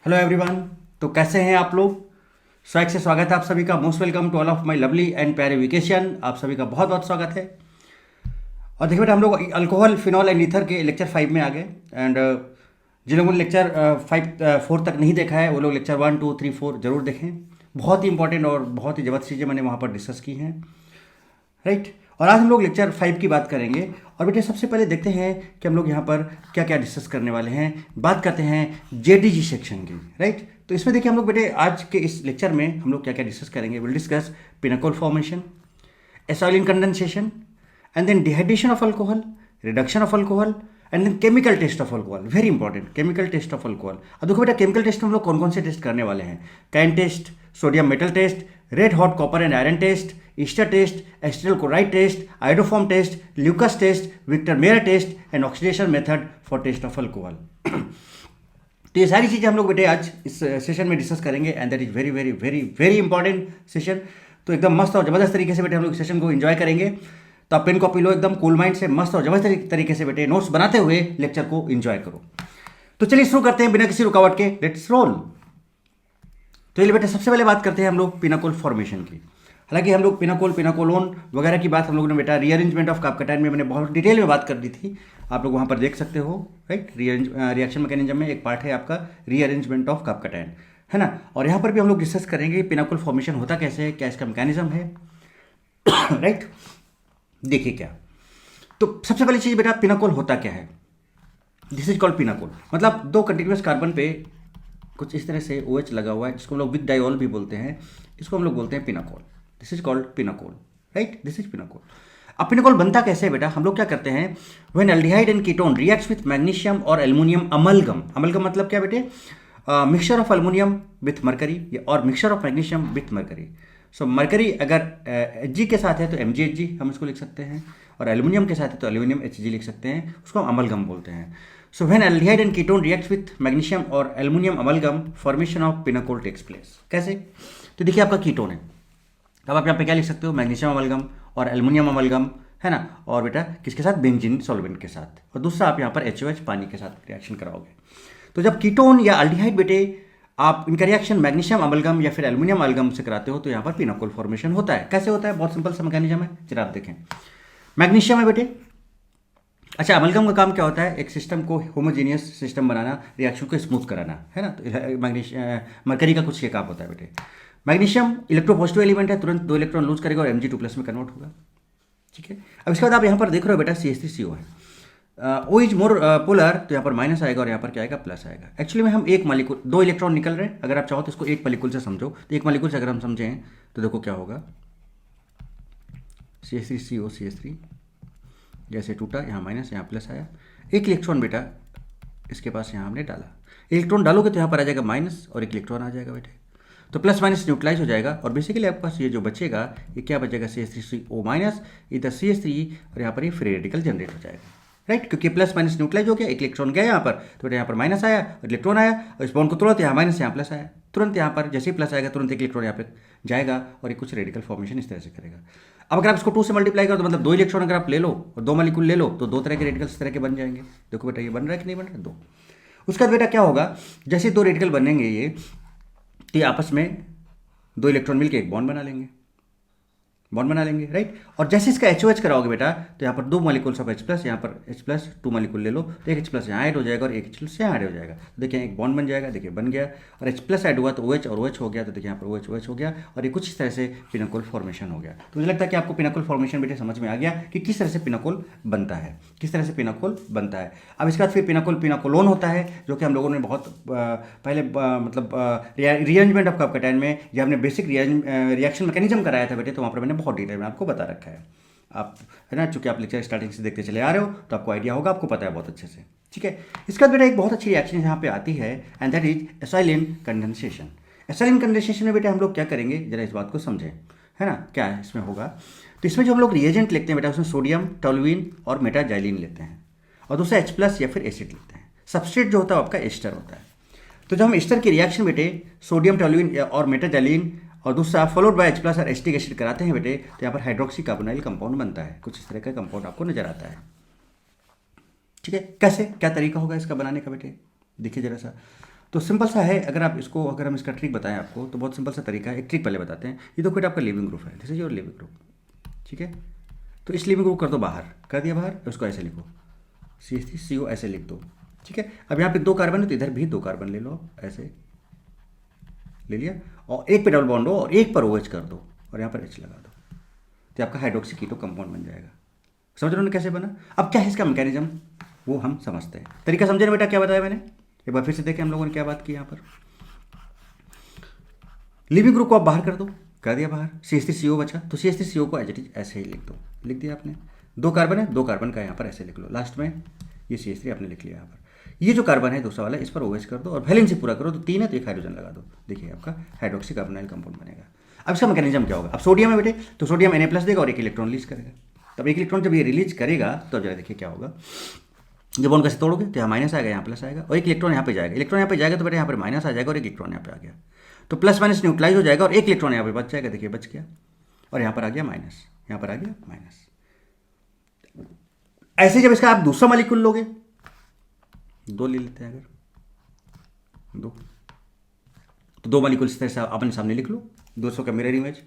Hello everyone. तो कैसे हैं आप लोग। स्वैग से स्वागत है आप सभी का। Most welcome to all of my lovely and प्यारे वेकेशन। आप सभी का बहुत बहुत स्वागत है। और देखिए बेटा, हम लोग अल्कोहल फिनॉल एंड ईथर के लेक्चर 5 में आ गए। एंड जिन लोगों ने लेक्चर 4 तक नहीं देखा है वो लोग लेक्चर 1 2 3 4 जरूर देखें। बहुत ही इंपॉर्टेंट और बहुत ही ज़बरदस्त चीज़ें मैंने वहाँ पर डिस्कस की हैं। राइट। और आज हम लोग लेक्चर 5 की बात करेंगे। और बेटे सबसे पहले देखते हैं कि हम लोग यहाँ पर क्या क्या डिस्कस करने वाले हैं। बात करते हैं जेडीजी सेक्शन की। राइट। तो इसमें देखिए हम लोग बेटे आज के इस लेक्चर में हम लोग क्या क्या डिस्कस करेंगे। Will discuss pinacol formation, acyloin condensation, and then dehydration of alcohol, reduction of alcohol, and then chemical test of alcohol. Very important, chemical test of alcohol. अब देखो बेटा केमिकल टेस्ट में हम लोग कौन कौन से टेस्ट करने वाले हैं। CAN test, sodium metal test, red hot copper and iron test, ester test, acetyl chloride test, iodoform test, Lucas test, Victor Meyer test and oxidation method for test of alcohol. तो ये सारी चीज़ें हम लोग बेटे आज इस सेशन में डिस्कस करेंगे and that is very very very very important session. तो एकदम मस्त और ज़बरदस्त तरीके से बेटे हम लोग सेशन को एंजॉय करेंगे। तो आप पेन कॉपी लो, एकदम कूल माइंड से मस्त और जबरदस्त तरीके से बेटे नोट्स बनाते हुए लेक्चर को एंजॉय करो। तो चलिए शुरू करते हैं बिना किसी रुकावट के। Let's roll. तो ये बेटे सबसे पहले बात करते हैं हम लोग पिनाकोल फॉर्मेशन की। हालांकि हम लोग पिनाकोल पिनाकोलोन वगैरह की बात हम लोगों ने बेटा रीअरेंजमेंट ऑफ कार्बोकैटायन में मैंने बहुत डिटेल में बात कर दी थी। आप लोग वहाँ पर देख सकते हो। राइट। रिएक्शन मैकेनिज्म में एक पार्ट है आपका रीअरेंजमेंट ऑफ कार्बोकैटायन, है ना। और यहाँ पर भी हम लोग डिस्कस करेंगे पिनाकोल फॉर्मेशन होता कैसे है, क्या इसका मैकेनिज्म है। राइट। देखिए क्या, तो सबसे पहली चीज बेटा पिनाकोल होता क्या है। This is called pinacol. मतलब दो कंटिन्यूस कार्बन पे कुछ इस तरह से OH लगा हुआ है, जिसको हम लोग विद डाइऑल भी बोलते हैं। इसको हम लोग बोलते हैं pinacol. This is called pinacol. Right. This is pinacol. अब पिनाकोल बनता कैसे है बेटा। हम लोग क्या करते हैं, when aldehyde and ketone reacts with magnesium और एल्युमिनियम अमलगम। अमलगम मतलब क्या बेटे, mixture of aluminium with mercury और mixture of magnesium with mercury. So mercury अगर Hg के साथ है तो MgHg हम इसको लिख सकते हैं, और एल्युमिनियम के साथ है तो एल्युमिनियम Hg लिख सकते हैं। उसको हम अमलगम बोलते हैं। So when aldehyde and ketone reacts with magnesium और aluminium amalgam, formation of pinacol takes place. कैसे, तो देखिए आपका कीटोन है। अब आप यहाँ पे क्या लिख सकते हो, मैग्नीशियम अमलगम और एल्युमिनियम अमलगम, है ना। और बेटा किसके साथ, बेंजीन सॉल्वेंट के साथ। और दूसरा आप यहाँ पर HOH पानी के साथ रिएक्शन कराओगे। तो जब कीटोन या अल्डिहाइड बेटे आप इनका रिएक्शन मैग्नीशियम अमलगम या फिर एल्युमिनियम अमलगम से कराते हो तो यहाँ पर पिनाकोल फॉर्मेशन होता है। कैसे होता है, बहुत सिंपल सा मैकेनिज्म है, जरा आप देखें। मैग्नीशियम है बेटे। अच्छा, अमलगम का काम क्या होता है, एक सिस्टम को होमोजीनियस सिस्टम बनाना, रिएक्शन को स्मूथ कराना, है ना। तो मैग्नीशियम मरकरी का कुछ ये काम होता है बेटे। मैग्नीशियम इलेक्ट्रोपॉजिटिव एलिमेंट है, तुरंत 2 इलेक्ट्रॉन लूज करेगा और Mg2+ में कन्वर्ट होगा। ठीक है। अब इसके बाद आप यहाँ पर देख रहे हो बेटा CH3CO है। ओ इज मोर पोलर, तो यहाँ पर माइनस आएगा और यहाँ पर क्या आएगा, प्लस आएगा। एक्चुअली में हम एक मालिक्यूल, 2 इलेक्ट्रॉन निकल रहे हैं। अगर आप चाहो तो इसको एक मालिक्यूल से समझो। तो एक मालिक्यूल से अगर हम समझें तो देखो क्या होगा, CH3CO CH3 जैसे टूटा, यहाँ माइनस यहाँ प्लस आया। एक इलेक्ट्रॉन बेटा इसके पास यहाँ हमने डाला, इलेक्ट्रॉन डालोगे तो यहाँ पर आ जाएगा माइनस और एक इलेक्ट्रॉन आ जाएगा बेटे। तो प्लस माइनस न्यूट्रलाइज हो जाएगा और बेसिकली आपके पास ये जो बचेगा ये क्या बचेगा, CH3CO माइनस, इधर CH3 और यहाँ पर ये फ्री रेडिकल जनरेट हो जाएगा। राइट। क्योंकि प्लस माइनस न्यूट्रलाइज हो गया, एक इलेक्ट्रॉन गया यहाँ पर, तो यहाँ पर माइनस आया और इलेक्ट्रॉन आया, और इस बॉन्ड को तुरंत यहाँ माइनस यहाँ प्लस आया। तुरंत यहाँ पर जैसे ही प्लस आएगा तुरंत एक इलेक्ट्रॉन यहाँ पे जाएगा और एक कुछ रेडिकल फॉर्मेशन इस तरह से करेगा। अब अगर आप इसको 2 से मल्टीप्लाई करो तो मतलब 2 इलेक्ट्रॉन अगर आप ले लो और 2 मॉलिक्यूल ले लो तो 2 तरह के रेडिकल्स इस तरह के बन जाएंगे। देखो बेटा ये बन रहा है कि नहीं बन रहा है, 2। उसके बाद बेटा क्या होगा, जैसे 2 रेडिकल बनेंगे ये आपस में 2 इलेक्ट्रॉन मिलकर एक बॉन्ड बना लेंगे। राइट। और जैसे इसका HOH कराओगे बेटा तो यहाँ पर 2 मॉलिक्यूल्स ऑफ H+, यहाँ पर H+, 2 मॉलिक्यूल ले लो तो एक H+ यहाँ ऐड हो जाएगा और एक H+ यहाँ ऐड हो जाएगा। तो देखिए एक बॉन्ड बन जाएगा, देखिए बन गया। और H+ ऐड हुआ तो OH और OH हो गया, तो देखिए यहाँ पर OH OH हो गया और ये कुछ इस तरह से पिनाकोल फॉर्मेशन हो गया। तो मुझे लगता है कि आपको पिनाकोल फॉर्मेशन बेटे समझ में आ गया कि किस तरह से पिनाकोल बनता है, किस तरह से पिनाकोल बनता है। अब इसके बाद फिर पिनाकोल पिनाकोलोन होता है, जो कि हम लोगों ने बहुत पहले मतलब रीअरेंजमेंट ऑफ कार्बोकैटायन में जब हमने बेसिक रिएक्शन मैकेनिज्म कराया था बेटे, तो वहाँ पर मैंने बहुत डिटेल में आपको बता रखा है। आप, है ना, चूंकि आप लेक्चर स्टार्टिंग से देखते चले आ रहे हो तो आपको आइडिया होगा, आपको पता है बहुत अच्छे से। ठीक है। इसके बाद बेटा एक बहुत अच्छी रिएक्शन यहाँ पे आती है and that is acyloin condensation. Acyloin condensation में बेटा हम लोग क्या करेंगे, जरा इस बात को समझें, है ना। क्या है इसमें होगा, तो इसमें जो हम लोग रिएजेंट लिखते हैं बेटा उसमें सोडियम, टोल्यूइन और मेटाजाइलिन लेते हैं और दूसरा H+ या फिर एसिड लेते हैं। सबस्ट्रेट जो होता है आपका एस्टर होता है। तो जब हम एस्टर की रिएक्शन बेटे सोडियम, टोल्यूइन और मेटाजाइलिन और दूसरा फॉलोड बाय H+ और एसिटिक एसिड कराते हैं बेटे, तो यहाँ पर हाइड्रोक्सी कार्बोनाइल कंपाउंड बनता है। कुछ इस तरह का कंपाउंड आपको नजर आता है। ठीक है। कैसे, क्या तरीका होगा इसका बनाने का बेटे, देखिए जरा सा। तो सिंपल सा है, अगर हम इसका ट्रिक बताएं आपको तो बहुत सिंपल सा तरीका है। एक ट्रिक पहले बताते हैं। ये तो बेटा आपका लिविंग ग्रुप है, this is your leaving group, ठीक है। तो इस लिविंग ग्रुप कर दो बाहर, कर दिया बाहर, उसको ऐसे लिखो CH3CO ऐसे लिख दो, ठीक है। अब यहाँ पे 2 कार्बन है तो इधर भी 2 कार्बन ले लो, ऐसे ले लिया, और एक पे डबल बॉन्ड हो और एक पर OH कर दो और यहाँ पर H लगा दो, तो आपका हाइड्रोक्सी कीटो कंपाउंड बन जाएगा। समझ रहे हो ना कैसे बना? अब क्या है इसका मैकेनिज्म, वो हम समझते हैं। तरीका समझे ना बेटा, क्या बताया मैंने? एक बार फिर से देखें हम लोगों ने क्या बात की यहाँ पर। लिविंग ग्रुप को आप बाहर कर दिया बाहर, CH3CO बचा, तो CH3CO को ऐसे ही लिख दो, लिख दिया आपने। 2 कार्बन है, 2 कार्बन का यहाँ पर ऐसे लिख लो, लास्ट में ये CH3 आपने लिख लिया यहाँ पर। ये जो कार्बन है दूसरा वाला, इस पर OH कर दो और वैलेंसी पूरा करो, तो 3 है तो एक हाइड्रोजन लगा दो, देखिए आपका हाइड्रोक्सी कार्बोनाइल कंपाउंड बनेगा। अब इसका मैकेनिज्म क्या होगा? अब सोडियम है बेटे, तो सोडियम Na+ देगा और एक इलेक्ट्रॉन रिलीज करेगा। तब एक इलेक्ट्रॉन जब ये रिलीज करेगा तो जरा देखिए क्या होगा। जब बॉन्ड कैसे तोड़ोगे तो यहाँ माइनस आएगा, यहाँ प्लस आएगा, और एक इलेक्ट्रॉन यहाँ पे जाएगा। इलेक्ट्रॉन यहाँ पे जाएगा तो बेटा यहाँ पर माइनस आ जाएगा और एक इलेक्ट्रॉन यहाँ पे आ गया, तो प्लस माइनस न्यूट्रलाइज हो जाएगा और एक इलेक्ट्रॉन यहाँ पे बच जाएगा, देखिए बच गया, और यहाँ पर आ गया माइनस, यहाँ पर आ गया माइनस। ऐसे जब इसका आप दूसरा मॉलिक्यूल लोगे, 2 ले लेते हैं अगर 2, तो 2 मॉलिक्यूल इस तरह से अपने सामने लिख लो, 200 का मिरर इमेज।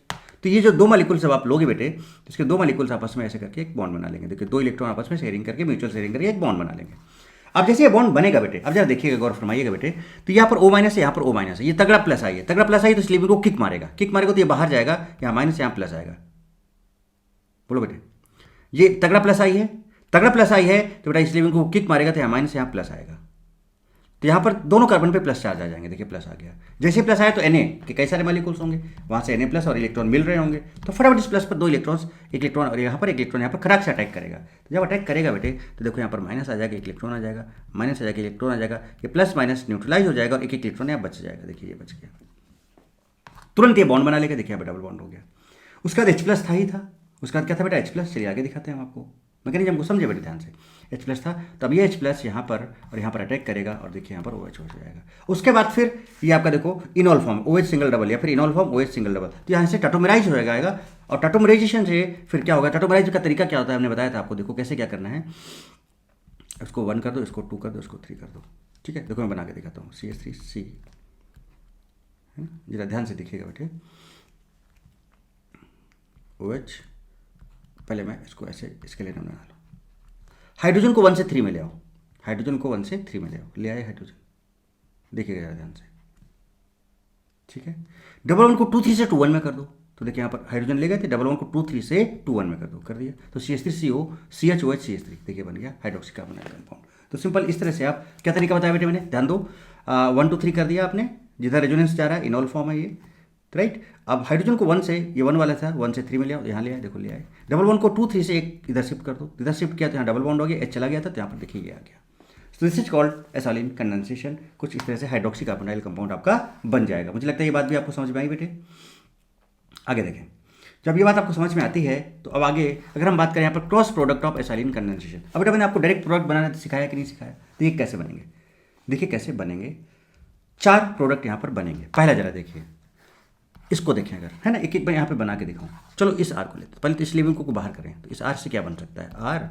तो ये जो 2 मॉलिक्यूल जब आप लोगे बेटे, तो इसके 2 मॉलिक्यूल्स आपस में ऐसे करके एक बॉन्ड बना लेंगे। देखिए 2 इलेक्ट्रॉन आपस में शेयरिंग करके, म्यूचुअल शेयरिंग करके एक बॉन्ड बना लेंगे। अब जैसे ये बॉन्ड बनेगा बेटे, अब जरा देखिएगा, गौर फरमाइएगा बेटे, तो यहाँ पर O- है, यहाँ पर O- है, ये तगड़ा प्लस आई है, तगड़ा प्लस आई तो इस लिविंग को किक मारेगा, किक मारेगा तो ये बाहर जाएगा, यहाँ माइनस यहाँ प्लस आएगा। बोलो बेटे, ये तगड़ा प्लस आई है, तगड़ा प्लस आई है तो बेटा इस लिविंग को किक मारेगा तो यहाँ माइनस यहाँ प्लस आएगा, तो यहाँ पर दोनों कार्बन पे प्लस चार्ज आ जाएंगे, देखिए प्लस आ गया। जैसे प्लस आया तो Na के कई सारे मॉलिक्यूल्स होंगे, वहाँ से Na+ और इलेक्ट्रॉन मिल रहे होंगे, तो फटाफट इस प्लस पर 2 इलेक्ट्रॉन्स, एक इलेक्ट्रॉन और यहाँ पर एक इलेक्ट्रॉन यहाँ पर खराक से अटैक करेगा। तो जब अटैक करेगा बेटे तो देखो यहाँ पर माइनस आ जाएगा, एक इलेक्ट्रॉन आ जाएगा, माइनस आ जाएगा, इलेक्ट्रॉन आ जाएगा, ये प्लस माइनस न्यूट्रलाइज हो जाएगा और एक इलेक्ट्रॉन यहाँ बच जाएगा, देखिए ये बच गया। तुरंत ये बॉन्ड बना लेगा, देखिए यहाँ पर डबल बॉन्ड हो गया। उसके बाद H+ था ही था, उसके बाद क्या था बेटा H+, चलिए आगे दिखाते हैं हम आपको, मैकेनिज्म को समझे बेटे ध्यान से। H+ था, तब ये H+ यहाँ पर और यहाँ पर अटैक करेगा और देखिए यहाँ पर OH हो जाएगा। उसके बाद फिर ये आपका देखो इनॉल फॉर्म OH सिंगल डबल या फिर इनॉल फॉर्म OH सिंगल डबल, तो यहाँ से टॉटोमराइज हो जाएगा। और टॉटोमराइजेशन से फिर क्या होगा, टॉटोमराइज का तरीका क्या होता है हमने बताया था आपको, देखो कैसे क्या करना है। इसको 1 कर दो, इसको 2 कर दो, इसको 3 कर दो, ठीक है। देखो मैं बना के दिखाता हूँ, CH3C, जरा ध्यान से देखिएगा बेटे, OH, पहले मैं इसको ऐसे इसके लिए बना लो। हाइड्रोजन को 1 से 3 में ले आओ, हाइड्रोजन को 1 से 3 में ले आए हाइड्रोजन, देखिएगा जरा ध्यान से, ठीक है। डबल 1 को 2 3 से 2 1 में कर दो, तो देखिए यहाँ पर हाइड्रोजन ले गए थे, डबल 1 को 2 3 से 2 1 में कर दो, कर दिया, तो CH3CO CHOH CH3, देखिए बन गया हाइड्रोक्सी कार्बोनाइल कंपाउंड। तो सिंपल इस तरह से आप, क्या तरीका बताया बेटे मैंने, ध्यान दो, 1 2 3 कर दिया आपने, जिधर रेजोनेंस जा रहा है इनॉल फॉर्म है ये, राइट। अब हाइड्रोजन को 1 से, ये 1 वाला था, 1 से 3 में ले आओ, यहाँ ले आए, देखो ले आए। डबल 1 को 2 3 से एक इधर शिफ्ट कर दो, इधर शिफ्ट किया तो यहाँ डबल बॉन्ड हो गया, H चला गया था तो यहाँ पर देखिए ये आ गया। तो दिस इज कॉल्ड एसाइलिन कंडेंसेशन। कुछ इस तरह से हाइड्रोक्सी कार्बोनाइल कंपाउंड आपका बन जाएगा। मुझे लगता है ये बात भी आपको समझ में आई बेटे। आगे देखें, जब ये बात आपको समझ में आती है तो अब आगे अगर हम बात करें यहाँ पर क्रॉस प्रोडक्ट ऑफ एसाइलिन कंडेंसेशन। अब बेटा मैंने आपको डायरेक्ट प्रोडक्ट बनाना सिखाया कि नहीं सिखाया, देखिए कैसे बनेंगे, देखिए कैसे बनेंगे। 4 प्रोडक्ट यहाँ पर बनेंगे। पहला जरा देखिए, इसको देखें अगर, है ना, एक एक बार यहाँ पे बना के दिखाऊं। चलो इस आर को लेते हैं, पहले तो इस लिविंग को बाहर करें, तो इस आर से क्या बन सकता है, R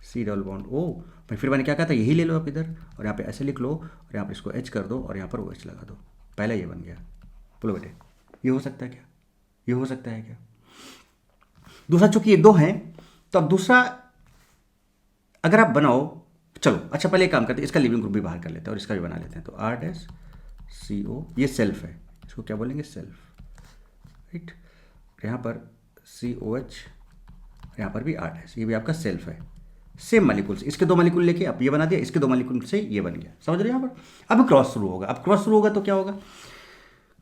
C double bond O, फिर मैंने क्या कहा था, यही ले लो आप इधर और यहाँ पे ऐसे लिख लो और यहाँ पर इसको H कर दो और यहाँ पर OH लगा दो, पहला ये बन गया। बोलो बेटे ये हो सकता है क्या, ये हो सकता है क्या? दूसरा चूंकि ये 2 हैं तो अब दूसरा अगर आप बनाओ, चलो अच्छा पहले एक काम करते हैं, इसका लिविंग ग्रुप भी बाहर कर लेते हैं और इसका भी बना लेते हैं। तो R-CO, ये सेल्फ है, इसको क्या बोलेंगे, सेल्फ, राइट। यहाँ पर COH, यहाँ पर भी R-, ये भी आपका सेल्फ है। सेम मॉलिक्यूल्स, इसके 2 मॉलिक्यूल लेके आप ये बना दिया, इसके 2 मॉलिक्यूल से ये बन गया, समझ रहे हैं यहाँ पर। अब क्रॉस शुरू होगा, अब क्रॉस शुरू होगा तो क्या होगा,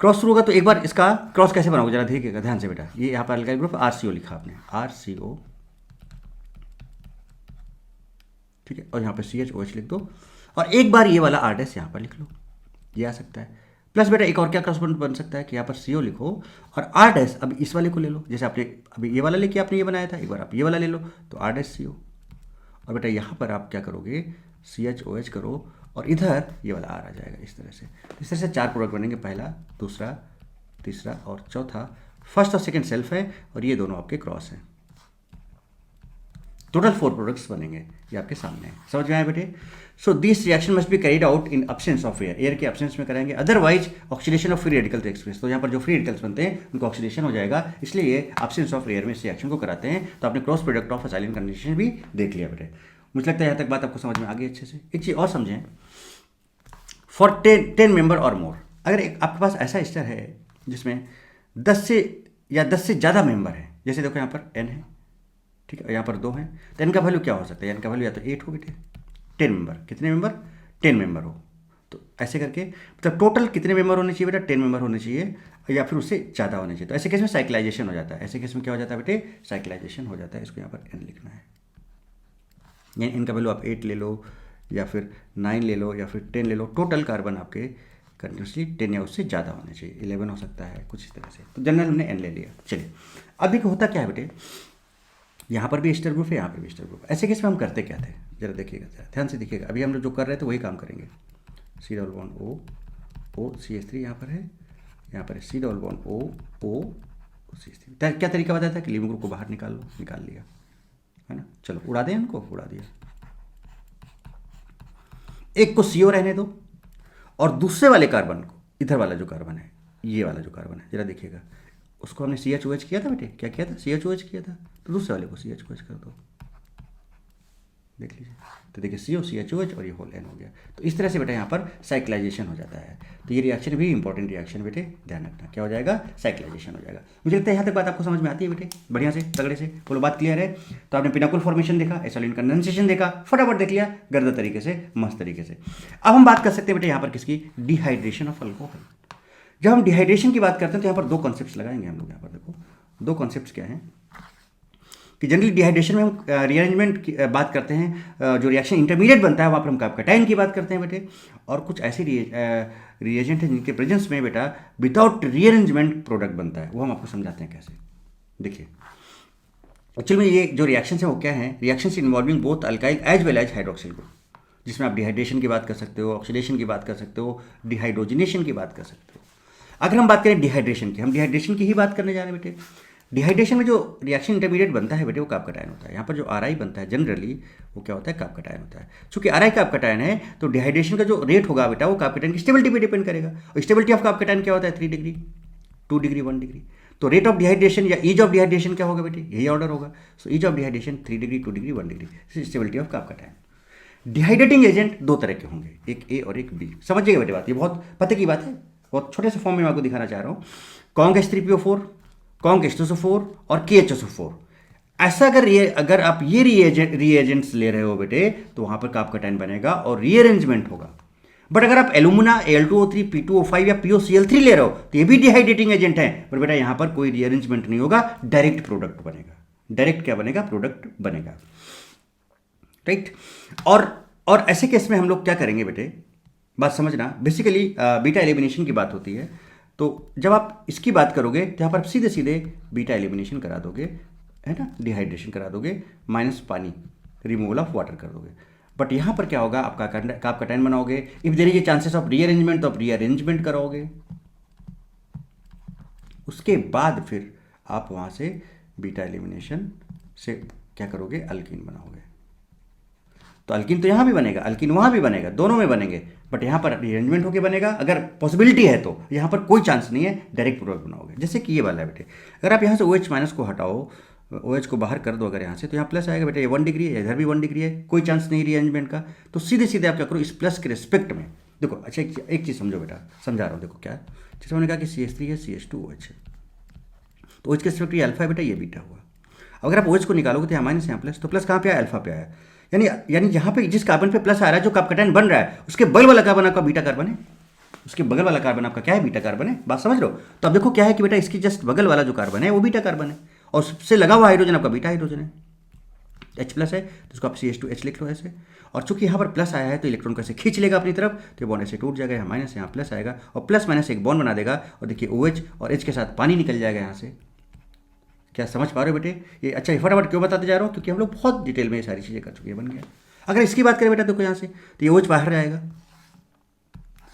क्रॉस शुरू होगा तो एक बार इसका क्रॉस कैसे बनाओगे जरा देखिएगा ध्यान से बेटा। ये यहाँ पर अल्काइल ग्रुप R-CO लिखा आपने, R-CO, ठीक है, और यहाँ पे CH-OH लिख दो और एक बार ये वाला R- यहाँ पर लिख लो, ये आ सकता है। प्लस बेटा एक और क्या क्रॉस बन सकता है कि यहाँ पर CO लिखो और R- अब इस वाले को ले लो, जैसे आपने अभी ये वाला लेके आपने ये बनाया था, एक बार आप ये वाला ले लो तो R-CO, और बेटा यहाँ पर आप क्या करोगे, CH-OH करो और इधर ये वाला R आ जाएगा इस तरह से। इस तरह से 4 प्रोडक्ट बनेंगे, पहला, दूसरा, तीसरा और चौथा। फर्स्ट और सेकंड सेल्फ है और ये दोनों आपके क्रॉस हैं। टोटल 4 प्रोडक्ट्स बनेंगे, ये आपके सामने है। समझ में आया बेटे? So this reaction must be carried out in absence of air, air के अब्सेंस में कराएंगे, otherwise oxidation of free radical takes place. तो यहाँ पर जो फ्री रेडिकल्स बनते हैं उनको ऑक्सीडेशन हो जाएगा, इसलिए ये अब्सेंस ऑफ एयर में इस रिएक्शन को कराते हैं। तो आपने क्रॉस प्रोडक्ट ऑफ एसिलिन कंडीशन भी देख लिया बेटे। मुझे लगता है यहाँ तक बात आपको समझ में आ गई अच्छे से। एक चीज़ और समझें, फॉर 10 मेंबर और मोर, अगर एक आपके पास ऐसा एस्टर है जिसमें 10 से ज़्यादा मेंबर हैं, जैसे देखो यहाँ पर n है, ठीक है, यहाँ पर 2 हैं, तो n का वैल्यू क्या हो सकता है? n का वैल्यू या तो 8 हो बेटे, 10 मेंबर, कितने मेंबर? 10 मेंबर हो। तो ऐसे करके मतलब टोटल कितने मेंबर होने चाहिए बेटा? 10 मेंबर होने चाहिए, या फिर उससे ज़्यादा होने चाहिए। तो ऐसे केस में साइक्लाइजेशन हो जाता है। ऐसे केस में क्या हो जाता है बेटे? साइक्लाइजेशन हो जाता है। इसको यहाँ पर n लिखना है, यानी इनका वैल्यू आप 8 ले लो, या फिर 9 ले लो, या फिर 10 ले लो। टोटल कार्बन आपके कंटिन्यूसली 10 या उससे ज़्यादा होने चाहिए, 11 हो सकता है, कुछ इस तरह से। तो जनरल हमने n ले लिया। चलिए, अभी होता क्या है बेटे, यहाँ पर भी एस्टर ग्रुप है, यहाँ पर भी एस्टर ग्रुप। ऐसे केस में हम करते क्या थे, जरा देखिएगा, ध्यान से देखिएगा। अभी हम लोग जो कर रहे थे वही काम करेंगे। C double bond O CH3 यहाँ पर है, यहाँ पर C double bond O CH3। क्या तरीका बताया था कि लीविंग ग्रुप को बाहर निकाल लो, निकाल लिया, है ना। चलो उड़ा दें इनको, उड़ा दिया। एक को CO रहने दो, और दूसरे वाले कार्बन को, इधर वाला जो कार्बन है, ये वाला जो कार्बन है, जरा देखिएगा, उसको हमने CHOH किया था बेटे, क्या किया था? CHOH किया था। तो दूसरे वाले को CHOH कर दो, देख लीजिए। तो देखिए CO CHOH और ये होल N हो गया। तो इस तरह से बेटा यहाँ पर साइक्लाइजेशन हो जाता है। तो ये रिएक्शन भी इंपॉर्टेंट रिएक्शन बेटे, ध्यान रखना। क्या हो जाएगा? साइक्लाइजेशन हो जाएगा। मुझे लगता है यहाँ तक बात आपको समझ में आती है बेटे, बढ़िया से, तगड़े से, बोलो बात क्लियर है। तो आपने पिनाकुल फॉर्मेशन देखा, एसिलिन कंडेंसेशन देखा, फटाफट देख लिया, गर्दा तरीके से, मस्त तरीके से। अब हम बात कर सकते हैं बेटे यहाँ पर किसकी? Dehydration of alcohol. जब हम डिहाइड्रेशन की बात करते हैं तो यहाँ पर 2 कॉन्सेप्ट्स लगाएंगे हम लोग। यहाँ पर देखो 2 कॉन्सेप्ट्स क्या हैं कि जनरली डिहाइड्रेशन में हम रीअरेंजमेंट की बात करते हैं, जो रिएक्शन इंटरमीडिएट बनता है वहाँ पर हम कैटायन की बात करते हैं बेटे। और कुछ ऐसे रिएजेंट हैं जिनके प्रेजेंस में बेटा विदाउट रीअरेंजमेंट प्रोडक्ट बनता है, वो हम आपको समझाते हैं कैसे। देखिए, एक्चुअली में ये जो रिएक्शन है वो क्या है? Reaction involving both alkyl as well as hydroxyl group, जिसमें आप डिहाइड्रेशन की बात कर सकते हो, ऑक्सीडेशन की बात कर सकते हो, डिहाइड्रोजनेशन की बात कर सकते हो। अगर हम बात करें डिहाइड्रेशन की, हम डिहाइड्रेशन की ही बात करने जा रहे हैं बेटे। डिहाइड्रेशन में जो रिएक्शन इंटरमीडिएट बनता है बेटे वो कार्बोकैटायन होता है। यहाँ पर जो RI बनता है जनरली वो क्या होता है? कार्बोकैटायन होता है। चूंकि RI कार्बोकैटायन है तो डिहाइड्रेशन का जो रेट होगा बेटा वो कार्बोकैटायन की स्टेबिलिटी पे डिपेंड करेगा। और स्टेबिलिटी ऑफ कार्बोकैटायन क्या होता है? 3 डिग्री, 2 डिग्री, 1 डिग्री। तो रेट ऑफ डिहाइड्रेशन या ईज ऑफ डिहाइड्रेशन क्या होगा बेटे? यही ऑर्डर होगा। So ease of dehydration 3 degree, 2 degree, 1 degree, stability of carbocation. Dehydrating agent 2 तरह के होंगे, एक A और एक B। समझिएगा बेटे बात, ये बहुत पते की बात है, बहुत छोटे से फॉर्म में मैं आपको दिखाना चाह रहा हूँ। कॉन्ग H3PO4, कॉन्ग H2SO4 और KHSO4। ऐसा अगर आप ये रीएजेंट्स ले रहे हो बेटे तो वहां पर कार्बोकैटायन बनेगा और रीअरेंजमेंट होगा। बट अगर आप एलुमिना, Al2O3, P2O5 या POCl3 ले रहे हो तो ये भी डिहाइड्रेटिंग एजेंट है, पर बेटा यहां पर कोई रीअरेंजमेंट नहीं होगा, डायरेक्ट प्रोडक्ट बनेगा। डायरेक्ट क्या बनेगा? प्रोडक्ट बनेगा, राइट। और ऐसे केस में हम लोग क्या करेंगे बेटे, बात समझना। बेसिकली बीटा एलिमिनेशन की बात होती है, तो जब आप इसकी बात करोगे तो यहाँ पर सीधे सीधे बीटा एलिमिनेशन करा दोगे, है ना, डिहाइड्रेशन करा दोगे, माइनस पानी, रिमूवल ऑफ वाटर कर दोगे। बट यहाँ पर क्या होगा? आप कार्बोकैटायन बनाओगे। If there is a chances of rearrangement तो आप रीअरेंजमेंट कराओगे, उसके बाद फिर आप वहाँ से बीटा एलिमिनेशन से क्या करोगे? अल्कीन बनाओगे। तो अल्कीन तो यहाँ भी बनेगा, अल्कीन वहाँ भी बनेगा, दोनों में बनेंगे, बट यहाँ पर रीअरेंजमेंट होकर बनेगा। अगर पॉसिबिलिटी है तो यहाँ पर कोई चांस नहीं है, डायरेक्ट प्रोडक्ट बनाओगे। जैसे कि ये वाला है बेटे, अगर आप यहाँ से OH माइनस को हटाओ, OH को बाहर कर दो अगर यहाँ से, तो यहाँ प्लस आएगा बेटे। ये 1 डिग्री है, इधर भी 1 डिग्री है, कोई चांस नहीं रीअरेंजमेंट का। तो सीधे सीधे आप क्या करो? इस प्लस के रिस्पेक्ट में देखो। अच्छा एक चीज़ समझो बेटा, समझा रहा हूँ, देखो क्या है। जैसे मैंने कहा कि CH3 है, CH2OH है, तो OH के रिस्पेक्ट ये अल्फा है बेटा, ये बीटा हुआ। अगर आप OH को निकालोगे तो यहाँ माइनस, यहाँ प्लस, तो प्लस कहाँ पे आया? अल्फा पे आया। यानी जहाँ पे जिस कार्बन पे प्लस आ रहा है, जो कार्बोकैटायन बन रहा है, उसके बगल वाला कार्बन आपका बीटा कार्बन है। उसके बगल वाला कार्बन आपका क्या है? बीटा कार्बन है। बात समझ रहे हो? तो अब देखो क्या है कि बेटा इसकी जस्ट बगल वाला जो कार्बन है वो बीटा कार्बन है, और सबसे लगा हुआ हाइड्रोजन आपका बीटा हाइड्रोजन है, H प्लस है, तो इसको आप CH2H लिख लो ऐसे। और चूंकि यहाँ पर प्लस आया है तो इलेक्ट्रॉन को ऐसे खींच लेगा अपनी तरफ, तो ये बॉन्ड ऐसे टूट जाएगा, यहाँ माइनस, यहाँ प्लस आएगा, और प्लस माइनस एक बॉन्ड बना देगा, और देखिए OH और H के साथ पानी निकल जाएगा यहाँ से। क्या समझ पा रहे हो बेटे? ये अच्छा ये फटाफट क्यों बताते जा रहा हूँ? क्योंकि हम लोग बहुत डिटेल में ये सारी चीज़ें कर चुके हैं, बन गया। अगर इसकी बात करें बेटा देखो यहाँ से, तो ये OH बाहर जाएगा,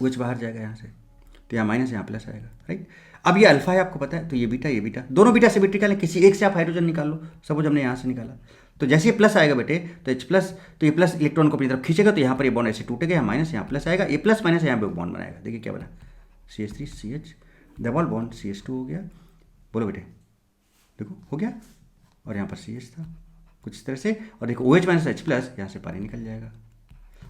OH बाहर जाएगा यहाँ से, तो यहाँ माइनस, यहाँ प्लस आएगा, राइट। अब ये अल्फा है आपको पता है, तो ये बीटा, दोनों बीटा से बीटा निकालें, किसी एक से आप हाइड्रोजन निकाल लो। सपोज हमने यहाँ से निकाला, तो जैसे ये प्लस आएगा बेटे तो H प्लस, तो ये प्लस इलेक्ट्रॉन को अपनी तरफ खींचेगा, तो यहाँ पर ये बॉन्ड ऐसे टूटेगा, यहाँ माइनस, यहाँ प्लस आएगा, ये प्लस माइनस यहाँ पे बॉन्ड बनाएगा। देखिए क्या बना, CH3 CH double bond CH2 हो गया। बोलो बेटे, देखो हो गया, और यहाँ पर CH था कुछ इस तरह से, और देखो OH माइनस H प्लस, यहाँ से पानी निकल जाएगा।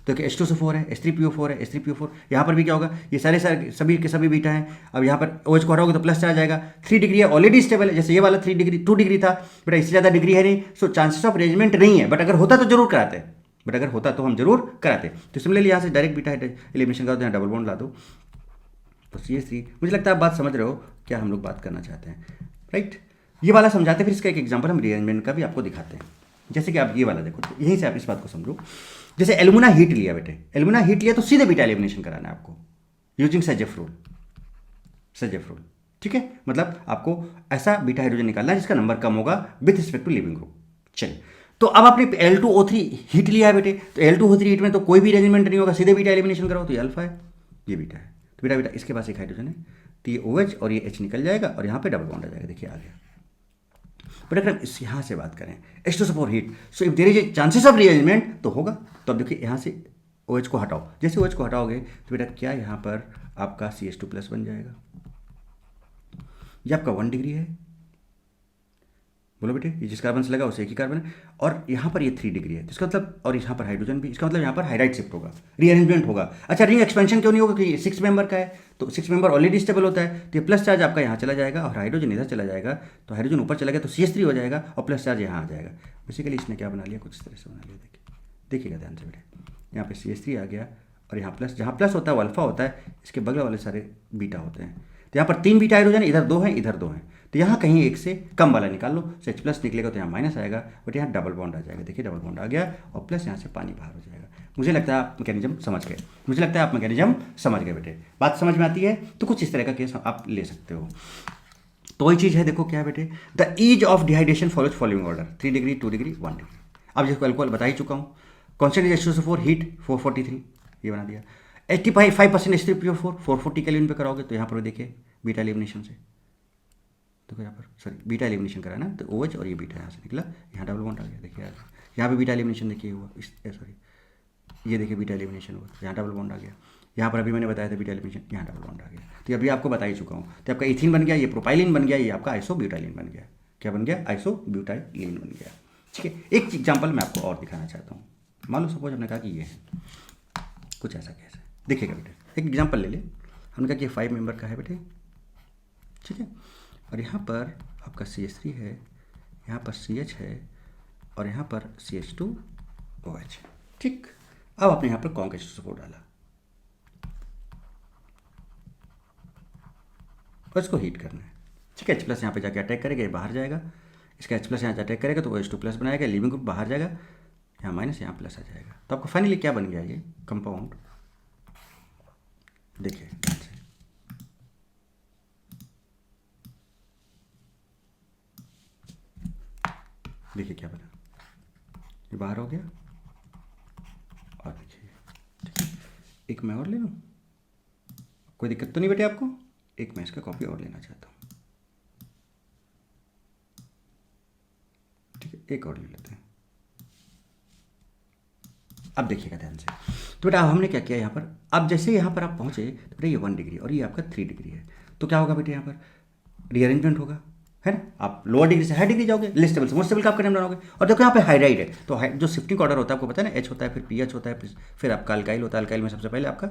तो कि H2SO4 है, H3PO4 है, H3PO4, यहाँ पर भी क्या होगा, ये सारे सभी के सभी बीटा हैं। अब यहाँ पर OH को हटाओगे तो प्लस आ जाएगा। 3 डिग्री है, ऑलरेडी स्टेबल है, जैसे ये वाला 3 डिग्री 2 डिग्री था बेटा, इससे ज़्यादा डिग्री है नहीं, सो चांसेस ऑफ अरेंजमेंट नहीं है, बट अगर होता तो जरूर कराते, बट अगर होता तो हम जरूर कराते। तो सिमिलरली यहाँ से डायरेक्ट बीटा एलिमिनेशन कर दो, यहाँ डबल बॉन्ड ला दो, तो CH3। मुझे लगता है आप बात समझ रहे हो क्या हम लोग बात करना चाहते हैं, राइट। ये वाला समझाते, फिर इसका एक एग्जाम्पल हम रीअरेंजमेंट का भी आपको दिखाते हैं। जैसे कि आप ये वाला देखो, तो यहीं से आप इस बात को समझो। जैसे एल्यूमिना हीट लिया बेटे, एल्यूमिना हीट लिया तो सीधे बीटा एलिमिनेशन कराना है आपको यूजिंग सेजेफ रूल, सेजेफ रूल, ठीक है। मतलब आपको ऐसा बीटा हाइड्रोजन निकालना है जिसका नंबर कम होगा with respect to leaving group. चलिए, तो अब आपने L2O3 हीट लिया है बेटे, तो L2O3 हीट में तो कोई भी अरेंजमेंट नहीं होगा, सीधे बीटा एलिमिनेशन कराओ, तो ये अल्फा है, ये बीटा है, तो बेटा बेटा इसके पास एक हाइड्रोजन है, तो ये OH और ये H निकल जाएगा, और यहाँ पे डबल बॉन्ड आ जाएगा। देखिए आ गया। बट अगर इस यहाँ से बात करें H2SO4 heat, so if there is chances of rearrangement तो होगा। तो अब देखिए यहाँ से OH को हटाओ, जैसे OH को हटाओगे तो बेटा क्या यहाँ पर आपका CH2 प्लस बन जाएगा। ये आपका 1 डिग्री है, बोलो बेटे, ये जिस कार्बन से लगा उसे एक ही कार्बन है, और यहाँ पर ये 3 डिग्री है, इसका मतलब, और यहाँ पर हाइड्रोजन भी, इसका मतलब यहाँ पर हाइड्राइड शिफ्ट होगा, रीअरेंजमेंट होगा। अच्छा, रिंग एक्सपेंशन क्यों नहीं होगा, क्योंकि 6 मेंबर का है, तो 6 मेंबर ऑलरेडी स्टेबल होता है, तो ये प्लस चार्ज आपका यहाँ चला जाएगा और हाइड्रोजन इधर चला जाएगा, तो हाइड्रोजन ऊपर चला गया तो CH3 हो जाएगा, और प्लस चार्ज यहाँ आ जाएगा। बेसिकली इसने क्या बना लिया, कुछ इस तरह से बना लिया। देखिएगा ध्यान से बेटे, यहाँ पे CH3 आ गया, और यहाँ प्लस, जहाँ प्लस होता है वो अल्फा होता है, इसके बगल वाले सारे बीटा होते हैं। तो यहाँ पर 3 बीटा हाइड्रोजन, इधर 2 हैं, इधर 2 हैं, तो यहाँ कहीं एक से कम वाला निकाल लो, H प्लस निकलेगा तो यहाँ माइनस आएगा, बट यहाँ डबल बॉन्ड आ जाएगा। देखिए डबल बॉन्ड आ गया, और प्लस यहाँ से पानी बाहर हो जाएगा। मुझे लगता है आप मैकेनिज्म समझ गए, मुझे लगता है आप मैकेनिज्म समझ गए बेटे, बात समझ में आती है। तो कुछ इस तरह का केस आप ले सकते हो। तो वही चीज़ है, देखो क्या है बेटे, the ease of dehydration follows following order, 3 degree 2 degree 1 degree. अब जिसको अल्कोहल बता ही चुका हूँ, कॉन्स्टेंट इज H2SO4 हीट 443, ये बना दिया। 85% H3PO4 440 केल्विन पे कराओगे तो यहाँ पर देखिए बीटा एलिमिनेशन से, देखो यहाँ पर सॉरी बीटा एलिमिनेशन करा ना, तो OH और ये बीटा यहाँ से निकला, यहाँ डबल बॉन्ड आ गया। देखिए यहाँ पे बीटा एलिमिनेशन देखिए हुआ, इस सॉरी ये देखिए बीटा एलिमिनेशन हुआ, यहाँ डबल बॉन्ड आ गया। यहाँ पर अभी मैंने बताया था बीटा एलिमिनेशन, यहाँ डबल बॉन्ड आ गया। तो अभी आपको बता ही चुका हूँ। तो आपका इथिन बन गया, ये प्रोपाइलिन बन गया, ये आपका आइसोब्यूटाइलिन बन गया। क्या बन गया, आइसोब्यूटाइलिन बन गया। ठीक है, एक एग्जाम्पल मैं आपको और दिखाना चाहता हूँ। मान लो सपोज हमने कहा कि ये है कुछ ऐसा केस है, देखिएगा बेटे, एक एग्जाम्पल ले ले। हमने कहा कि 5 मेंबर का है बेटे, ठीक है, और यहाँ पर आपका CH3 है, यहाँ पर CH है, और यहाँ पर CH2OH। ठीक, अब आपने यहाँ पर कॉन्क H2SO4 डाला और इसको हीट करना है। ठीक है, H प्लस यहाँ पे जाके अटैक करेगा, ये बाहर जाएगा, इसका H प्लस यहाँ अटैक करेगा तो OH2 प्लस बनाएगा, लिविंग ग्रुप बाहर जाएगा, यहाँ माइनस यहाँ प्लस आ जाएगा। तो आपको फाइनली क्या बन गया, ये कंपाउंड। देखिए देखिए क्या बना, ये बाहर हो गया, और देखिए ठीक है, एक मैं और ले लूँ, कोई दिक्कत तो नहीं बेटे आपको? एक मैं इसका कॉपी और लेना चाहता हूँ, ठीक है, एक और ले लेते हैं। अब देखिएगा ध्यान से, तो बेटा हमने क्या किया यहाँ पर, अब जैसे यहाँ पर आप पहुँचे तो बेटा ये 1 डिग्री और ये आपका 3 डिग्री है, तो क्या होगा बेटे, यहाँ पर रीअरेंजमेंट होगा, है ना। आप लोअर डिग्री से हाई डिग्री जाओगे, लेस स्टेबल से मोस्ट स्टेबल का आपका नाम बनाओगे। और देखो यहाँ पे हाइड्राइड है, तो जो शिफ्टिंग ऑर्डर होता है आपको पता है ना, H होता है, फिर PH होता है, फिर आपका अल्काइल होता है। अल्काइल में सबसे पहले आपका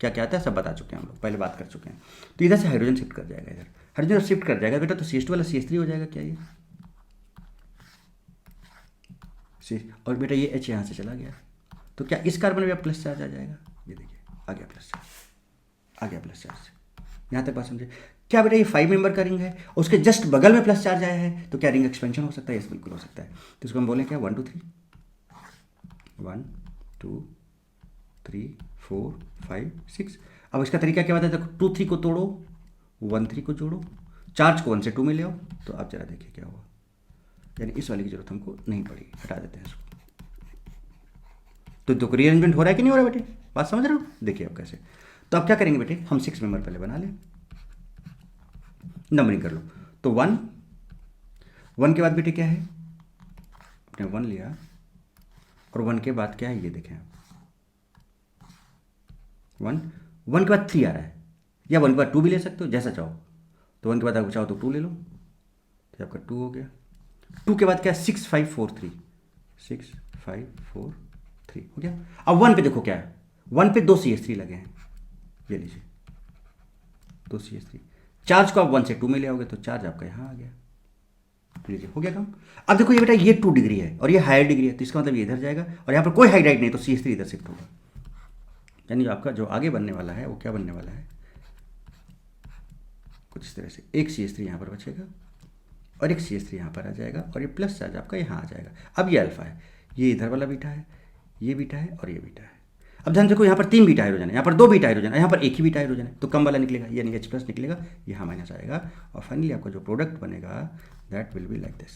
क्या क्या आता है सब बता चुके हैं हम लोग, पहले बात कर चुके हैं। तो इधर से हाइड्रोजन शिफ्ट कर जाएगा, इधर हाइड्रोजन शिफ्ट कर जाएगा बेटा, तो CH2 वाला CH3 हो जाएगा, क्या ये और बेटा ये H यहाँ से चला गया, तो क्या इस कार्बन में अब प्लस चार्ज आ जाएगा, ये देखिए आ गया प्लस चार्ज, आ गया प्लस चार्ज। यहाँ तक बात समझे क्या बेटा, ये 5 मेंबर का रिंग है, उसके जस्ट बगल में प्लस चार्ज आया है, तो क्या रिंग एक्सपेंशन हो सकता है? यस बिल्कुल हो सकता है। तो इसको हम बोलें क्या, 1 2 3 1 2 3 4 5 6। अब इसका तरीका क्या बताया, देखो 2 3 को तोड़ो, 1 3 को जोड़ो, चार्ज को 1 से 2 में ले आओ, तो आप जरा देखिए क्या हुआ, यानी इस वाली की जरूरत हमको नहीं पड़ी, हटा देते हैं इसको। तो दो रीअरेंजमेंट हो रहा है कि नहीं हो रहा है बेटे, बात समझ रहे हो? देखिए अब कैसे, तो आप क्या करेंगे बेटे, हम 6 मेंबर पहले बना लें, नंबरिंग कर लो। तो 1 1 के बाद बेटे क्या है, आपने 1 लिया और 1 के बाद क्या है ये देखें आप, 1 के बाद 3 आ रहा है, या 1 के बाद 2 भी ले सकते हो जैसा चाहो। तो 1 के बाद आप चाहो तो 2 ले लो, तो आपका 2 हो गया। 2 के बाद क्या है 6 5 4 3, 6 5 4 3 हो गया। अब 1 पे देखो क्या है, 1 पे 2 CS3 लगे हैं, ये लीजिए 2 CS3। चार्ज को आप 1 से 2 में ले आओगे तो चार्ज आपका यहाँ आ गया, लीजिए हो गया काम। अब देखो ये बेटा ये 2 डिग्री है और ये हायर डिग्री है, तो इसका मतलब ये इधर जाएगा और यहाँ पर कोई हाइड्राइड नहीं, तो CS3 इधर शिफ्ट होगा। यानी आपका जो आगे बनने वाला है वो क्या बनने वाला है, कुछ इस तरह से, एक CS3 यहाँ पर बचेगा और एक CS3 यहाँ पर आ जाएगा और ये प्लस चार्ज आपका यहाँ आ जाएगा। अब ये अल्फा है, ये इधर वाला बीटा है, ये बीटा है और ये बीटा है। अब ध्यान देखो यहाँ पर 3 बीटा हाइड्रोजन है, यहाँ पर 2 बीटा हाइड्रोजन है, यहाँ पर एक ही बीटा हाइड्रोजन है, तो कम वाला निकलेगा, यानी H प्लस निकलेगा, यहाँ माइनस आएगा और फाइनली आपका जो प्रोडक्ट बनेगा that will be like this.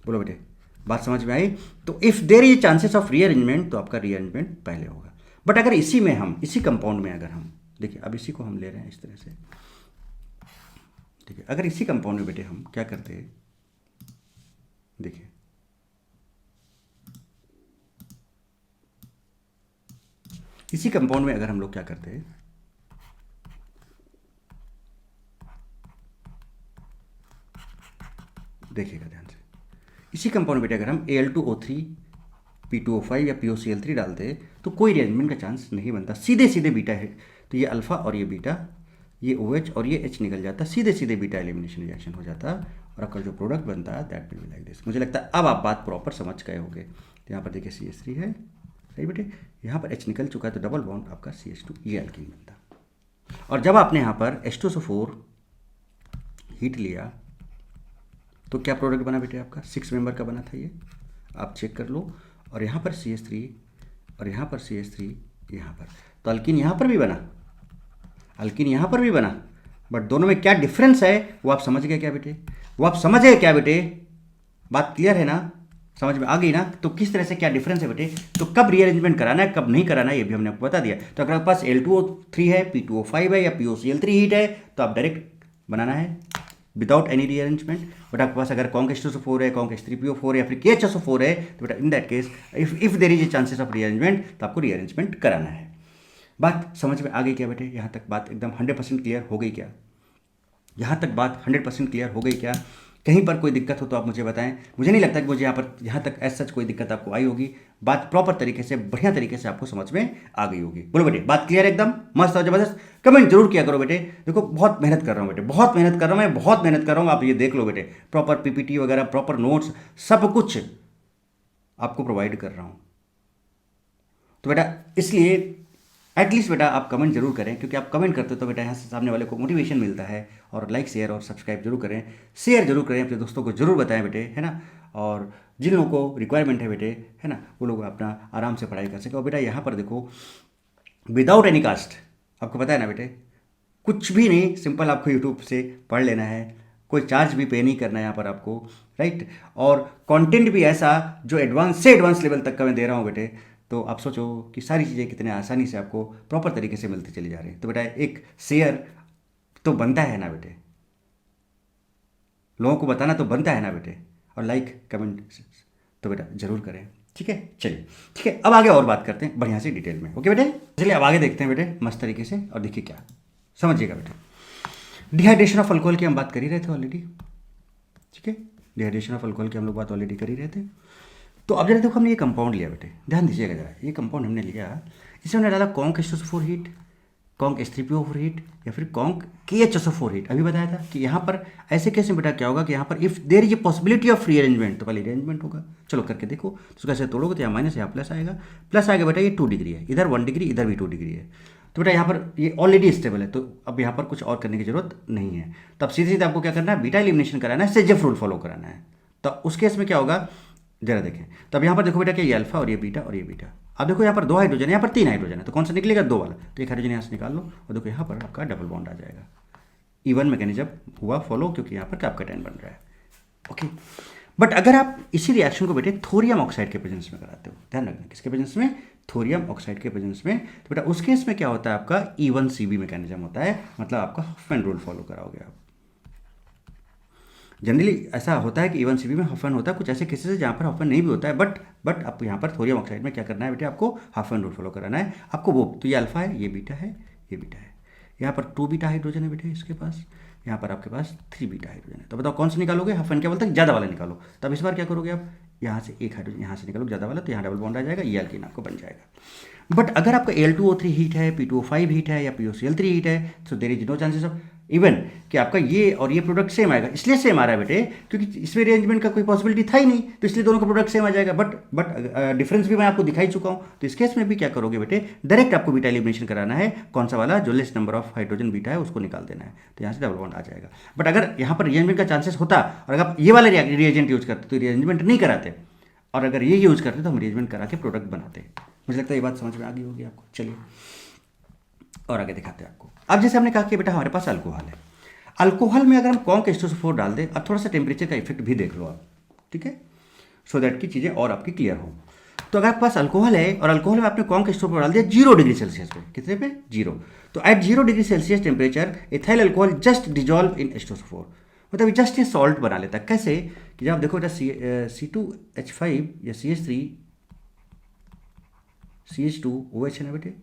बोलो बेटे बात समझ में आई? तो if there is chances of rearrangement तो आपका रीअरेंजमेंट पहले होगा। बट अगर इसी में हम इसी कंपाउंड में अगर हम देखिए, अब इसी को हम ले रहे हैं इस तरह से, ठीक है, अगर इसी कंपाउंड में बेटे हम क्या करते हैं, देखिए इसी कंपाउंड में अगर हम लोग क्या करते हैं, देखिएगा ध्यान से, इसी कंपाउंड में बेटे अगर हम Al2O3 P2O5 या POCl3 डालते तो कोई रिअरेंजमेंट का चांस नहीं बनता, सीधे सीधे बीटा है, तो ये अल्फा और ये बीटा, ये OH और ये H निकल जाता, सीधे सीधे बीटा एलिमिनेशन रिएक्शन हो जाता और आपका जो प्रोडक्ट बनता है that will be like this. मुझे लगता है अब आप बात प्रॉपर समझ गए होंगे। तो यहाँ पर देखिए CH3 है, सही बेटे, यहाँ पर H निकल चुका है तो डबल बॉन्ड आपका CH2, ये अल्कीन बनता। और जब आपने यहाँ पर H2SO4 हीट लिया तो क्या प्रोडक्ट बना बेटे आपका, 6 मेंबर का बना था ये, आप चेक कर लो। और यहाँ पर CH3 और यहाँ पर CH3 यहाँ पर, तो अल्कीन यहाँ पर भी बना, अल्कीन यहाँ पर भी बना, बट दोनों में क्या डिफरेंस है वो आप समझ गए क्या बेटे, वो आप समझ गए क्या बेटे? बात क्लियर है ना, समझ में आ गई ना? तो किस तरह से क्या डिफरेंस है बेटे, तो कब रीअरेंजमेंट कराना है कब नहीं कराना है ये भी हमने आपको बता दिया। तो अगर आपके पास L2O3 है, P2O5 है या POCl3 हीट है तो आप डायरेक्ट बनाना है विदाउट एनी रीअरेंजमेंट। बट आपके पास अगर कॉन्क H2SO4 है, कॉन्क H3PO4 या फिर KHSO4 है तो बेटा in that case if there is a chances of rearrangement तो आपको रीअरेंजमेंट कराना है। बात समझ में आ गई क्या बेटे? यहाँ तक बात एकदम 100% क्लियर हो गई क्या? यहाँ तक बात 100% क्लियर हो गई क्या? कहीं पर कोई दिक्कत हो तो आप मुझे बताएं। मुझे नहीं लगता कि मुझे यहाँ तक एज सच कोई दिक्कत आपको आई होगी। बात प्रॉपर तरीके से बढ़िया तरीके से आपको समझ में आ गई होगी। बोलो बेटे बात क्लियर है एकदम मस्त और जबरदस्त? कमेंट जरूर किया करो बेटे। देखो बहुत मेहनत कर रहा हूँ बेटे, बहुत मेहनत कर रहा हूँ मैं, बहुत मेहनत कर रहा हूँ। आप ये देख लो बेटे, प्रॉपर PPT वगैरह, प्रॉपर नोट्स, सब कुछ आपको प्रोवाइड कर रहा हूँ। तो बेटा इसलिए एटलीस्ट बेटा आप कमेंट जरूर करें, क्योंकि आप कमेंट करते हो तो बेटा यहाँ से सामने वाले को मोटिवेशन मिलता है। और लाइक शेयर और सब्सक्राइब जरूर करें, शेयर जरूर करें, अपने दोस्तों को जरूर बताएं बेटे, है ना। और जिन लोगों को रिक्वायरमेंट है बेटे, है ना, वो लोग अपना आराम से पढ़ाई कर सकें। और बेटा यहाँ पर देखो विदाउट एनी कास्ट, आपको पता है ना बेटे, कुछ भी नहीं, सिंपल आपको यूट्यूब से पढ़ लेना है, कोई चार्ज भी पे नहीं करना है यहाँ पर आपको, राइट। और कंटेंट भी ऐसा जो एडवांस से एडवांस लेवल तक का मैं दे रहा हूँ बेटे। तो आप सोचो कि सारी चीज़ें कितने आसानी से आपको प्रॉपर तरीके से मिलती चली जा रही हैं। तो बेटा एक शेयर तो बनता है ना बेटे, लोगों को बताना तो बनता है ना बेटे, और लाइक कमेंट तो बेटा जरूर करें, ठीक है। चलिए ठीक है, अब आगे और बात करते हैं बढ़िया से डिटेल में, ओके बेटे। चलिए अब आगे देखते हैं बेटे मस्त तरीके से, और देखिए क्या समझिएगा बेटे। डिहाइड्रेशन ऑफ अल्कोहल की हम बात कर ही रहे थे ऑलरेडी, ठीक है। डिहाइड्रेशन ऑफ अल्कोहल की हम लोग बात ऑलरेडी कर ही रहे थे। तो अब जरा देखो हमने ये कंपाउंड लिया बेटे, ध्यान दीजिएगा जरा, ये कंपाउंड हमने लिया, इसमें हमने डाला conc H2SO4 heat, conc H3PO4 heat या फिर कॉन्क KHSO4 हीट। अभी बताया था कि यहाँ पर ऐसे केस में बेटा क्या होगा कि यहाँ पर if there is a possibility of rearrangement तो पहले रीअरेंजमेंट होगा। चलो करके देखो, तो कैसे तोड़ोगे तो यहाँ माइनस यहाँ प्लस आएगा, प्लस आएगा बेटा ये 2 डिग्री है, इधर 1 डिग्री, इधर भी 2 डिग्री है। तो बेटा यहाँ पर ये ऑलरेडी स्टेबल है, तो अब यहाँ पर कुछ और करने की जरूरत नहीं है। तो अब सीधे सीधे आपको क्या करना है, बीटा एलिमिनेशन कराना है, सेजेफ रूल फॉलो कराना है। तो उस केस में क्या होगा जरा देखें। तो अब यहाँ पर देखो बेटा कि ये अल्फा और ये बीटा और ये बीटा। अब देखो यहाँ पर 2 हाइड्रोजन है, यहाँ पर 3 हाइड्रोजन है, तो कौन सा निकलेगा, 2 वाला। तो एक हाइड्रोजन यहाँ से निकाल लो और देखो यहाँ पर आपका डबल बॉन्ड आ जाएगा। इवन मैकेनिज्म हुआ फॉलो, क्योंकि यहाँ पर कैप्केटाइन बन रहा है, ओके। बट अगर आप इसी रिएक्शन को बेटे थोरियम ऑक्साइड के प्रेजेंस में कराते हो, ध्यान रखना किसके प्रेजेंस में, थोरियम ऑक्साइड के प्रेजेंस में, तो बेटा उस केस में क्या होता है आपका E1CB मैकेनिज्म होता है, मतलब आपका हॉफमैन रूल फॉलो कराओगे आप। जनरली ऐसा होता है कि A1CB में हाफ एन होता है, कुछ ऐसे केसेस है जहाँ पर हाफ एन नहीं भी होता है, बट आप यहाँ पर थोरियम ऑक्साइड में क्या करना है बेटे, आपको हाफ एन रूल फॉलो कराना है आपको वो। तो ये अल्फा है, ये बीटा है, ये बीटा है, यहाँ पर 2 बीटा हाइड्रोजन है बेटे इसके पास, यहाँ पर आपके पास 3 बीटा हाइड्रोजन है। तो बताओ कौन सा निकालोगे, हाफ एन क्या बोलते हैं, ज़्यादा वाला निकालो। तब इस बार क्या करोगे आप, यहाँ से एक हाइड्रोजन यहाँ से निकालो ज़्यादा वाला, तो यहाँ डबल बॉन्ड आ जाएगा, ये एल्कीन आपको बन जाएगा। बट अगर आपका Al2O3 हीट है, P2O5 हीट है या POCl3 हीट है, तो there is no chances of even कि आपका ये और ये प्रोडक्ट सेम आएगा। इसलिए सेम आ रहा है बेटे क्योंकि इसमें रीअरेंजमेंट का कोई पॉसिबिलिटी था ही नहीं, तो इसलिए दोनों का प्रोडक्ट सेम आ जाएगा। बट डिफरेंस भी मैं आपको दिखा ही चुका हूँ। तो इस केस में भी क्या करोगे बेटे, डायरेक्ट आपको बीटा एलिमिनेशन कराना है, कौन सा वाला, जो less number of hydrogen beta है उसको निकाल देना है, तो यहाँ से डबल बॉन्ड आ जाएगा। बट अगर यहाँ पर रीअरेंजमेंट का चांसेस होता और अगर आप ये वाला रिएजेंट यूज करते तो रीअरेंजमेंट नहीं कराते, और अगर ये यूज करते तो हम रीअरेंजमेंट करा के प्रोडक्ट बनाते। मुझे लगता है ये बात समझ में आ गई होगी आपको। चलिए और आगे दिखाते हैं आपको। अब जैसे हमने कहा कि बेटा हमारे पास अल्कोहल है, अल्कोहल में अगर हम कॉन्क H2SO4 डाल दें, अब थोड़ा सा टेम्परेचर का इफेक्ट भी देख लो आप, ठीक है, सो दैट की चीज़ें और आपकी क्लियर हो। तो अगर आपके पास अल्कोहल है और अल्कोहल में आपने कॉन्क H2SO4 डाल दिया 0 डिग्री सेल्सियस पे, कितने पे, 0, तो at 0 degree Celsius temperature ethyl alcohol just dissolve in H2SO4, मतलब जस्ट ये सॉल्ट बना लेता है। कैसे कि जब आप देखो C2H5 या CH3CH2OH है ना बेटे,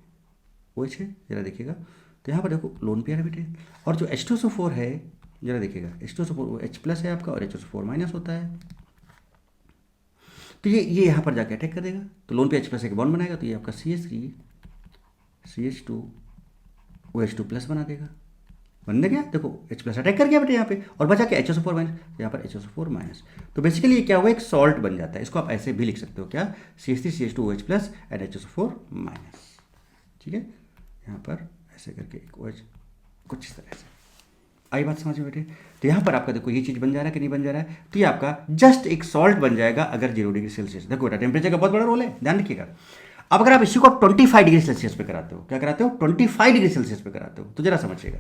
OH है, जरा देखिएगा, तो यहाँ पर देखो लोन पेयर है बेटे, और जो H2SO4 है जरा देखिएगा, H2SO4 H प्लस है आपका और HO4 माइनस होता है। तो ये यहाँ पर जाके अटैक कर देगा, तो लोन पे H प्लस एक बॉन्ड बनाएगा, तो ये आपका CH3CH2OH2 प्लस बना देगा, बनने गया, देखो H प्लस अटैक कर गया बेटे यहाँ पे, और बचा के HO4 माइनस, यहाँ पर HO4 माइनस। तो बेसिकली ये क्या हुआ, एक सॉल्ट बन जाता है। इसको आप ऐसे भी लिख सकते हो, क्या, CH3CH2OH plus and HO4 minus, ठीक है, यहाँ पर ऐसे करके एक OH कुछ इस तरह से। आई बात समझ में बेटे। तो यहाँ पर आपका देखो ये चीज़ बन जा रहा है कि नहीं बन जा रहा है, तो ये आपका जस्ट एक सॉल्ट बन जाएगा अगर 0 डिग्री सेल्सियस। देखो बेटा टेम्परेचर का बहुत बड़ा रोल है, ध्यान रखिएगा। अब अगर आप इसी को 25 डिग्री सेल्सियस पे कराते हो, क्या कराते हो, 25 डिग्री सेल्सियस पे कराते हो, तो जरा समझिएगा।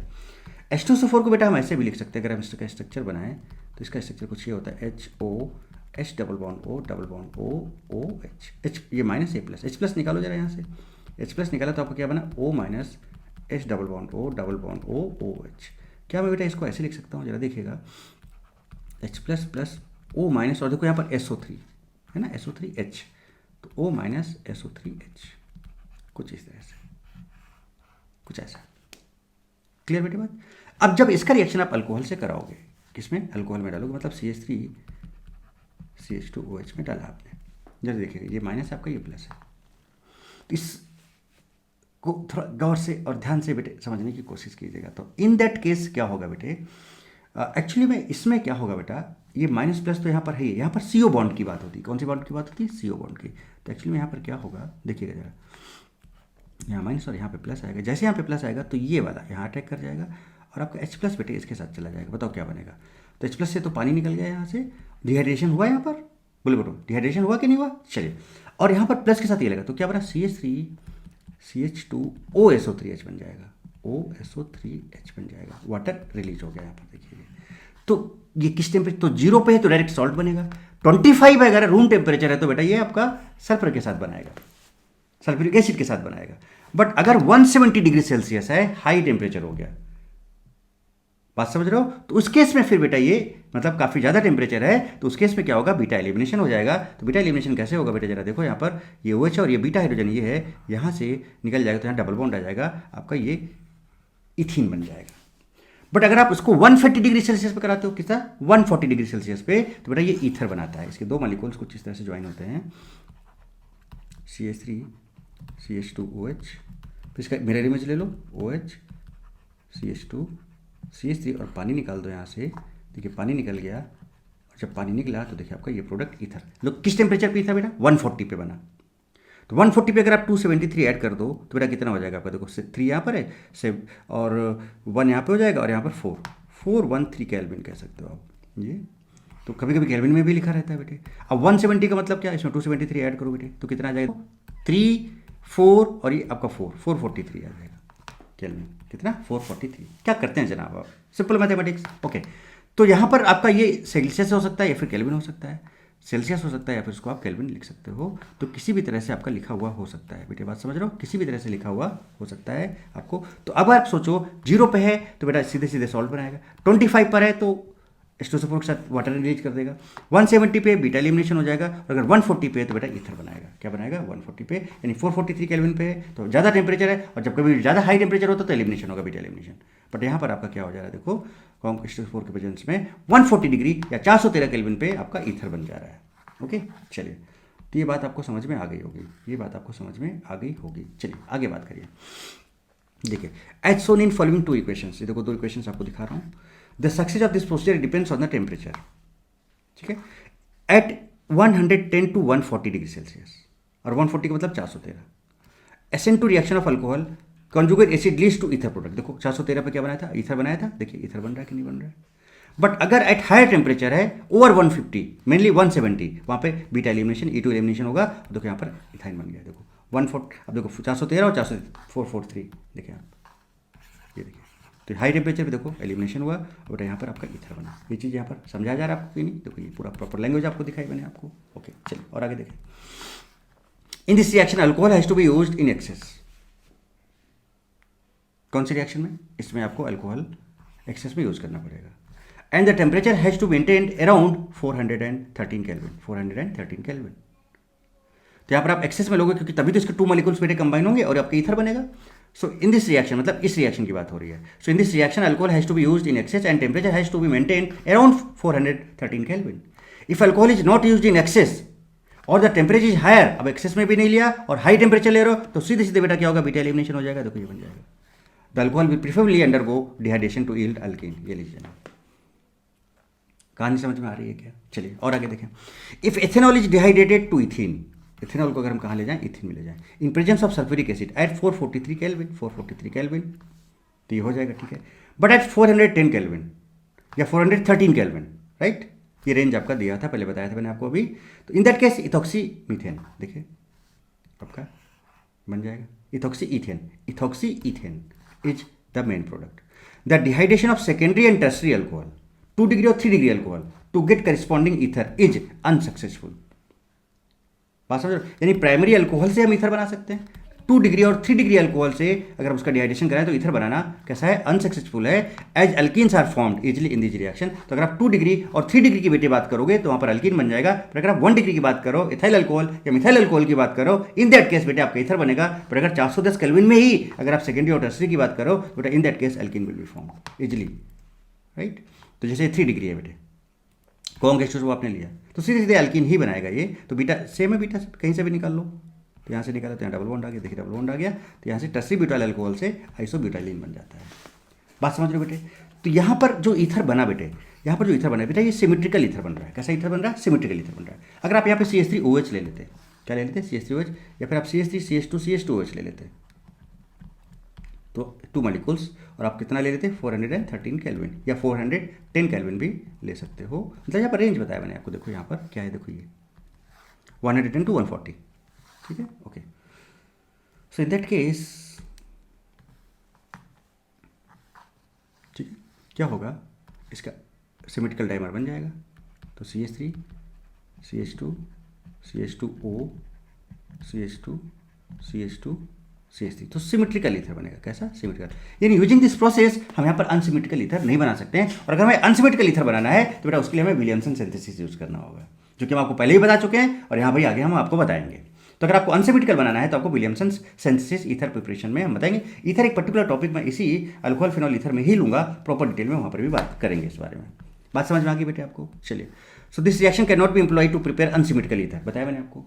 H2SO4 को बेटा हम ऐसे भी लिख सकते हैं, अगर हम इसका स्ट्रक्चर बनाएं तो इसका स्ट्रक्चर कुछ ये होता है, HOH double bond O double bond OH, H ये minus A plus, H plus निकालो जरा यहाँ से, H प्लस निकाला तो आपको क्या बना, O minus H double bond O double bond OH। क्या मैं बेटा इसको ऐसे लिख सकता हूँ, जरा देखिएगा, H plus plus O minus, और देखो यहाँ पर SO3 है ना, SO3H, तो O माइनस SO3H, कुछ इस तरह से, कुछ ऐसा। क्लियर बेटे बात। अब जब इसका रिएक्शन आप अल्कोहल से कराओगे, किसमें, अल्कोहल में डालोगे, मतलब CH3CH2OH में डाला आपने, जरा देखिएगा ये माइनस आपका, ये प्लस है। तो इस को थोड़ा गौर से और ध्यान से बेटे समझने की कोशिश कीजिएगा। तो इन दैट केस क्या होगा बेटे, एक्चुअली में इसमें क्या होगा बेटा, ये माइनस प्लस तो यहाँ पर है ही, यहाँ पर CO बॉन्ड की बात होती है। कौन सी बॉन्ड की बात होती है, CO बॉन्ड की। तो एक्चुअली में यहाँ पर क्या होगा, देखिएगा जरा, यहाँ माइनस और यहाँ पे प्लस आएगा, जैसे यहाँ पे प्लस आएगा तो ये वाला यहाँ अटैक कर जाएगा और आपका H प्लस बेटे इसके साथ चला जाएगा। बताओ क्या बनेगा, तो H प्लस से तो पानी निकल गया यहाँ से, डिहाइड्रेशन हुआ यहाँ पर, बोले बोलो डिहाइड्रेशन हुआ कि नहीं हुआ, चलिए, और यहाँ पर प्लस के साथ ये लगा, तो क्या बना, CH3CH2OSO3H बन जाएगा, OSO3H बन जाएगा, वाटर रिलीज हो गया यहाँ पर देखिए। तो ये किस टेम्परेचर, तो 0 पे है तो डायरेक्ट सॉल्ट बनेगा, 25 है अगर रूम टेम्परेचर है तो बेटा ये आपका सल्फर के साथ बनाएगा, सल्फ्यूरिक एसिड के साथ बनाएगा। बट अगर 170 डिग्री सेल्सियस है, हाई टेम्परेचर हो गया, बात समझ रहे हो, तो उस केस में फिर बेटा ये मतलब काफ़ी ज़्यादा टेम्परेचर है, तो उस केस में क्या होगा, बीटा एलिमिनेशन हो जाएगा। तो बीटा एलिमिनेशन कैसे होगा बेटा, जरा देखो यहाँ पर ये OH और ये बीटा हाइड्रोजन ये है, यहाँ से निकल जाएगा, तो यहाँ डबल बॉन्ड आ जाएगा, आपका ये इथीन बन जाएगा। बट अगर आप उसको 140 डिग्री सेल्सियस पे कराते हो, कितना, 140 डिग्री सेल्सियस पे, तो बेटा ये ईथर बनाता है। इसके दो मॉलिक्यूल्स कुछ इस तरह से ज्वाइन होते हैं, CH3CH2OH, तो इसका मिरर इमेज ले लो, OH CH2CH3 और पानी निकाल दो यहाँ से, देखिए पानी निकल गया, और जब पानी निकला तो देखिए आपका ये प्रोडक्ट ईथर। लोग किस टेम्परेचर पे था बेटा, 140 पे बना। तो 140 पे अगर आप 273 ऐड कर दो तो बेटा कितना हो जाएगा आपका, देखो 3 यहाँ पर है से, और 1 यहाँ पे हो जाएगा, और यहाँ पर 413 केल्विन कह सकते हो आप ये। तो कभी कभी केल्विन में भी लिखा रहता है बेटे। अब 170 का मतलब क्या, इसमें 273 ऐड करो बेटे, तो कितना आ जाएगा, 3 4 और ये आपका 443 आ जाएगा केल्विन, कितना, 443। क्या करते हैं जनाब आप, सिंपल मैथमेटिक्स, ओके। तो यहाँ पर आपका ये सेल्सियस हो सकता है या फिर केल्विन हो सकता है, सेल्सियस हो सकता है या फिर उसको आप केल्विन लिख सकते हो। तो किसी भी तरह से आपका लिखा हुआ हो सकता है बेटे, बात समझ रहे हो, किसी भी तरह से लिखा हुआ हो सकता है आपको। तो अब आप सोचो 0 पे है तो बेटा सीधे सीधे सॉल्ट बनाएगा, 25 पर है तो H2SO4 के साथ वाटर रिलीज कर देगा। 170 पे बीटा एलिमिनेशन हो जाएगा, और अगर 140 पे है तो बेटा ईथर बनाएगा। क्या बनाएगा? 140 पे, यानी 443 केल्विन पे है तो ज़्यादा टेम्परेचर है, और जब कभी ज़्यादा हाई टेम्परेचर होता है तो एलिमिनेशन होगा, बीटा एलिमिनेशन। बट यहाँ पर आपका क्या हो जा रहा है? देखो H2SO4 के प्रेजेंस में 140 डिग्री या 413 केल्विन पे आपका ईथर बन जा रहा है। ओके, चलिए, तो ये बात आपको समझ में आ गई होगी, ये बात आपको समझ में आ गई होगी। चलिए आगे बात करिए। देखिए, as shown in following two equations, ये देखो दो इक्वेशंस आपको दिखा रहा हूँ। The success of this procedure depends on the temperature, ठीक है, एट 110 to 140 डिग्री सेल्सियस, और 140 का मतलब 413। S N two reaction of alcohol conjugate acid leads to ether product. देखो 413 पे क्या बनाया था? ईथर बनाया था। देखिए ईथर बन रहा है कि नहीं बन रहा है? बट अगर एट हायर टेम्परेचर है, ओवर 150, मेनली 170, वहाँ पे बीटा एलिमिनेशन, E2 एलिमिनेशन होगा। देखो यहाँ पर इथाइन बन गया। देखो 140, अब देखो 413 और 443, देखिए आप, ये देखिए, तो हाई टेम्परेचर पे देखो एलिमिनेशन हुआ, और यहाँ पर आपका ईथर बना। ये चीज़ यहाँ पर समझा जा रहा है आपको कि नहीं? देखो ये पूरा प्रॉपर लैंग्वेज आपको दिखाई मैंने आपको। ओके, चलिए और आगे देखें। In this reaction alcohol has to be used in excess. कौन सी रिएक्शन में? इसमें आपको अल्कोहल एक्सेस में यूज करना पड़ेगा। And the temperature has to maintain around 413 kelvin, 413 kelvin. तो यहाँ पर आप एक्सेस में लोगे, क्योंकि तभी तो इसके 2 मॉलिक्यूल्स बेटे कंबाइन होंगे और आपका ईथर बनेगा। सो इन दिस रिएक्शन, मतलब इस रिएक्शन की बात हो रही है। So in this reaction alcohol has to be used in excess and temperature has to be maintain around 413 kelvin. If alcohol is not used in excess और the temperature is higher, अब excess में भी नहीं लिया और high temperature ले रहे हो, तो सीधे सीधे बेटा क्या होगा? बीटा एलिमिनेशन हो जाएगा। देखो ये बन जाएगा। The alcohol will preferably undergo dehydration to yield alkene. ये लीजिए ना, कहानी समझ में आ रही है क्या? चलिए और आगे देखें। If ethanol is dehydrated to ethene, ethanol को अगर हम कहाँ ले जाएं? इथीन में ले जाएं, in presence of sulphuric acid at 443 kelvin, 443 kelvin, तो ये हो जाएगा, ठीक है। बट एट 410 केल्विन या 413 केल्विन, राइट, ये रेंज आपका दिया था, पहले बताया था मैंने आपको अभी। तो in that case ethoxy methane, देखिए आपका बन जाएगा ethoxy ethane. Ethoxy ethane is the main product. The dehydration of secondary and tertiary alcohol 2 degree और 3 degree alcohol to get corresponding ether is unsuccessful. बात समझ रहे हो? यानी प्राइमरी अल्कोहल से हम ईथर बना सकते हैं, 2 डिग्री और 3 डिग्री अल्कोहल से अगर हम उसका डिहाइड्रेशन कराएं तो ईथर बनाना कैसा है? अनसक्सेसफुल है। As alkenes are formed easily in this reaction. तो अगर आप 2 डिग्री और 3 डिग्री की बेटे बात करोगे तो वहां पर अल्कीन बन जाएगा। पर अगर आप 1 डिग्री की बात करो, इथाइल अल्कोहल या मिथाइल अल्कोहल की बात करो, इन दैट केस बेटे आपका ईथर बनेगा। पर अगर 410 केल्विन में ही अगर आप सेकेंडरी और टर्सरी की बात करो बेटा, in that case alkyne will be formed easily, right. तो जैसे 3 डिग्री है बेटे, कौन H2 वो आपने लिया तो सीधे सीधे अल्कीन ही बनाएगा ये। तो बीटा सेम है, बीटा कहीं से भी निकाल लो, तो यहाँ से निकाला तो यहाँ डबल बॉन्ड आ गया, देखिए डबल बॉन्ड आ गया, तो यहाँ से टर्सरी ब्यूटाइल अल्कोहल से आइसोब्यूटाइलिन बन जाता है। बात समझ रहे हो बेटे? तो यहाँ पर जो ईथर बना बेटे, यहाँ पर जो ईथर बना बेटा, ये सिमेट्रिकल ईथर बन रहा है। कैसा ईथर बन रहा है? सिमेट्रिकल ईथर बन रहा है। अगर आप यहाँ पे CH3OH ले लेते, क्या ले लेते? CH3OH, या फिर आप CH3CH2CH2OH ले लेते, तो 2 मॉलिक्यूल्स, और आप कितना ले लेते? 413 केल्विन या 410 केल्विन भी ले सकते हो। मतलब यहाँ पर रेंज बताया मैंने आपको, देखो यहाँ पर क्या है, देखो ये 110 to 140, ठीक है। Okay, so in that case ठीक है, क्या होगा? इसका सिमेट्रिकल डाइमर बन जाएगा। तो CH3 CH2 CH2O CH2 CH2 CH3, तो सिमेट्रिकल ईथर बनेगा। कैसा? सिमेट्रिकल। यानी यूजिंग दिस प्रोसेस हम यहाँ पर अनसिमेट्रिकल ईथर नहीं बना सकते हैं। और अगर हमें अनसिमेट्रिकल ईथर बनाना है तो बेटा उसके लिए हमें विलियमसन सिंथेसिस यूज करना होगा, जो कि हम आपको पहले ही बता चुके हैं, और यहाँ भाई आगे हम आपको बताएंगे। तो अगर आपको अनसिमेट्रिकल बनाना है तो आपको विलियमसन सिंथेसिस ईथर प्रिपरेशन में हम बताएंगे। ईथर एक पर्टिकुलर टॉपिक में इसी अल्कोहल फिनॉल ईथर में ही लूंगा, प्रॉपर डिटेल में वहाँ पर भी बात करेंगे इस बारे में। बात समझ में आ गई बेटे आपको? चलिए, so this reaction can not be employed to prepare unsymmetrical ether, बताया मैंने आपको।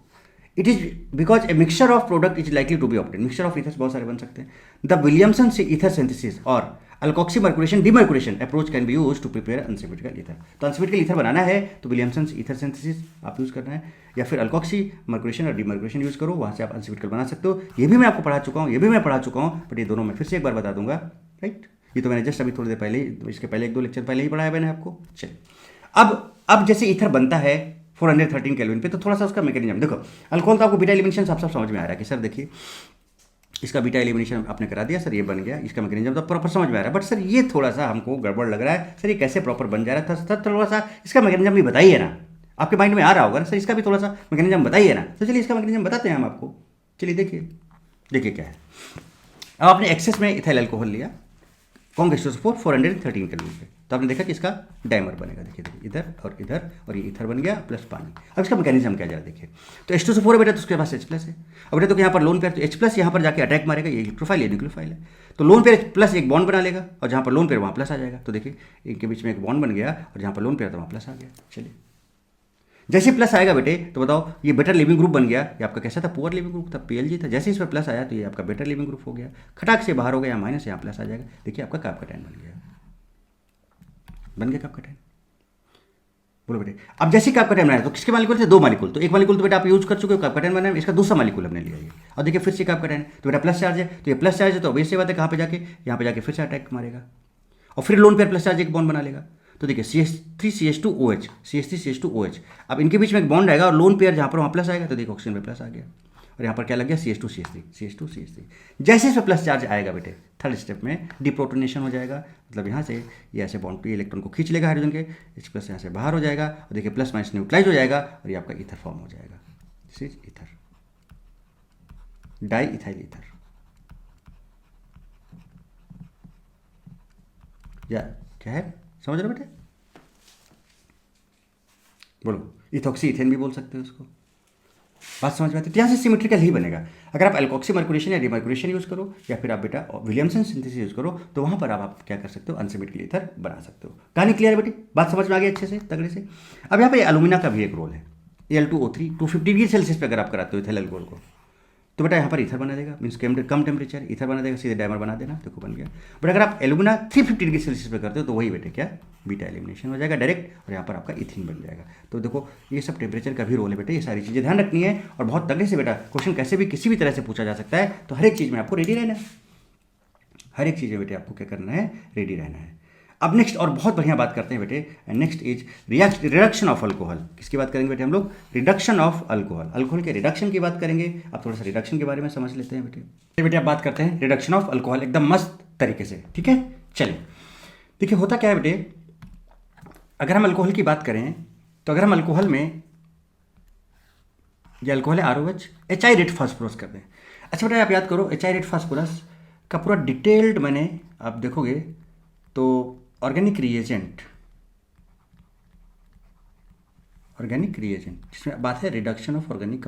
It is because a mixture of product is likely to be obtain. Mixture of ethers बहुत सारे बन सकते हैं। द विलियमसन ईथर सिंथेसिस और alkoxy mercuration demercuration approach can be use to prepare unsymmetrical ether. तो अनसिमेट्रिकल ईथर बनाना है तो विलियमसन ईथर सिंथेसिस आप यूज करना है, या फिर अल्कोक्सी मर्कुरेशन और डिमर्कुरेशन यूज करो, वहाँ से आप अनसिमेट्रिकल बना सकते हो। ये भी मैं आपको पढ़ा चुका हूँ, ये भी मैं पढ़ा चुका हूँ, बट ये दोनों मैं फिर से एक बार बता दूंगा, राइट। ये तो मैंने जस्ट अभी थोड़ी देर पहले, इसके पहले 1-2 लेक्चर पहले ही पढ़ाया मैंने आपको। चलिए, अब जैसे ईथर बनता है 413 केल्विन पे, तो थोड़ा सा उसका मैकेनिज्म देखो। अल्कोहल तो आपको बीटा एलिमिनेशन सब समझ में आ रहा है कि सर देखिए इसका बीटा एलिमिनेशन आपने करा दिया, सर ये बन गया, इसका मैकेनिज्म तो प्रॉपर समझ में आ रहा है। बट सर ये थोड़ा सा हमको गड़बड़ लग रहा है, सर ये कैसे प्रॉपर बन जा रहा है, सर थोड़ा सा इसका मैकेनिज्म भी बताइए ना। आपके माइंड में आ रहा होगा ना, सर इसका भी थोड़ा सा मैकेनिज्म बताइए ना। तो चलिए इसका मैकेनिज्म बताते हैं हम आपको। चलिए देखिए क्या है। अब आपने एक्सेस में इथाइल अल्कोहल लिया, कौन H2SO4 413 केल्विन पे। तो आपने देखा कि इसका डायमर बनेगा, देखिए इधर और ये ईथर बन गया प्लस पानी। अब इसका मैकेनिज्म क्या जरा देखिए, तो H2SO4 है बेटा, तो उसके पास H+ है। अब बेटा तो यहाँ पर लोन पेयर, तो H+ यहाँ पर जाके अटैक मारेगा, ये इलेक्ट्रोफाइल, ये न्यूक्लियोफाइल है, तो लोन पेयर प्लस एक बॉन्ड बना लेगा, और जहाँ पर लोन पेयर वहाँ प्लस आ जाएगा। तो देखिए इनके बीच में एक बॉन्ड बन गया, और जहाँ पर लोन पेयर था वहाँ प्लस आ गया। चलिए जैसे प्लस आएगा बेटे, तो बताओ ये बेटर लिविंग ग्रुप बन गया, ये आपका कैसा था, पुअर लिविंग ग्रुप था, PLG था। जैसे इस पर प्लस आया तो ये आपका बेटर लिविंग ग्रुप हो गया, खटाक से बाहर हो गया, यहाँ माइनस, यहाँ प्लस आ जाएगा। देखिए आपका कार्बोकेटायन बन गया, कार्बोकेटायन। बोलो बेटे, अब जैसे कार्बोकेटायन बनाया तो किसके मालिक्यूल थे, 2 मालिक्यूल, तो एक मालिक्यूल तो बेटा आप यूज कर चुके हो कार्बोकेटायन बनाने में, इसका दूसरा मालिक्यूल हमने लिया ये। और देखिए फिर से कार्बोकेटायन, तो बेटा प्लस चार्ज है, तो ये प्लस चार्ज है, तो वैसे बात है कहाँ पे जाके, यहाँ पे जाके फिर से अटैक मारेगा, और फिर लोन पेयर प्लस चार्ज एक बॉन्ड बना लेगा। तो देखिए CH3CH2OH, अब इनके बीच में एक बॉन्ड आएगा, और लोन पेयर जहाँ पर वहाँ प्लस आएगा, तो देखिए ऑक्सीजन में प्लस आ गया, और यहाँ पर क्या लग गया, CH2CH3। जैसे इसमें प्लस चार्ज आएगा बेटे, थर्ड स्टेप में डिप्रोटोनेशन हो जाएगा, मतलब यहाँ से ये ऐसे बॉन्ड पे इलेक्ट्रॉन को खींच लेगा हाइड्रोजन के, H+ यहाँ से बाहर हो जाएगा, और देखिए प्लस माइनस न्यूट्रलाइज हो जाएगा, और ये आपका ईथर फॉर्म हो जाएगा। This is ether, di ethyl ether, या क्या है, समझ रहे हो बेटे? बोलो, इथॉक्सी इथेन भी बोल सकते हो उसको, बात समझ में आती है। तो यहाँ से सिमेट्रिकल ही बनेगा। अगर आप एल्कोक्सी मर्कुरेशन या डिमर्कुरेशन यूज़ करो, या फिर आप बेटा विलियमसन सिंथेसिस यूज़ करो, तो वहाँ पर आप क्या कर सकते हो, अनसिमेट्रिकल ईथर बना सकते हो। कहानी क्लियर है बेटी, बात समझ में आ गई अच्छे से, तगड़े से। अब यहाँ पे एलुमिना का भी एक रोल है, Al2O3 250 डिग्री सेल्सियस पे अगर आप कराते हो इथाइल अल्कोहल को, तो बेटा यहाँ पर ईथर बना देगा, मीन्स कम टेम्परेचर ईथर बना देगा, सीधे डायमर बना देना, देखो बन गया। बट अगर आप एलुमिना 350 डिग्री सेल्सियस पे करते हो, तो वही बेटे क्या, बीटा एलिमिनेशन हो जाएगा डायरेक्ट, और यहाँ पर आपका इथिन बन जाएगा। तो देखो ये सब टेम्परेचर का भी रोल है बेटे, ये सारी चीज़ें ध्यान रखनी है, और बहुत तगड़े से बेटा क्वेश्चन कैसे भी किसी भी तरह से पूछा जा सकता है, तो हर एक चीज़ में आपको रेडी रहना है, हर एक चीज़ में बेटे आपको क्या करना है, रेडी रहना है। अब नेक्स्ट और बहुत बढ़िया बात करते हैं बेटे, next is reduction of alcohol. किसकी बात करेंगे बेटे हम लोग, रिडक्शन ऑफ अल्कोहल, अल्कोहल के रिडक्शन की बात करेंगे। अब थोड़ा सा रिडक्शन के बारे में समझ लेते हैं बेटे अब बात करते हैं रिडक्शन ऑफ अल्कोहल एकदम मस्त तरीके से, ठीक है। चलिए देखिए होता क्या है बेटे, अगर हम अल्कोहल की बात करें, तो अगर हम अल्कोहल में, ये अल्कोहल है ROH, HI रेट फास्फोरस कर दें। अच्छा बेटा आप याद करो, HI रेट फास्फोरस का पूरा डिटेल्ड मैंने, आप देखोगे तो ऑर्गेनिक रिएजेंट जिसमें बात है reduction of organic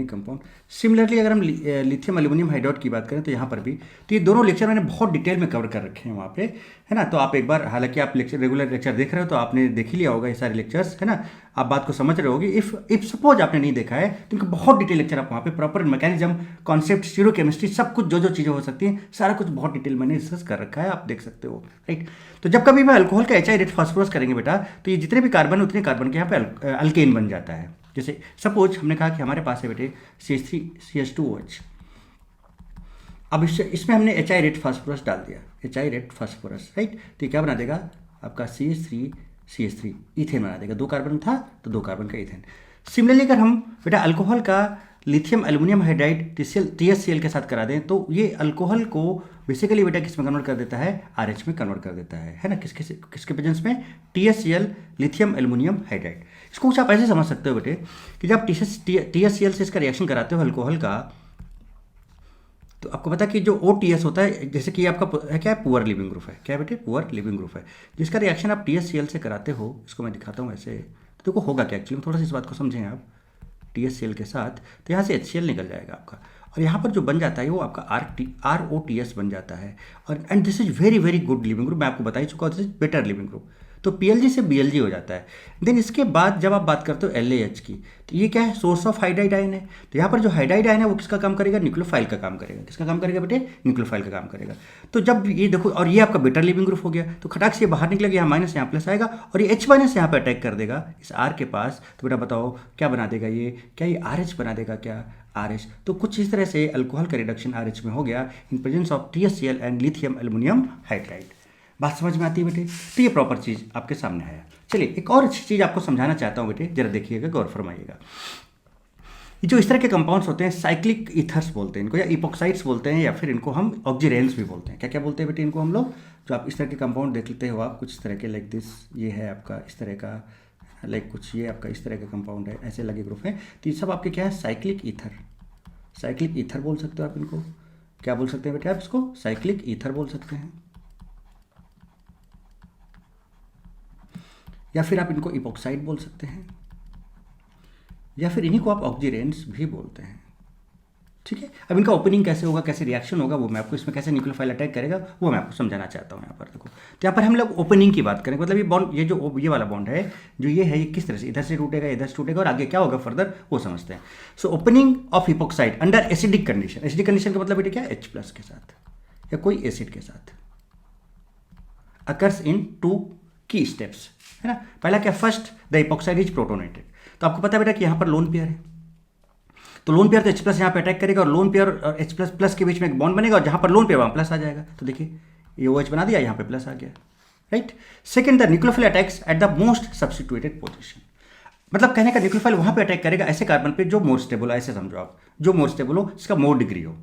compound, similarly अगर हम लिथियम एल्यूमिनियम हाइड्राइड की बात करें, तो यहाँ पर भी, तो ये दोनों लेक्चर मैंने बहुत डिटेल में कवर कर रखे हैं वहाँ पे, है ना। तो आप एक बार, हालांकि आप रेगुलर लेक्चर देख रहे हो तो आपने देख ही लिया होगा ये सारे लेक्चर्स, है ना, आप बात को समझ रहे होगे। इफ सपोज आपने नहीं देखा है, तो इनका बहुत डिटेल लेक्चर आप वहाँ पे proper mechanism, concept, stereo chemistry, सब कुछ जो चीज़ें हो सकती हैं, सारा कुछ बहुत डिटेल मैंने डिस्कस कर रखा है, आप देख सकते हो, राइट। तो जब कभी भी अल्कोहल का HI रेट फास्फोरस करेंगे बेटा, तो ये जितने भी कार्बन है उतने कार्बन के यहाँ पे अल्केन बन जाता है। जैसे सपोज हमने कहा कि हमारे पास है बेटे CH3CH2OH, अब इसमें हमने HI रेट फास्फोरस डाल दिया, HI रेट फास्फोरस, राइट। तो क्या बना देगा आपका CH3CH3 इथेन बना देगा, 2 कार्बन था तो 2 कार्बन का इथेन। सिमिलरली अगर हम बेटा अल्कोहल का लिथियम एल्यूमिनियम हाइड्राइड THCl के साथ करा दें, तो ये अल्कोहल को बेसिकली बेटा किस में कन्वर्ट कर देता है, RH में कन्वर्ट कर देता है ना। किसके प्रेजेंस में, THCl लिथियम एल्यूमिनियम हाइड्राइड। इसको कुछ आप ऐसे समझ सकते हो बेटे कि जब THCl से इसका रिएक्शन कराते हो अल्कोहल का, तो आपको पता कि जो OTS होता है, जैसे कि आपका है क्या है, पुअर लिविंग ग्रुप है, क्या बेटे, पुअर लिविंग ग्रुप है, जिसका रिएक्शन आप THCl से कराते हो। इसको मैं दिखाता हूँ ऐसे, तो देखो होगा क्या एक्चुअली, थोड़ा सा इस बात को समझें आप। THCl के साथ, तो यहाँ से HCl निकल जाएगा आपका, और यहाँ पर जो बन जाता है वो आपका ROTS बन जाता है। और and this is very very good leaving group, मैं आपको बता ही चुका हूँ, this is better leaving group. तो PLG से BLG हो जाता है। देन इसके बाद जब आप बात करते हो LAH की, तो ये क्या है, सोर्स ऑफ हाइड्राइड आयन है। तो यहाँ पर जो हाइड्राइड आयन है वो किसका काम करेगा, न्यूक्लियोफाइल का काम करेगा। किसका काम करेगा बेटे, न्यूक्लियोफाइल का काम करेगा। तो जब ये देखो, और ये आपका बेटर लिविंग ग्रुप हो गया, तो खटाक से बाहर निकलेगा, यहाँ माइनस यहाँ प्लस आएगा, और ये H- यहाँ पर अटैक कर देगा इस R के पास। तो बेटा बताओ क्या बना देगा ये, क्या ये RH बना देगा क्या, RH। तो कुछ इस तरह से अल्कोहल का रिडक्शन RH में हो गया इन presence of THCl and lithium aluminium hydride. बात समझ में आती है बेटे, तो ये प्रॉपर चीज़ आपके सामने है। चलिए एक और अच्छी चीज़ आपको समझाना चाहता हूँ बेटे, जरा देखिएगा, गौर फरमाइएगा। ये जो इस तरह के कंपाउंड्स होते हैं, साइक्लिक ईथर्स बोलते हैं इनको, या इपोक्साइड्स बोलते हैं, या फिर इनको हम ऑक्जीरेंस भी बोलते हैं। क्या क्या बोलते हैं बेटे इनको हम लोग, जो आप इस तरह के कंपाउंड देख लेते हो आप, कुछ इस तरह के, लाइक दिस, ये है आपका इस तरह का, लाइक कुछ ये आपका इस तरह का कंपाउंड है, ऐसे लगे ग्रुप हैं, तो ये सब आपके क्या है, साइक्लिक ईथर बोल सकते हो आप इनको, क्या बोल सकते हैं बेटे आप इसको? साइक्लिक ईथर बोल सकते हैं, या फिर आप इनको इपोक्साइड बोल सकते हैं, या फिर इन्हीं को आप ऑक्सीडेंट्स भी बोलते हैं। ठीक है, अब इनका ओपनिंग कैसे होगा, कैसे रिएक्शन होगा, वो मैं आपको इसमें कैसे न्यूक्लियोफाइल अटैक करेगा वो मैं आपको समझाना चाहता हूँ। यहाँ पर देखो, तो यहाँ पर हम लोग ओपनिंग की बात करें, मतलब ये बॉन्ड, ये जो ये वाला बॉन्ड है जो ये है, ये किस तरह से इधर से टूटेगा, इधर से टूटेगा और आगे क्या होगा फर्दर वो समझते हैं। So opening of epoxide under acidic condition, acidic condition का मतलब बेटे क्या, H+ के साथ या कोई एसिड के साथ, अकर्स इन 2 की स्टेप्स, है ना। पहला क्या, first the epoxide is protonated. तो आपको पता है बेटा कि यहाँ पर लोन पेयर है, तो लोन पेयर तो H+ यहाँ पे अटैक करेगा और लोन पेयर और H++ के बीच में एक बॉन्ड बनेगा और जहाँ पर लोन पेयर वहाँ प्लस आ जाएगा। तो देखिए ये OH बना दिया, यहाँ पे प्लस आ गया, right. Second, the nucleophile attacks at the most substituted position, मतलब कहने का न्यूक्लियोफाइल वहाँ पे अटैक करेगा ऐसे कार्बन पे जो मोर स्टेबल हो, ऐसे समझो आप, जो मोर स्टेबल हो, जिसका मोर डिग्री हो।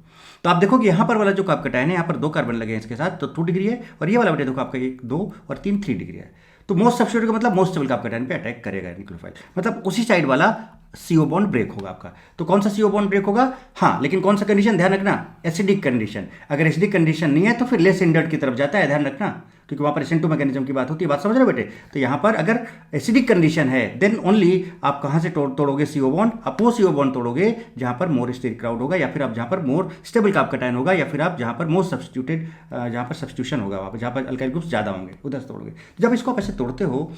तो आप देखो कि यहाँ पर वाला जो आपका कैटायन है, यहाँ पर 2 कार्बन लगे हैं इसके साथ, तो 2 डिग्री है, और ये वाला बेटे देखो आपका 1, 2 और 3 3 डिग्री है। तो मोस्ट सब्स्टिट्यूटेड का मतलब मोस्ट स्टेबल का आपका कैटायन पे अटैक करेगा न्यूक्लियोफाइल, मतलब उसी साइड वाला CO बॉन्ड ब्रेक होगा आपका। तो कौन सा CO बॉन्ड ब्रेक होगा? हाँ, लेकिन कौन सा कंडीशन, ध्यान रखना, एसिडिक कंडीशन। अगर एसिडिक कंडीशन नहीं है तो फिर लेस हिंडर्ड की तरफ जाता है, ध्यान रखना, क्योंकि वहाँ पर SN2 मैकेनिज्म की बात होती है, बात समझ रहे हो बेटे। तो यहाँ पर अगर एसिडिक कंडीशन है देन ओनली आप कहाँ से तोड़ोगे CO बॉन्ड, आप वो CO बॉन्ड तोड़ोगे जहाँ पर मोर स्टेरिक क्राउड होगा, या फिर आप जहाँ पर मोर स्टेबल का आपका कैटायन होगा, या फिर आप जहाँ पर मोर सब्स्टिट्यूटेड, जहाँ पर सब्स्टिट्यूशन होगा, वहाँ पर जहाँ पर अल्काइल ग्रुप्स ज़्यादा होंगे उधर से तोड़ोगे। जब इसको आप ऐसे तोड़ते हो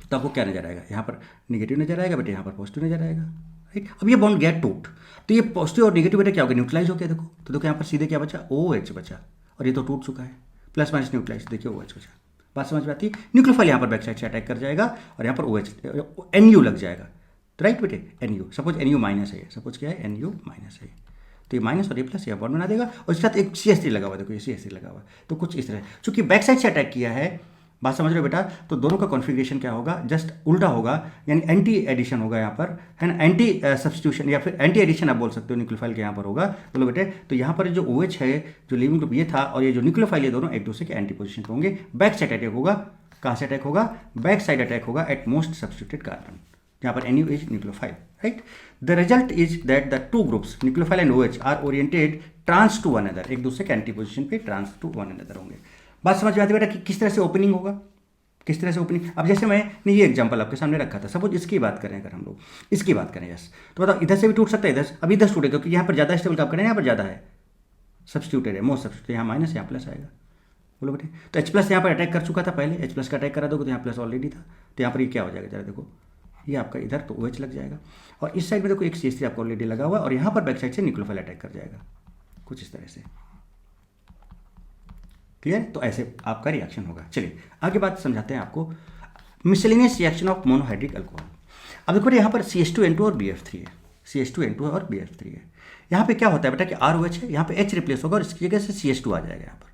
तो आपको क्या नजर आएगा, यहाँ पर निगेटिव नजर आएगा बेटे, यहाँ पर पॉजिटिव नजर आएगा, राइट। अब ये बॉन्ड गया टूट, तो ये पॉजिटिव और निगेटिव बेटे क्या हो गया, न्यूट्रलाइज हो गया। देखो तो देखो यहाँ पर सीधे क्या बचा, OH बचा, और ये तो टूट चुका है, प्लस माइनस न्यूट्रलाइज, देखिए OH बचा। बात समझ में आती है? न्यूक्लियोफाइल यहाँ पर बैक साइड से अटैक कर जाएगा और यहाँ पर OH NU लग जाएगा, तो राइट बेटे, NU, सपोज NU माइनस है, सपोज क्या है, NU माइनस है, तो ये माइनस और ये प्लस ये बॉन्ड बना देगा, और इसके साथ एक CH3 लगा हुआ है, देखो ये CH3 लगा हुआ है। तो कुछ इस तरह, चूंकि बैक साइड से अटैक किया है, बात समझ रहे हो बेटा, तो दोनों का कॉन्फ़िगरेशन क्या होगा, जस्ट उल्टा होगा, यानी एंटी एडिशन होगा यहाँ पर, है ना, एंटी सब्स्टिट्यूशन या फिर एंटी एडिशन आप बोल सकते हो न्यूक्लियोफाइल के यहाँ पर होगा। बोलो बेटे, तो यहाँ पर जो OH है, जो लिविंग ग्रुप ये था, और ये जो न्यूक्लियोफाइल, ये दोनों एक दूसरे के एंटी पोजिशन पर होंगे। बैक साइड अटैक होगा, कहाँ से अटैक होगा, बैक साइड अटैक होगा एट मोस्ट सब्स्टिट्यूटेड कार्बन, जहाँ पर NU is nucleophile, right. The result is that the 2 groups nucleophile and OH are oriented trans to one other, एक दूसरे के एंटी पोजिशन पे ट्रांस टू वन अदर होंगे। बात समझ में आती है बेटा कि किस तरह से ओपनिंग होगा, किस तरह से ओपनिंग। अब जैसे मैंने ये एग्जांपल आपके सामने रखा था, सपोज इसकी बात करें, अगर हम लोग इसकी बात करें यस, तो बताओ इधर से भी टूट सकता है, इधर से, अब इधर टूटेगा क्योंकि यहाँ पर ज़्यादा स्टेबल का करें, यहाँ पर ज़्यादा है सब्स्टिट्यूटेड है, मोस्ट सब्स्टिट्यूटेड, यहाँ माइनस यहाँ प्लस आएगा। बोलो बेटे, तो H+ यहाँ पर अटैक कर चुका था पहले, H+ का अटैक करा दोगे तो यहाँ प्लस ऑलरेडी था, तो यहाँ पर ये क्या हो जाएगा, जरा देखो, ये आपका इधर तो OH लग जाएगा, और इस साइड में देखो एक CH3 आपको ऑलरेडी लगा हुआ है, और यहाँ पर बैक साइड से न्यूक्लियोफाइल अटैक कर जाएगा, कुछ इस तरह से, क्लियर। तो ऐसे आपका रिएक्शन होगा। चलिए आगे बात समझाते हैं आपको, miscellaneous reaction of monohydric alcohol. अब देखो यहाँ पर CH2N2 और BF3 है, CH2N2 और BF3 है। यहाँ पे क्या होता है बेटा कि ROH है, यहाँ पे H रिप्लेस होगा और इसकी जगह से CH2 आ जाएगा यहाँ पर,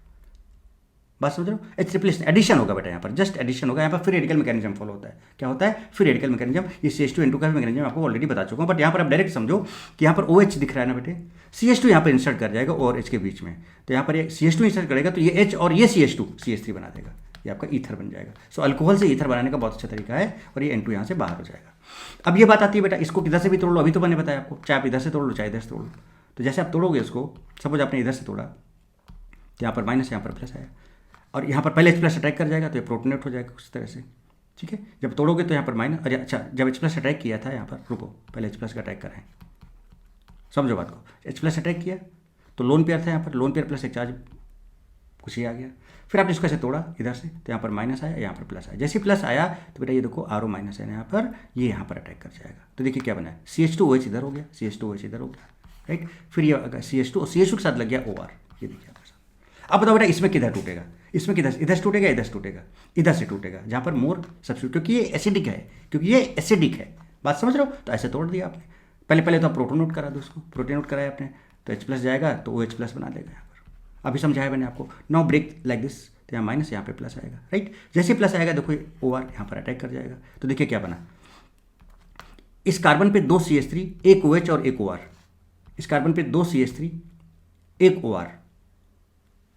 बात समझ रहे हो, H रिप्लेस एडिशन होगा बेटा, यहाँ पर जस्ट एडिशन होगा, यहाँ पर फ्री रेडिकल मैकेनिज्म फॉलो होता है। क्या होता है, फ्री रेडिकल मैकेनिज्म। ये CH2N2 का भी मैकेनिज्म आपको ऑलरेडी बता चुका हूँ, बट यहाँ पर आप डायरेक्ट समझो कि यहाँ पर OH दिख रहा है ना बेटे, CH2 यहाँ पर इंसर्ट कर जाएगा और H के बीच में, तो यहाँ पर ये CH2 इंसर्ट करेगा तो ये H और ये CH2 CH3 बना देगा, ये आपका ईथर बन जाएगा। सो अल्कोहल से ईथर बनाने का बहुत अच्छा तरीका है, और ये N2 यहाँ से बाहर हो जाएगा। अब ये बात आती है बेटा, इसको किधर से भी तोड़ लो, अभी तो मैंने बताया आपको, चाहे आप इधर से तोड़ लो चाहे इधर से तोड़ लो। तो जैसे आप तोड़ोगे इसको, सपोज आपने इधर से तोड़ा, तो यहाँ पर माइनस, यहाँ पर प्लस आया, और यहाँ पर पहले H+ अटैक कर जाएगा तो ये प्रोटोनेट हो जाएगा उस तरह से, ठीक है। जब तोड़ोगे तो यहाँ पर माइनस, अरे अच्छा, जब H+ अटैक किया था यहाँ पर, रुको पहले H+ का अटैक कराएं, समझो बात को। H+ अटैक किया तो लोन पेयर था यहाँ पर, लोन पेयर प्लस एक चार्ज कुछ ही आ गया, फिर आपने इसको ऐसे तोड़ा इधर से, तो यहाँ पर माइनस आया, यहाँ पर प्लस आया। जैसे प्लस आया तो बेटा ये देखो RO माइनस है यहाँ पर, ये यहाँ पर अटैक कर जाएगा, तो देखिए क्या बना है, CH2OH इधर हो गया, CH2OH इधर हो गया, राइट। फिर ये CH2 और CH2 के साथ लग गया OR, ये देखिए आपके साथ। अब बताओ बेटा इसमें किधर टूटेगा, इसमें किधर, इधर से टूटेगा, इधर से टूटेगा, इधर से टूटेगा, जहाँ पर मोर सब्स्टिट्यूट, क्योंकि ये एसिडिक है, क्योंकि ये एसिडिक है, बात समझ रहे हो। तो ऐसे तोड़ दिया आपने, पहले तो आप प्रोटोन नोट करा दो उसको, प्रोटीन नोट कराया आपने, तो H+ जाएगा तो OH+ बना देगा यहाँ पर, अभी समझाया मैंने आपको। नाउ ब्रेक लाइक दिस, तो यहाँ माइनस, यहाँ पे प्लस आएगा, राइट। जैसे प्लस आएगा देखो OR यहाँ पर अटैक कर जाएगा, तो देखिए क्या बना, इस कार्बन पे 2 CH3, एक OH और एक OR, इस कार्बन पे 2 CH3 एक OR,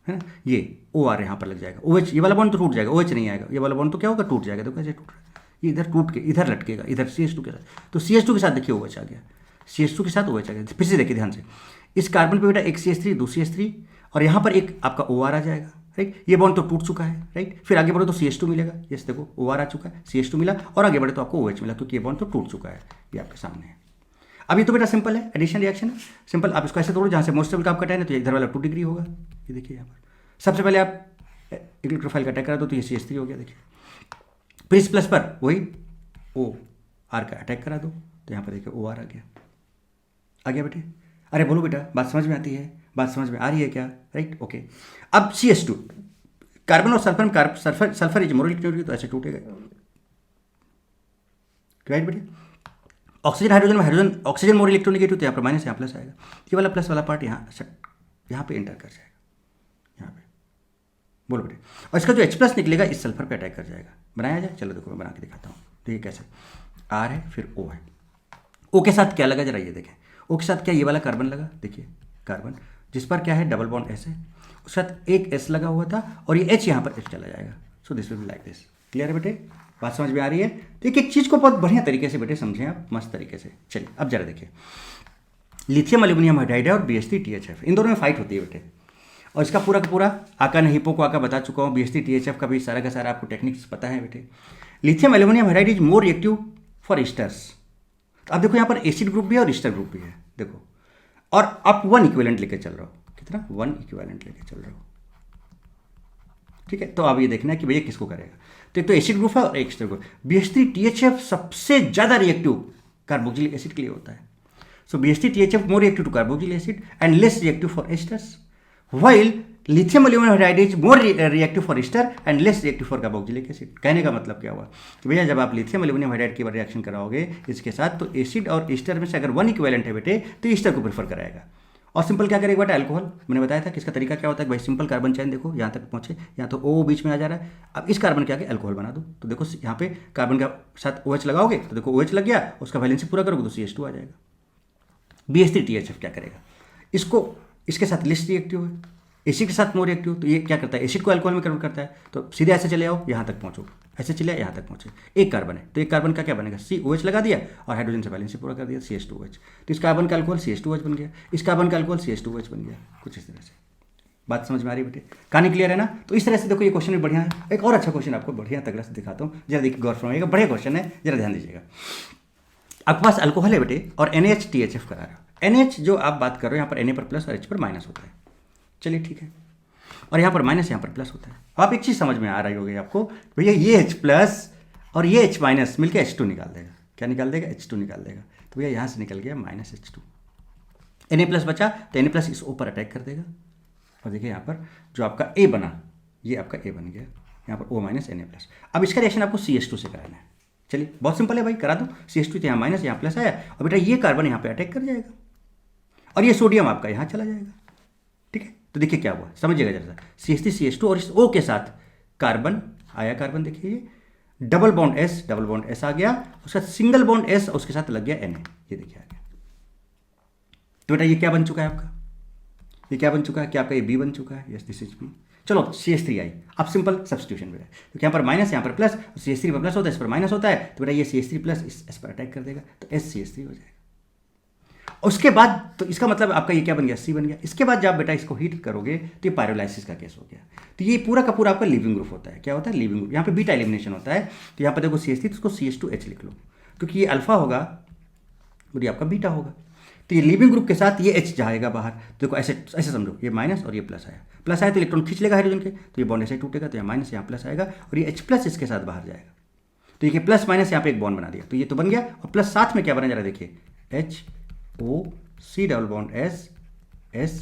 है ना, ये OR यहाँ पर लग जाएगा, OH, ये वाला बॉन्ड तो टूट जाएगा, OH नहीं आएगा, ये वाला बॉन्ड तो क्या होगा, टूट जाएगा। देखो कैसे टूट रहा है, ये इधर टूट के इधर लटकेगा, इधर CH2 के साथ, तो CH2 के साथ देखिए OH आ गया, CH2 के साथ OH आ गया। फिर से देखिए ध्यान से, इस कार्बन पे बेटा एक CH3, दो CH3 और यहाँ पर एक आपका OR आ जाएगा, राइट। ये बॉन्ड तो टूट चुका है, राइट। फिर आगे बढ़ो तो CH2 मिलेगा, यस देखो OR आ चुका है, CH2 मिला, और आगे बढ़े तो आपको OH मिला, क्योंकि ये बॉन्ड तो टूट चुका है, ये आपके सामने है। अब ये तो बेटा सिंपल है, एडिशन रिएक्शन है, सिंपल। आप इसको ऐसे तोड़ो, जहाँ से मोस्ट स्टेबल का आपका 10 है तो इधर वाला 2 डिग्री होगा, ये देखिए यहाँ पर। सबसे पहले आप इलेक्ट्रोफाइल का अटैक करा दो तो ये CH3 हो गया, देखिए। फिर इस प्लस पर वही OR का अटैक करा दो तो यहाँ पर देखिए OR आ गया बेटे। अरे बोलो बेटा, बात समझ में आती है, बात समझ में आ रही है क्या, राइट, ओके। अब CH2 कार्बन और सल्फर में सल्फर इज मोर इलेक्ट्रॉनिक, तो ऐसे टूटेगा, राइट बेटे। ऑक्सीजन हाइड्रोजन में हाइड्रोजन ऑक्सीजन मोर इलेक्ट्रोनिगेटिव, तो यहाँ पर माइनस, यहाँ प्लस आएगा। ये वाला प्लस वाला पार्ट यहाँ पे एंटर कर जाएगा, यहाँ पे बोलो बेटे। और इसका जो H+ निकलेगा इस सल्फर पे अटैक कर जाएगा। बनाया जाए, चलो देखो मैं बना के दिखाता हूँ। देखिए कैसे, R है फिर O है, O के साथ क्या लगा जरा ये देखें। O के साथ क्या ये वाला कार्बन लगा, देखिए कार्बन जिस पर क्या है डबल बॉन्ड S है, उसके साथ एक S लगा हुआ था और ये H यहाँ पर H चला जाएगा। So this will be like this. Clear है बेटे, बात समझ में आ रही है। तो एक चीज़ को बहुत बढ़िया तरीके से बेटे समझें आप, मस्त तरीके से। चलिए अब जरा देखिए, लिथियम एल्यूमिनियम हाइड्राइड है और BH3THF, इन दोनों में फाइट होती है बेटे। और इसका पूरा का पूरा आका ने हिप्पो को आका बता चुका हूँ, BH3THF का भी सारा का सारा आपको टेक्निक्स पता है बेटे। Lithium aluminium hydride is more reactive for esters. तो अब देखो यहाँ पर एसिड ग्रुप भी है और ईस्टर ग्रुप भी है, देखो। और आप 1 इक्विवेलेंट लेके चल रहे हो, कितना 1 इक्विवेलेंट लेके चल रहे हो, ठीक है। तो अब ये देखना है कि भैया किसको करेगा। तो एक तो एसिड ग्रुप है और एक ईस्टर ग्रुप। BH3THF सबसे ज़्यादा रिएक्टिव कार्बोक्सिलिक एसिड के लिए होता है। So BH3THF more reactive to carboxylic acid and less reactive for esters, while lithium aluminum hydride is more reactive for ester and less reactive for carboxylic acid। कहने का मतलब क्या हुआ कि भैया जब आप लिथियम एल्यूमिनियम हाइड्राइड की रिएक्शन कराओगे इसके साथ, तो एसिड और ईस्टर में से अगर 1 इक्विवेलेंट है बेटे तो ईस्टर को प्रेफर कराएगा। और सिंपल क्या करेगा बेटा, अल्कोहल। मैंने बताया था कि इसका तरीका क्या होता है भाई, सिंपल कार्बन चैन देखो यहाँ तक पहुँचे, यहाँ तो O बीच में आ जा रहा है। अब इस कार्बन के आगे अल्कोहल बना दो, तो देखो यहाँ पे कार्बन का साथ OH लगाओगे तो देखो OH लग गया, उसका वैलेंसी पूरा करोगे तो CH2 आ जाएगा। BH3THF क्या करेगा, इसको इसके साथ लिस्ट रिएक्टिव है, एसिड के साथ मोर रिएक्टिव, तो ये क्या करता है एसिड को अल्कोहल में कन्वर्ट करता है। तो सीधे ऐसे चले आओ, यहाँ तक पहुँचो, ऐसे चले यहाँ तक पहुँचे। एक कार्बन है तो एक कार्बन का क्या बनेगा, COH लगा दिया और हाइड्रोजन से बैलेंस पूरा कर दिया, CH2OH। तो इस कार्बन का अल्कोहल CH2OH बन गया, इस कार्बन का अल्कोहल CH2OH बन गया, कुछ इस तरह से। बात समझ में आ रही है बेटे, कहानी क्लियर है ना। तो इस तरह से देखो ये क्वेश्चन भी बढ़िया है। एक और अच्छा क्वेश्चन आपको बढ़िया तगड़ा से दिखाता हूँ, जरा देखिए गौर फरमाइएगा, बढ़िया क्वेश्चन है, जरा ध्यान दीजिएगा। आपके पास अल्कोहल है बेटे और NaHTHF करा रहा है। NH जो आप बात कर रहे हो यहाँ पर Na पर प्लस और H पर माइनस होता है, चलिए ठीक है। और यहाँ पर माइनस यहाँ पर प्लस होता है। आप एक चीज़ समझ में आ रही होगी आपको, भैया ये H प्लस और ये H माइनस मिलकर H2 निकाल देगा। क्या निकाल देगा, H2 निकाल देगा। तो भैया यहाँ से निकल गया माइनस H2, Na प्लस बचा तो Na प्लस इस O पर अटैक कर देगा। और देखिए यहाँ पर जो आपका A बना, ये आपका A बन गया, यहाँ पर O माइनस Na प्लस। अब इसका रिएक्शन आपको CH2 से कराना है। चलिए बहुत सिंपल है भाई, करा दो। CH2 तो यहाँ माइनस यहाँ प्लस आया और बेटा ये कार्बन यहाँ पे अटैक कर जाएगा और ये सोडियम आपका यहाँ चला जाएगा, ठीक है। तो देखिए क्या हुआ, समझिएगा जरा सा। CH3 CH2 और इस O के साथ कार्बन आया, कार्बन देखिए ये डबल बॉन्ड S आ गया, उसका सिंगल बॉन्ड S उसके साथ लग गया Na, ये देखिए आ गया। तो बेटा ये क्या बन चुका है आपका, ये क्या बन चुका है, क्या आपका ये B बन चुका है, यस दिस इज B। चलो CH3 आई, अब सिंपल सब्स्टिट्यूशन बेटा, क्योंकि यहाँ पर माइनस यहाँ पर प्लस, CH3 पर प्लस होता है, इस पर माइनस होता है, तो बेटा ये CH3 प्लस इस पर अटैक कर देगा तो SCH3 हो जाएगा। उसके बाद तो इसका मतलब आपका ये क्या बन गया, C बन गया। इसके बाद जब बेटा इसको हीट करोगे तो ये पायरोलाइसिस का केस हो गया। तो ये पूरा का पूरा आपका लीविंग ग्रुप होता है। क्या होता है, लीविंग ग्रुप। यहाँ पे बीटा एलिमिनेशन होता है, तो यहाँ पर देखो CH3 तो उसको CH2H लिख लो, क्योंकि ये अल्फा होगा और ये आपका बीटा होगा। तो ये लीविंग ग्रुप के साथ ये H जाएगा बाहर, तो देखो ऐसे ऐसे समझो, ये माइनस और ये प्लस आया तो इलेक्ट्रॉन खींच लेगा हाइड्रोजन के, तो ये बॉन्ड ऐसे टूटेगा, तो यहाँ माइनस यहाँ प्लस आएगा और ये H प्लस इसके साथ बाहर जाएगा। तो ये प्लस माइनस यहाँ पे एक बॉन्ड बना दिया, तो ये तो बन गया। और प्लस साथ में क्या बना जा रहा है, देखिए HOC double bond S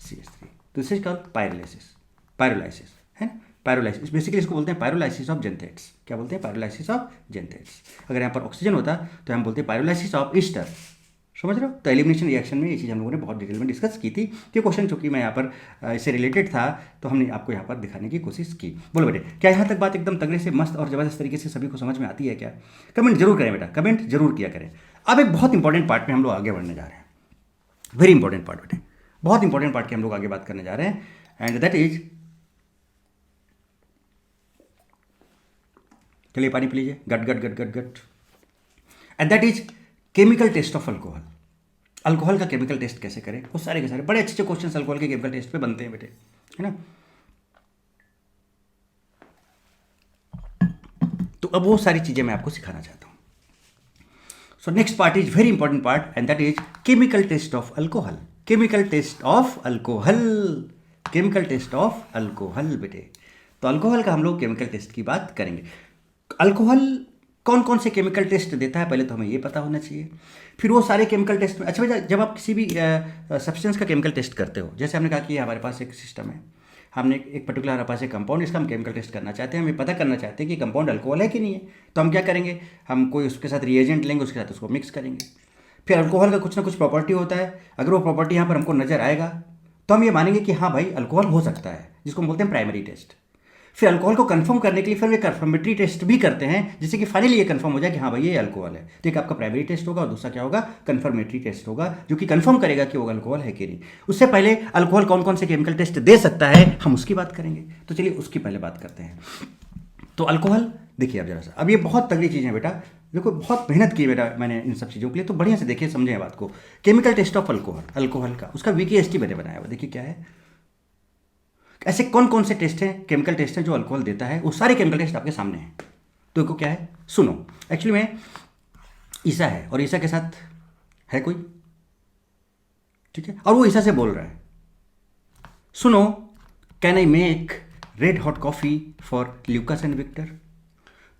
CH3। तो दिस इज कॉल्ड पायरोलाइसिस है ना। पायरोलाइसिस बेसिकली इसको बोलते हैं पायरोलाइसिस ऑफ जेंथेट्स। क्या बोलते हैं, पायरोलाइसिस ऑफ जेंथेट्स। अगर यहाँ पर ऑक्सीजन होता तो हम बोलते हैं पायरोलाइसिस ऑफ ईस्टर। समझ रहे हो। तो एलिमिनेशन रिएक्शन में ये चीज़ हम लोगों ने बहुत डिटेल में डिस्कस की थी। ये क्वेश्चन चूंकि मैं यहाँ पर इससे रिलेटेड था तो हमने आपको यहाँ पर दिखाने की कोशिश की। बोलो बेटे, क्या यहाँ तक बात एकदम तगड़े से मस्त और ज़बरदस्त तरीके से सभी को समझ में आती है क्या? कमेंट जरूर करें बेटा, कमेंट जरूर किया करें। अब एक बहुत इंपॉर्टेंट पार्ट में हम लोग आगे बढ़ने जा रहे हैं, वेरी इंपॉर्टेंट पार्ट बेटे, बहुत इंपॉर्टेंट पार्ट की हम लोग आगे बात करने जा रहे हैं, एंड दैट इज, चलिए पानी पी लीजिए, गट गट गट गट गट, and that is chemical test of alcohol, alcohol का केमिकल टेस्ट कैसे करें, वो सारे के सारे बड़े अच्छे अच्छे क्वेश्चन अल्कोहल के केमिकल टेस्ट पे बनते हैं बेटे, है ना। तो अब वो सारी चीज़ें मैं आपको सिखाना चाहता हूँ। So next part is very important part and that is chemical test of alcohol. Chemical test of alcohol, chemical test of alcohol बेटे। तो अल्कोहल का हम लोग केमिकल टेस्ट की बात करेंगे। अल्कोहल कौन कौन से केमिकल टेस्ट देता है पहले तो हमें ये पता होना चाहिए, फिर वो सारे केमिकल टेस्ट में। अच्छा भैया, जब आप किसी भी सब्सटेंस का केमिकल टेस्ट करते हो, जैसे हमने कहा कि हमारे पास एक सिस्टम है, हमने एक पर्टिकुलर हमारे पास एक कंपाउंड, इसका हम केमिकल टेस्ट करना चाहते हैं, हमें पता करना चाहते हैं कि कंपाउंड अल्कोहल है कि नहीं है। तो हम क्या करेंगे, हम कोई उसके साथ रिएजेंट लेंगे, उसके साथ उसको मिक्स करेंगे। फिर अल्कोहल का कुछ ना कुछ प्रॉपर्टी होता है, अगर वो प्रॉपर्टी यहाँ पर हमको नजर आएगा तो हम ये मानेंगे कि हाँ भाई अल्कोहल हो सकता है, जिसको हम बोलते हैं प्राइमरी टेस्ट। फिर अल्कोहल को कंफर्म करने के लिए फिर हम कंफर्मेटरी टेस्ट भी करते हैं, जिससे कि फाइनली ये कंफर्म हो जाए कि हाँ भाई ये अल्कोहल है। तो एक आपका प्राइमरी टेस्ट होगा और दूसरा क्या होगा, कंफर्मेटरी टेस्ट होगा, जो कि कंफर्म करेगा कि वो अल्कोहल है कि नहीं। उससे पहले अल्कोहल कौन कौन से केमिकल टेस्ट दे सकता है हम उसकी बात करेंगे। तो चलिए उसकी पहले बात करते हैं। तो अल्कोहल देखिए, अब जरा सा, अब ये बहुत तगड़ी चीज़ है बेटा, देखो बहुत मेहनत की बेटा मैंने इन सब चीज़ों के लिए, तो बढ़िया से देखिए समझे बात को। Chemical test of alcohol, alcohol का उसका वीकेएसटी मैंने बनाया हुआ, देखिए क्या है। ऐसे कौन कौन से टेस्ट हैं, केमिकल टेस्ट हैं जो अल्कोहल देता है, वो सारे केमिकल टेस्ट आपके सामने हैं। तो देखो क्या है, सुनो। एक्चुअली में ईसा है और ईसा के साथ है कोई, ठीक है, और वो ईसा से बोल रहा है, सुनो, can I make red hot coffee for Lucas and Victor.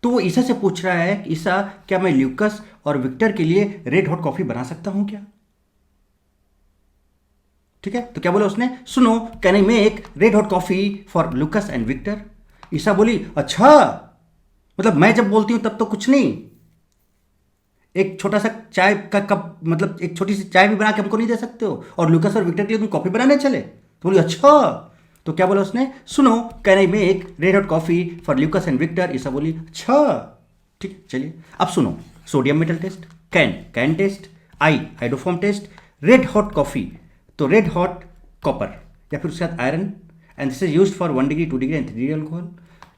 तो वो ईसा से पूछ रहा है, ईसा क्या मैं ल्यूकस और विक्टर के लिए रेड हॉट कॉफी बना सकता हूं क्या। ठीक है, तो क्या बोला उसने, सुनो, can I make red hot coffee for Lucas and Victor. ईसा बोली, अच्छा, मतलब मैं जब बोलती हूं तब तो कुछ नहीं, एक छोटा सा चाय का कप, मतलब एक छोटी सी चाय भी बना के हमको नहीं दे सकते हो, और लुकस और विक्टर के लिए तुम कॉफी बनाने चले। तो बोली अच्छा। तो क्या बोला उसने, सुनो, can I make red hot coffee for Lucas and Victor. ईसा बोली अच्छा, ठीक, चलिए अब सुनो। Sodium metal test, can test, hydroform test, red hot coffee, तो रेड हॉट कॉपर या फिर उसके साथ iron, and this is used for 1 degree 2 degree and 3 degree alcohol.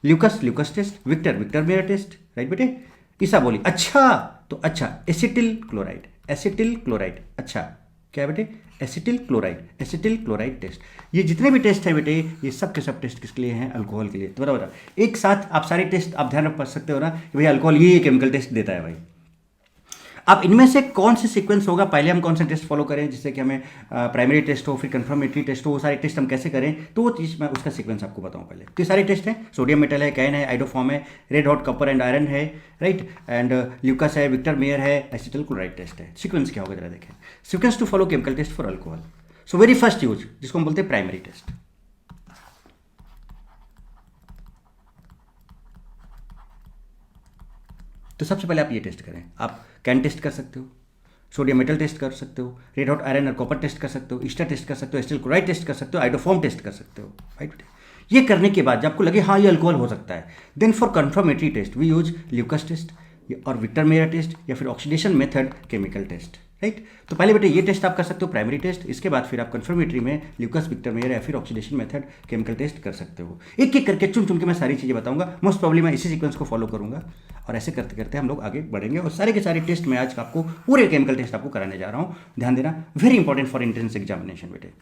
Lucas test, Victor Meyer test, right बेटे। ईसा बोली अच्छा, तो अच्छा एसिटिल क्लोराइड, अच्छा क्या बेटे, एसिटिल क्लोराइड टेस्ट। ये जितने भी टेस्ट हैं बेटे, ये सब के सब टेस्ट किसके लिए हैं, अल्कोहल के लिए। तो बराबर एक साथ आप सारे टेस्ट आप ध्यान रख सकते हो ना कि भाई अल्कोहल ये केमिकल टेस्ट देता है भाई। अब इनमें से कौन से सीक्वेंस होगा, पहले हम कौन सा टेस्ट फॉलो करें जिससे कि हमें प्राइमरी टेस्ट हो, फिर कंफर्मेटरी टेस्ट हो, वो सारे टेस्ट हम कैसे करें, तो वो चीज़ मैं उसका सीक्वेंस आपको बताऊं पहले। तो ये सारे टेस्ट हैं, सोडियम मेटल है, कैन है, हाइड्रोफॉर्म है, red hot copper and iron है, राइट, एंड ल्यूकस है, विक्टर मेयर है, एसिटिल क्लोराइड टेस्ट है। सीक्वेंस क्या होगा जरा देखें, sequence to follow chemical test for alcohol. So very first use, जिसको हम बोलते हैं प्राइमरी टेस्ट। तो सबसे पहले आप ये टेस्ट करें, आप कैन टेस्ट कर सकते हो, सोडियम मेटल टेस्ट कर सकते हो, रेड हॉट आयरन और कॉपर टेस्ट कर सकते हो, ईस्टर टेस्ट कर सकते हो, एसिटिल क्लोराइड टेस्ट कर सकते हो, हाइड्रोफॉर्म टेस्ट कर सकते हो, राइट। ये करने के बाद जब आपको लगे हाँ ये अल्कोहल हो सकता है, then for confirmatory test we use Lucas test और विक्टर मेयर टेस्ट या फिर oxidation method chemical test, right. तो पहले बेटे ये टेस्ट आप कर सकते हो प्राइमरी टेस्ट, इसके बाद फिर आप कंफर्मेटरी में ल्यूकस, विक्टर मेयर या फिर ऑक्सीडेशन मेथड केमिकल टेस्ट कर सकते हो। एक एक करके चुन चुन के मैं सारी चीज़ें बताऊंगा, मोस्ट प्रॉब्ली मैं इसी सीक्वेंस को फॉलो करूंगा और ऐसे करते करते हम लोग आगे बढ़ेंगे और सारे के सारे टेस्ट मैं आज आपको पूरे केमिकल टेस्ट आपको कराने जा रहा हूँ। ध्यान देना, very important for entrance examination बेटे।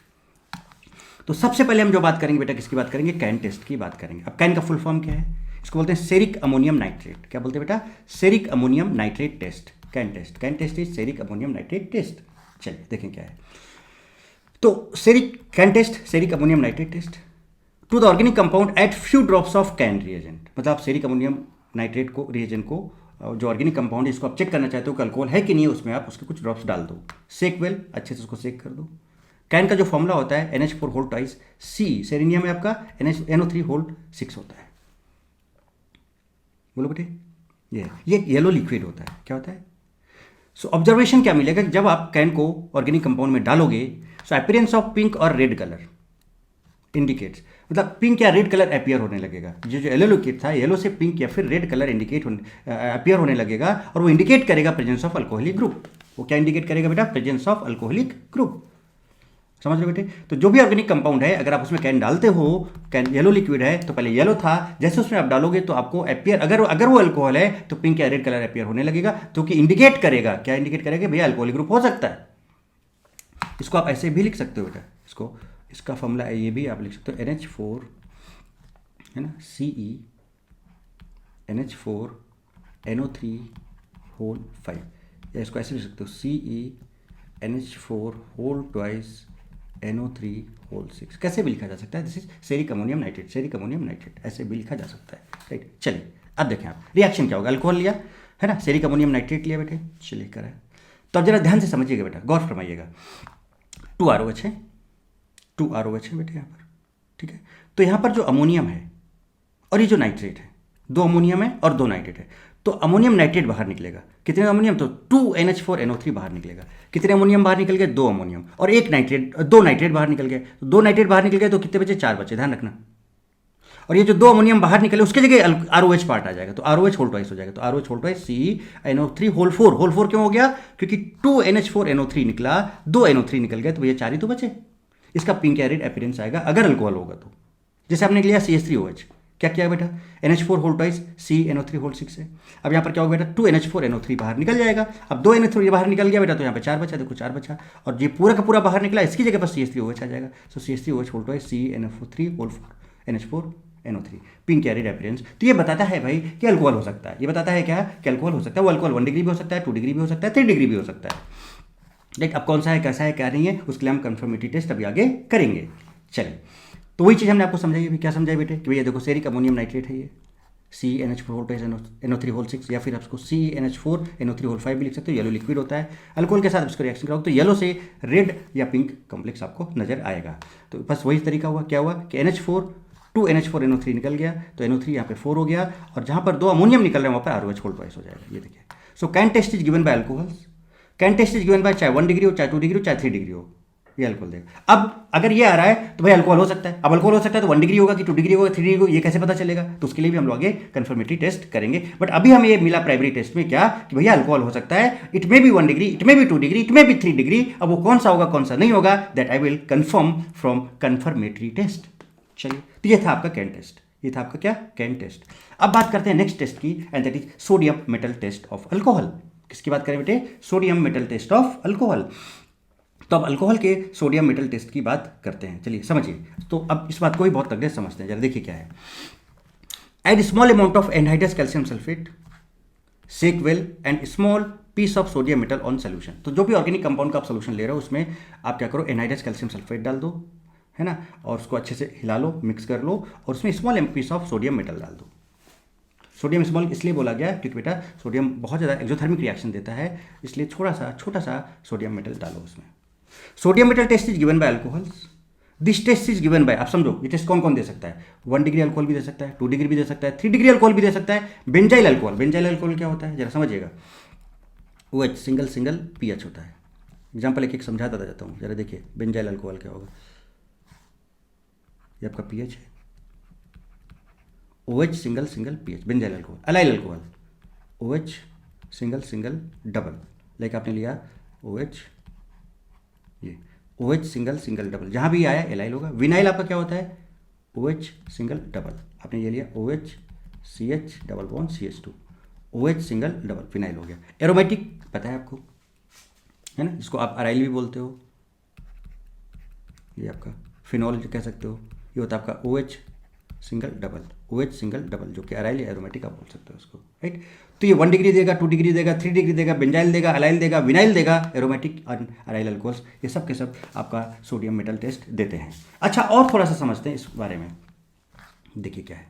तो सबसे पहले हम जो बात करेंगे बेटा, किसकी बात करेंगे, कैन टेस्ट की बात करेंगे। अब कैन का फुल फॉर्म क्या है, इसको बोलते हैं सेरिक अमोनियम नाइट्रेट। क्या बोलते हैं बेटा, ceric ammonium nitrate test, can test is ceric ammonium nitrate test. चलिए देखें क्या है। तो CAN test, ceric ammonium nitrate test to the organic compound at few drops of CAN reagent. मतलब आप सेरिक अमोनियम नाइट्रेट को, रिएजेंट को, जो ऑर्गेनिक कंपाउंड है इसको आप चेक करना चाहते हो कि अल्कोहल है कि नहीं है, उसमें आप उसके कुछ ड्रॉप्स डाल दो, सेक वेल, अच्छे से उसको सेक कर दो। कैन का जो फॉर्मूला होता है NH4 होल्ड ट्वाइस C, सेरेनियम में आपका NO3 होल्ड 6 होता है। बोलो बेटे, ये येलो लिक्विड होता है, क्या होता है। सो ऑब्जर्वेशन क्या मिलेगा, जब आप कैन को ऑर्गेनिक कंपाउंड में डालोगे, सो अपीयरेंस ऑफ पिंक और रेड कलर इंडिकेट्स, मतलब पिंक या रेड कलर अपीयर होने लगेगा। जो येलो लिक्विड था, येलो से पिंक या फिर रेड कलर अपीयर होने लगेगा और वो इंडिकेट करेगा प्रेजेंस ऑफ अल्कोहलिक ग्रुप। वो क्या इंडिकेट करेगा बेटा, प्रेजेंस ऑफ अल्कोहलिक ग्रुप, समझ रहे हो बेटे? तो जो भी ऑर्गेनिक कंपाउंड है, अगर आप उसमें कैन डालते हो, कैन येलो लिक्विड है तो पहले येलो था, जैसे उसमें आप डालोगे तो आपको अपियर, अगर वो अल्कोहल है तो पिंक या रेड कलर अपियर होने लगेगा, जो कि इंडिकेट करेगा, क्या इंडिकेट करेगा? भैया अल्कोहलिक ग्रुप हो सकता है। इसको आप ऐसे भी लिख सकते हो बेटा, इसका फॉर्मूला ये भी आप लिख सकते हो, NH4 है ना, CE NH4 NO3 होल 5, या इसको ऐसे लिख सकते हो CE NH4 whole twice NO3 whole 6, कैसे भी लिखा जा सकता है। This is ceric ammonium nitrate, ऐसे भी लिखा जा सकता है, राइट। चलिए अब देखें आप रिएक्शन क्या होगा। अल्कोहल लिया है ना, सेरिक अमोनियम नाइट्रेट लिया बेटे, चलिए करा है। तो अब जरा ध्यान से समझिएगा बेटा, गौर फरमाइएगा। 2ROH है, 2ROH है बेटे यहाँ पर, ठीक है। तो यहाँ पर जो अमोनियम है और ये जो नाइट्रेट है, 2 अमोनियम है और 2 नाइट्रेट है, तो अमोनियम नाइट्रेट बाहर निकलेगा। कितने अमोनियम? तो 2NH4NO3 बाहर निकलेगा। कितने अमोनियम बाहर निकल गए? 2 अमोनियम और 1 नाइट्रेट, 2 नाइट्रेट बाहर निकल गए। तो 2 नाइट्रेट बाहर निकल गए तो कितने बचे? 4 बचे, ध्यान रखना। और ये जो 2 अमोनियम बाहर निकले उसके जगह ROH पार्ट आ जाएगा, तो ROH होल ट्वाइस हो जाएगा। तो ROH whole twice CeNO3 whole 4, whole 4 क्यों हो गया? क्योंकि 2NH4NO3 निकला, 2 NO3 निकल गए, तो ये 4 ही तो बचे। इसका पिंक या रेड अपीयरेंस आएगा अगर अल्कोहल होगा तो। जैसे आपने लिया CH3OH, क्या किया बेटा? NH4 whole twice CNO3 whole 6 है। अब यहाँ पर क्या होगा बेटा? 2NH4NO3 बाहर निकल जाएगा। अब 2 NH4 बाहर निकल गया बेटा, तो यहाँ पे 4 बचा, देखो 4 बचा, और ये पूरा का पूरा बाहर निकला, इसकी जगह पर CH3OH आ जाएगा। So CH3OH whole twice CNO3 whole 4 NH4NO3, pink या रेड अपीयरेंस। तो ये बताता है भाई कि अल्कोहल हो सकता है। ये बताता है क्या कि अल्कोहल हो सकता है। वो अल्कोहल 1 डिग्री भी हो सकता है, 2 डिग्री भी हो सकता है, 3 डिग्री भी हो सकता है। राइट, अब कौन सा है, कैसा है, क्या नहीं है, उसके लिए हम कंफर्मेटरी टेस्ट अभी आगे करेंगे। चलिए, तो वही चीज़ हमने आपको समझाई। अभी क्या समझाई बेटे? कि भैया देखो सेरिक अमोनियम नाइट्रेट है ये, CnH4 whole twice NO3 whole 6, या फिर आप इसको CnH4 NO3 होल 5 भी लिख सकते हो। येलो लिक्विड होता है, अल्कोहल के साथ इसको रिएक्शन कराओ तो येलो से रेड या पिंक कॉम्प्लेक्स आपको नजर आएगा। तो बस वही तरीका हुआ। क्या हुआ कि NH4 2NH4NO3 निकल गया, तो NO3 यहाँ पे 4 हो गया, और जहाँ पर 2 अमोनियम निकल रहे हैं वहाँ पर ROH होल ट्वाइस हो जाएगा। ये देखिए, so CAN test is given by alcohols. CAN test is given by चाहे 1 डिग्री हो, चाहे 2 डिग्री हो, चाहे 3 डिग्री हो, ये अल्कोहल देगा। अब अगर ये आ रहा है तो भाई अल्कोहल हो सकता है। अब अल्कोहल हो सकता है तो 1 डिग्री होगा कि 2 डिग्री होगा, 3 डिग्री होगा, ये कैसे पता चलेगा? तो उसके लिए भी हम लोग आगे कंफर्मेटरी टेस्ट करेंगे। बट अभी हमें ये मिला प्राइमरी टेस्ट में क्या कि भैया अल्कोहल हो सकता है। It may be 1 degree, it may be 2 degree, it may be 3 degree. अब वो कौन सा होगा, कौन सा नहीं होगा, that I will confirm from confirmatory test. चलिए, तो ये था आपका कैन टेस्ट, ये था आपका क्या, कैन टेस्ट। अब बात करते हैं नेक्स्ट टेस्ट की, and that is sodium metal test of alcohol. किसकी बात करें बेटे? Sodium metal test of alcohol. तो अब अल्कोहल के सोडियम मेटल टेस्ट की बात करते हैं। चलिए समझिए, तो अब इस बात को भी बहुत तगड़े से समझते हैं। जरा देखिए क्या है। Add small amount of anhydrous calcium sulphate, shake well, and small piece of sodium metal on solution. तो जो भी ऑर्गेनिक कंपाउंड का आप सोल्यूशन ले रहे हो उसमें आप क्या करो, एनहाइड्रस कैल्शियम सल्फेट डाल दो, है ना, और उसको अच्छे से हिला लो, मिक्स कर लो, और उसमें small piece of sodium metal डाल दो। सोडियम स्मॉल इसलिए बोला गया क्योंकि बेटा सोडियम बहुत ज़्यादा एक्सोथर्मिक रिएक्शन देता है, इसलिए छोटा सा सोडियम मेटल डालो उसमें। Sodium metal test is given by alcohols. This test is given by, आप समझो ये टेस्ट कौन कौन दे सकता है? 1 डिग्री अल्कोहल भी दे सकता है, 2 डिग्री भी दे सकता है, 3 डिग्री अल्कोहल भी दे सकता है। बेंजाइल अल्कोहल, बेंजाइल अल्कोहल क्या होता है जरा समझिएगा। OH सिंगल सिंगल पीएच होता है। एग्जाम्पल एक एक समझाता जाता हूँ, जरा देखिए बेंजाइल अल्कोहल क्या होगा। ये आपका पीएच है, OH single single pH, benzyl alcohol. Allyl alcohol, OH single single double, like आपने लिया OH, ये OH सिंगल सिंगल डबल, जहाँ भी आया एलाइल होगा। विनाइल आपका क्या होता है? OH सिंगल डबल, आपने ये लिया OH CH double bond CH2, OH single double, phenyl हो गया। एरोमेटिक पता है आपको, है ना, जिसको आप अराइल भी बोलते हो, ये आपका फिनॉल कह सकते हो। ये होता है आपका OH single double, OH single double, जो कि अराइल या एरोमेटिक आप बोल सकते हो उसको, राइट। तो ये 1 डिग्री देगा, 2 डिग्री देगा, 3 डिग्री देगा, बेंजाइल देगा, अलाइल देगा, विनाइल देगा, एरोमेटिक और अराइल अल्कोहल्स, ये सब के सब आपका सोडियम मेटल टेस्ट देते हैं। अच्छा, और थोड़ा सा समझते हैं इस बारे में। देखिए क्या है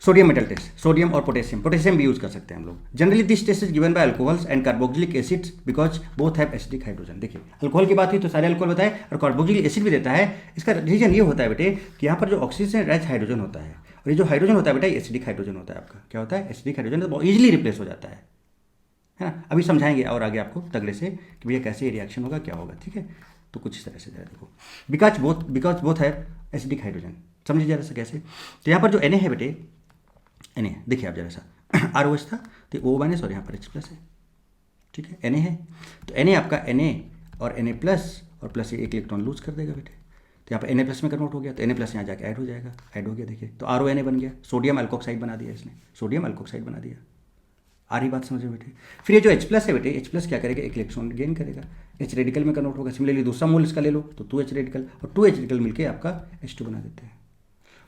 सोडियम मेटल टेस्ट। सोडियम और पोटेशियम, पोटेशियम भी यूज कर सकते हैं हम लोग। Generally this test is given by alcohols and carboxylic acids because both have acidic hydrogen. देखिए अल्कोहल की बात हुई तो सारे अल्कोहल बताए, और कार्बोक्सिलिक एसिड भी देता है। इसका रीजन ये होता है बेटे कि यहाँ पर जो ऑक्सीजन रैच हाइड्रोजन होता है, और ये जो हाइड्रोजन होता है बेटा, एसिडिक हाइड्रोजन होता है आपका। क्या होता है? एसिडिक हाइड्रोजन, तो बहुत ईजिली रिप्लेस हो जाता है ना। अभी समझाएंगे और आगे आपको तगड़े से कि भैया कैसे रिएक्शन होगा, क्या होगा, ठीक है। तो कुछ इस तरह से जरा देखो, because both have acidic hydrogen. समझिए जरा सा कैसे। तो यहाँ पर जो Na है बेटे, Na देखिए आप जरा सा, ROH था तो O माइनस और यहाँ पर H प्लस है, ठीक है। Na है तो Na आपका Na और Na प्लस और प्लस ये एक इलेक्ट्रॉन लूज कर देगा बेटे। तो यहाँ पर Na प्लस में कन्वर्ट हो गया, तो Na प्लस यहाँ जाके ऐड हो जाएगा, ऐड हो गया देखिए, तो RONA बन गया, सोडियम अल्कोक्साइड बना दिया इसने, सोडियम अल्कोक्साइड बना दिया। आ रही बात समझ में बेटे। फिर ये जो H प्लस है बेटे, H प्लस क्या करेगा, एक इलेक्ट्रॉन गेन करेगा, H रेडिकल में कन्वर्ट होगा। सिमिलरली दूसरा मोल इसका ले लो तो 2H रेडिकल, और 2H रेडिकल मिलकर आपका H2 बना देते हैं।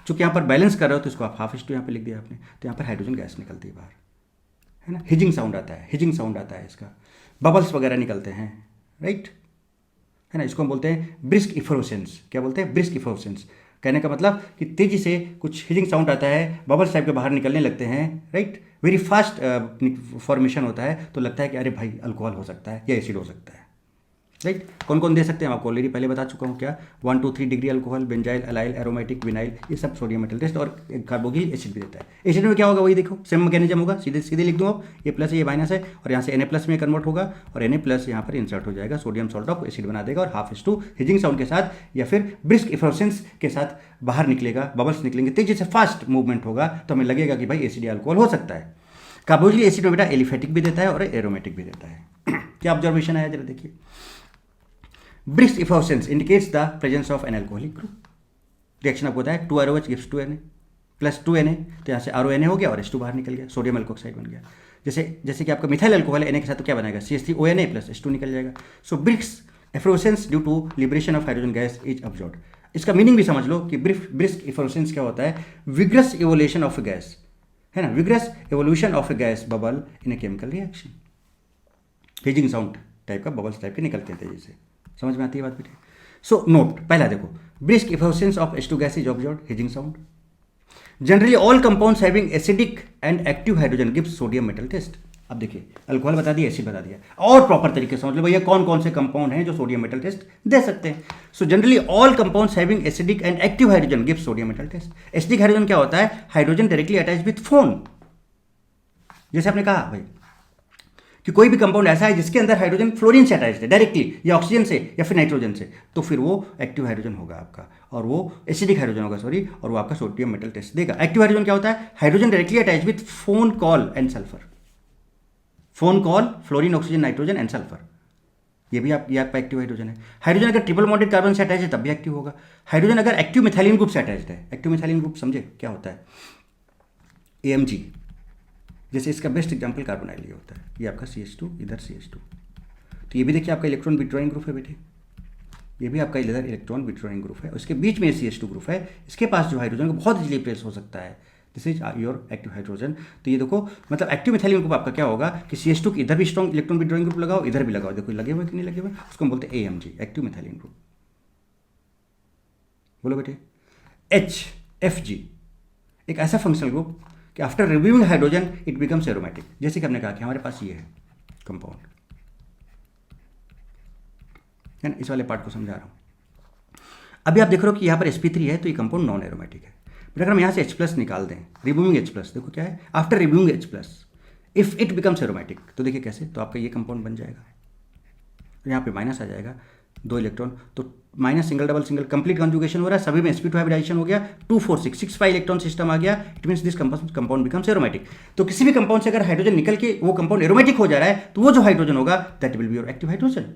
चूँकि यहाँ पर बैलेंस कर रहे हो तो इसको आप हाफ H2 यहाँ पे लिख दिया आपने, तो यहाँ पर हाइड्रोजन गैस निकलती है बाहर, है ना, हिजिंग साउंड आता है, हिजिंग साउंड आता है इसका, बबल्स वगैरह निकलते हैं, राइट, है ना। इसको हम बोलते हैं ब्रिस्क इफ्लोरेसेंस। क्या बोलते हैं, ब्रिस्क इफ्लोरेसेंस। कहने का मतलब कि तेजी से कुछ हिजिंग साउंड आता है, बबल्स टाइप के बाहर निकलने लगते हैं, राइट, वेरी फास्ट फॉर्मेशन होता है, तो लगता है कि अरे भाई अल्कोहल हो सकता है या एसिड हो सकता है, राइट। कौन कौन दे सकते हैं आपको ऑलरेडी पहले बता चुका हूँ, क्या 1 2 3 degree alcohol, benzyl, allyl, aromatic, vinyl, ये सब सोडियम मेटल टेस्ट, और कार्बोक्सिलिक एसिड भी देता है। एसिड में क्या होगा वही देखो, सेम मैकेनिज्म होगा, सीधे सीधे लिख दूँ, ये प्लस ये माइनस है, और यहाँ से Na प्लस में कन्वर्ट होगा, और Na प्लस यहाँ पर इंसर्ट हो जाएगा, सोडियम सॉल्ट ऑफ एसिड बना देगा, और हाफ H2 हिजिंग साउंड के साथ या फिर ब्रिस्क इफ्लोरेसेंस के साथ बाहर निकलेगा, बबल्स निकलेंगे, तेजी से फास्ट मूवमेंट होगा, तो हमें लगेगा कि भाई एसिड अल्कोहल हो सकता है। कार्बोक्सिलिक एसिड में बेटा एलिफेटिक भी देता है और एरोमेटिक भी देता है। क्या ऑब्जर्वेशन आया जरा देखिए, brisk efflorescence indicates the presence of an alcoholic group. Reaction आपको बताया 2ROH gives 2Na plus 2Na, तो यहाँ से RONA हो गया और H2 बाहर निकल गया, सोडियम अल्कोक्साइड बन गया। जैसे कि आपका मिथाइल अल्कोहल है Na के साथ, तो क्या बनेगा, CH3ONA प्लस H2 निकल जाएगा। So brisk effervescence due to liberation of hydrogen gas is observed. इसका मीनिंग भी समझ लो कि ब्रिस्क इफ्लोरेसेंस क्या होता है, विग्रस इवोल्यूशन ऑफ गैस, है ना, vigorous evolution of A gas bubble in a chemical reaction. Hissing sound type का बबल्स टाइप के निकलते हैं तेजी से, समझ में आती है बात बेटे। सो नोट पहला देखो, brisk efflorescence of H2 gas is observed, hissing sound. Generally all compounds having acidic and active hydrogen gives sodium metal test. अब देखिए अल्कोहल बता दिया, एसिड बता दिया, और प्रॉपर तरीके से समझ लो भैया कौन कौन से कंपाउंड हैं जो सोडियम मेटल टेस्ट दे सकते हैं। So generally all compounds having acidic and active hydrogen gives sodium metal test. Acidic hydrogen क्या होता है, hydrogen directly attach with phone. जैसे आपने कहा भाई कि कोई भी कंपाउंड ऐसा है जिसके अंदर हाइड्रोजन फ्लोरीन से अटैच्ड है डायरेक्टली, या ऑक्सीजन से या फिर नाइट्रोजन से, तो फिर वो एक्टिव हाइड्रोजन होगा आपका, और वो एसिडिक हाइड्रोजन होगा सॉरी, और वो आपका सोडियम मेटल टेस्ट देगा। एक्टिव हाइड्रोजन क्या होता है, hydrogen directly attach with phone call and sulphur, phone call, fluorine, oxygen, nitrogen and sulphur, ये भी ये आपका एक्टिव हाइड्रोजन है। हाइड्रोजन अगर ट्रिपल बॉन्डेड कार्बन से अटैच है तब भी एक्टिव होगा। हाइड्रोजन अगर एक्टिव मिथाइलिन ग्रुप से अटैच्ड है, एक्टिव मिथाइलिन ग्रुप समझे क्या होता है, AMG, जैसे इसका बेस्ट एग्जांपल कार्बोनाइल ये होता है, ये आपका CH2, इधर CH2, तो ये भी देखिए आपका इलेक्ट्रॉन विड्रॉइंग ग्रुप है बेटे, ये भी आपका इधर इलेक्ट्रॉन विड्रॉइंग ग्रुप है, उसके बीच में CH2 ग्रुप है, इसके पास जो हाइड्रोजन को बहुत इजीली प्लेस हो सकता है, this is your active hydrogen. तो ये देखो मतलब एक्टिव मिथाइलिन ग्रुप आपका क्या होगा कि CH2 की इधर भी स्ट्रॉन्ग इलेक्ट्रॉन विड्रॉइंग ग्रुप लगाओ, इधर भी लगाओ, देखो लगे हुए कि नहीं लगे हुए, उसको हम बोलते हैं AMG, एक्टिव मिथाइलिन ग्रुप। बोलो बेटे, HFG एक ऐसा फंक्शनल ग्रुप कि after reviewing hydrogen it becomes aromatic. जैसे कि हमने कहा कि हमारे पास ये है कंपाउंड, है ना, इस वाले पार्ट को समझा रहा हूँ। अभी आप देख रहे हो कि यहाँ पर sp3 है, तो ये कंपाउंड नॉन एरोमेटिक है। फिर अगर हम यहाँ से H प्लस निकाल दें, रिमूविंग H प्लस, देखो क्या है, after removing H plus if it becomes aromatic, तो देखिए कैसे, तो आपका ये कंपाउंड बन जाएगा, यहाँ पे माइनस आ जाएगा, 2 इलेक्ट्रॉन, तो minus single double single complete conjugation हो रहा है, सभी में sp2 हाइब्रिडाइजेशन हो गया, 2 4 6 6 5 इलेक्ट्रॉन सिस्टम आ गया, it means this compound becomes aromatic. तो किसी भी कंपाउंड से अगर हाइड्रोजन निकल के वो कंपाउंड एरोमेटिक हो जा रहा है, तो वो जो हाइड्रोजन होगा that will be your active hydrogen.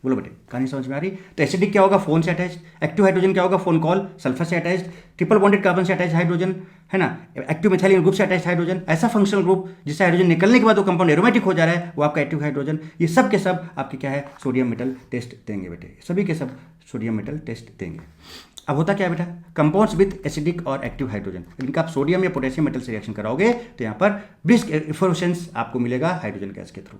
बोलो बेटे कहानी समझ में आ रही। तो एसिडिक क्या होगा, फोन से अटैच्ड, एक्टिव हाइड्रोजन क्या होगा, फोन कॉल, सल्फर से अटैच्ड, ट्रिपल बॉन्डेड कार्बन से अटैच्ड हाइड्रोजन, है ना, एक्टिव मिथाइलिन ग्रुप से अटैच्ड हाइड्रोजन, ऐसा फंक्शनल ग्रुप जिससे हाइड्रोजन निकलने के बाद वो कंपाउंड एरोमेटिक हो जा रहा है, वो आपका एक्टिव हाइड्रोजन। ये सब के सब आपके क्या है, सोडियम मेटल टेस्ट देंगे बेटे, सभी के सब सोडियम मेटल टेस्ट देंगे। अब होता क्या है बेटा, कंपाउंड्स विद एसिडिक और एक्टिव हाइड्रोजन, इनका आप सोडियम या पोटेशियम मेटल से रिएक्शन कराओगे तो यहाँ पर ब्रिस्क इफ्लोरेसेंस आपको मिलेगा हाइड्रोजन गैस के थ्रू।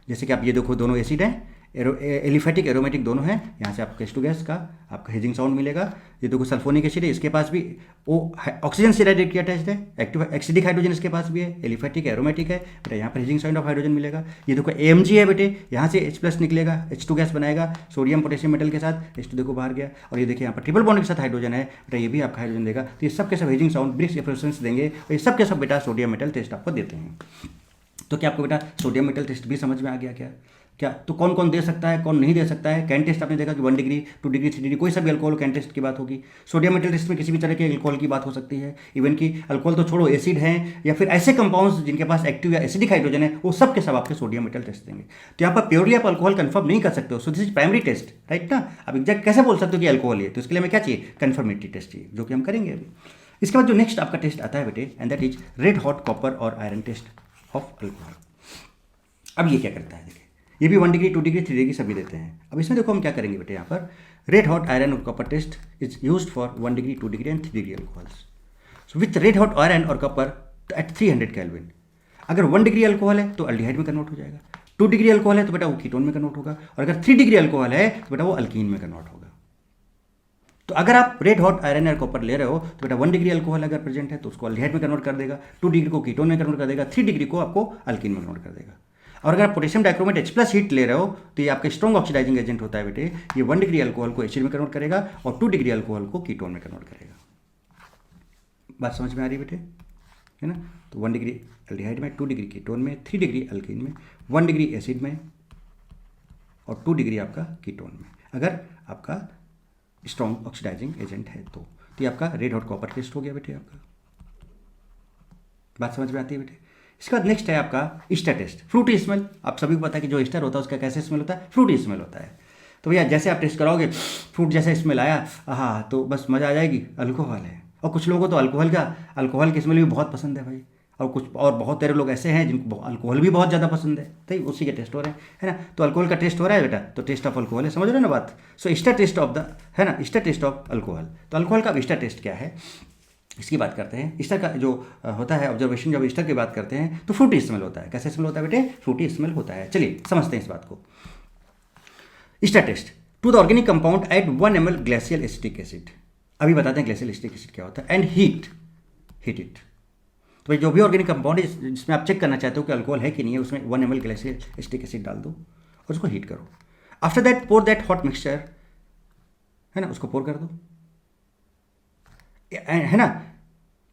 जैसे कि आप ये देखो दोनों एसिड हैं, एलिफेटिक एरोमेटिक दोनों हैं, यहाँ से आपको H2 गैस का आपका हिजिंग साउंड मिलेगा। ये देखो सल्फोनिक एसिड है, इसके पास भी वो ऑक्सीजन से डायरेक्टली अटैच्ड है, एक्टिव एसिडिक हाइड्रोजन इसके पास भी है, एलिफेटिक एरोमेटिक है बेटा, यहाँ पर हिजिंग साउंड ऑफ हाइड्रोजन मिलेगा। ये देखो AMG है बेटे, यहाँ से H प्लस निकलेगा, H2 गैस बनाएगा सोडियम पोटेशियम मेटल के साथ, H2 देखो बाहर गया, और ये देखिए यहाँ पर ट्रिपल बॉन्ड के साथ हाइड्रोजन है बेटा, ये भी आपका हाइड्रोजन देगा। तो ये सब के सब हिजिंग साउंड ब्रिस्क इफ्लोरेसेंस देंगे, और ये सब के सब बेटा सोडियम मेटल टेस्ट आपको देते हैं। तो क्या आपको बेटा सोडियम मेटल टेस्ट भी समझ में आ गया क्या, क्या, तो कौन कौन दे सकता है, कौन नहीं दे सकता है। कैन टेस्ट आपने देखा कि 1 डिग्री, 2 डिग्री, 3 डिग्री, कोई सा भी अल्कोहल कैन टेस्ट की बात होगी। सोडियम मेटल टेस्ट में किसी भी तरह के अल्कोहल की बात हो सकती है। इवन कि अल्कोहल तो छोड़ो, एसिड हैं या फिर ऐसे कंपाउंड्स जिनके पास एक्टिव या एसिडिक हाइड्रोजन है, वो सब के सब आपके सोडियम मेटल टेस्ट देंगे। तो यहाँ पर प्योरली आप अल्कोहल कंफर्म नहीं कर सकते हो। So this is primary test, right ना। अब एग्जैक्ट कैसे बोल सकते हो कि अल्कोहल है, तो इसके लिए हमें क्या चाहिए, कंफर्मेटरी टेस्ट चाहिए, जो कि हम करेंगे अभी। इसके बाद जो नेक्स्ट आपका टेस्ट आता है बेटे, and that is red hot copper और आयरन टेस्ट ऑफ अल्कोहल। अब ये क्या करता है, देखिए ये भी 1 डिग्री, 2 डिग्री, 3 डिग्री सभी देते हैं। अब इसमें देखो हम क्या करेंगे बेटे, यहाँ पर रेड हॉट आयरन और copper test is used for 1 degree, 2 degree and 3 degree alcohols. So with red hot iron और कॉपर एट 300 केल्विन, अगर 1 डिग्री अल्कोहल है तो अल्डिहाइड में कन्वर्ट हो जाएगा, 2 डिग्री अल्कोहल है तो बेटा वो कीटोन में कन्वर्ट होगा, और अगर 3 डिग्री अल्कोहल है तो बेटा वो अल्कीन में कन्वर्ट होगा। तो अगर आप रेड हॉट आयरन और कॉपर ले रहे हो तो बेटा 1 डिग्री अल्कोहल अगर प्रेजेंट है तो उसको अल्डिहाइड में कन्वर्ट कर देगा, 2 डिग्री को कीटोन में कन्वर्ट कर देगा, 3 डिग्री को आपको अल्कीन में कन्वर्ट कर देगा। और अगर आप पोटेशियम डाइक्रोमेट H+ हीट ले रहे हो तो ये आपका स्ट्रॉन्ग ऑक्सीडाइजिंग एजेंट होता है बेटे। ये 1 डिग्री अल्कोहल को एसिड में कन्वर्ट करेगा और 2 डिग्री अल्कोहल को कीटोन में कन्वर्ट करेगा। बात समझ में आ रही है बेटे, है ना। तो 1 डिग्री अल्डिहाइड में, 2 डिग्री कीटोन में, 3 डिग्री अल्कीन में, 1 डिग्री एसिड में और 2 डिग्री आपका कीटोन में, अगर आपका स्ट्रॉन्ग ऑक्सीडाइजिंग एजेंट है तो ये आपका रेड हॉट कॉपर टेस्ट हो गया बेटे आपका। बात समझ में आती है बेटे। इसके बाद नेक्स्ट है आपका ईस्टर टेस्ट, फ्रूटी स्मेल। आप सभी को पता है कि जो ईस्टर होता है उसका कैसे स्मेल होता है, फ्रूटी स्मेल होता है। तो भैया जैसे आप टेस्ट कराओगे, फ्रूट जैसे स्मेल आया, हाँ तो बस मज़ा आ जाएगी, अल्कोहल है। और कुछ लोगों को तो अल्कोहल की स्मेल भी बहुत पसंद है भाई, और बहुत सारे लोग ऐसे हैं जिनको अल्कोहल भी बहुत ज़्यादा पसंद है, तो उसी के टेस्ट हो रहे हैं, है ना। तो अल्कोहल का टेस्ट हो रहा है बेटा, तो टेस्ट ऑफ अल्कोहल है, समझ रहे हो ना बात। सो ईस्टर टेस्ट ऑफ द, है ना, ईस्टर टेस्ट ऑफ अल्कोहल। तो अल्कोहल का ईस्टर टेस्ट क्या है, इसकी बात करते हैं। ईस्टर का जो होता है ऑब्जर्वेशन, जब ईस्टर की बात करते हैं तो फ्रूटी स्मेल होता है। कैसे स्मेल होता है बेटे, फ्रूटी स्मेल होता है। चलिए समझते हैं इस बात को। Ester test, to the organic compound add 1 ml glacial acetic acid. अभी बताते हैं ग्लेशियल एसिटिक एसिड क्या होता है। And heat it. तो भाई जो भी ऑर्गेनिक कंपाउंड है जिसमें आप चेक करना चाहते हो कि अल्कोहल है कि नहीं है, उसमें 1 ml ग्लेशियल एसिटिक एसिड डाल दो और उसको हीट करो। After that pour that hot mixture, है ना, उसको पोर कर दो, है ना,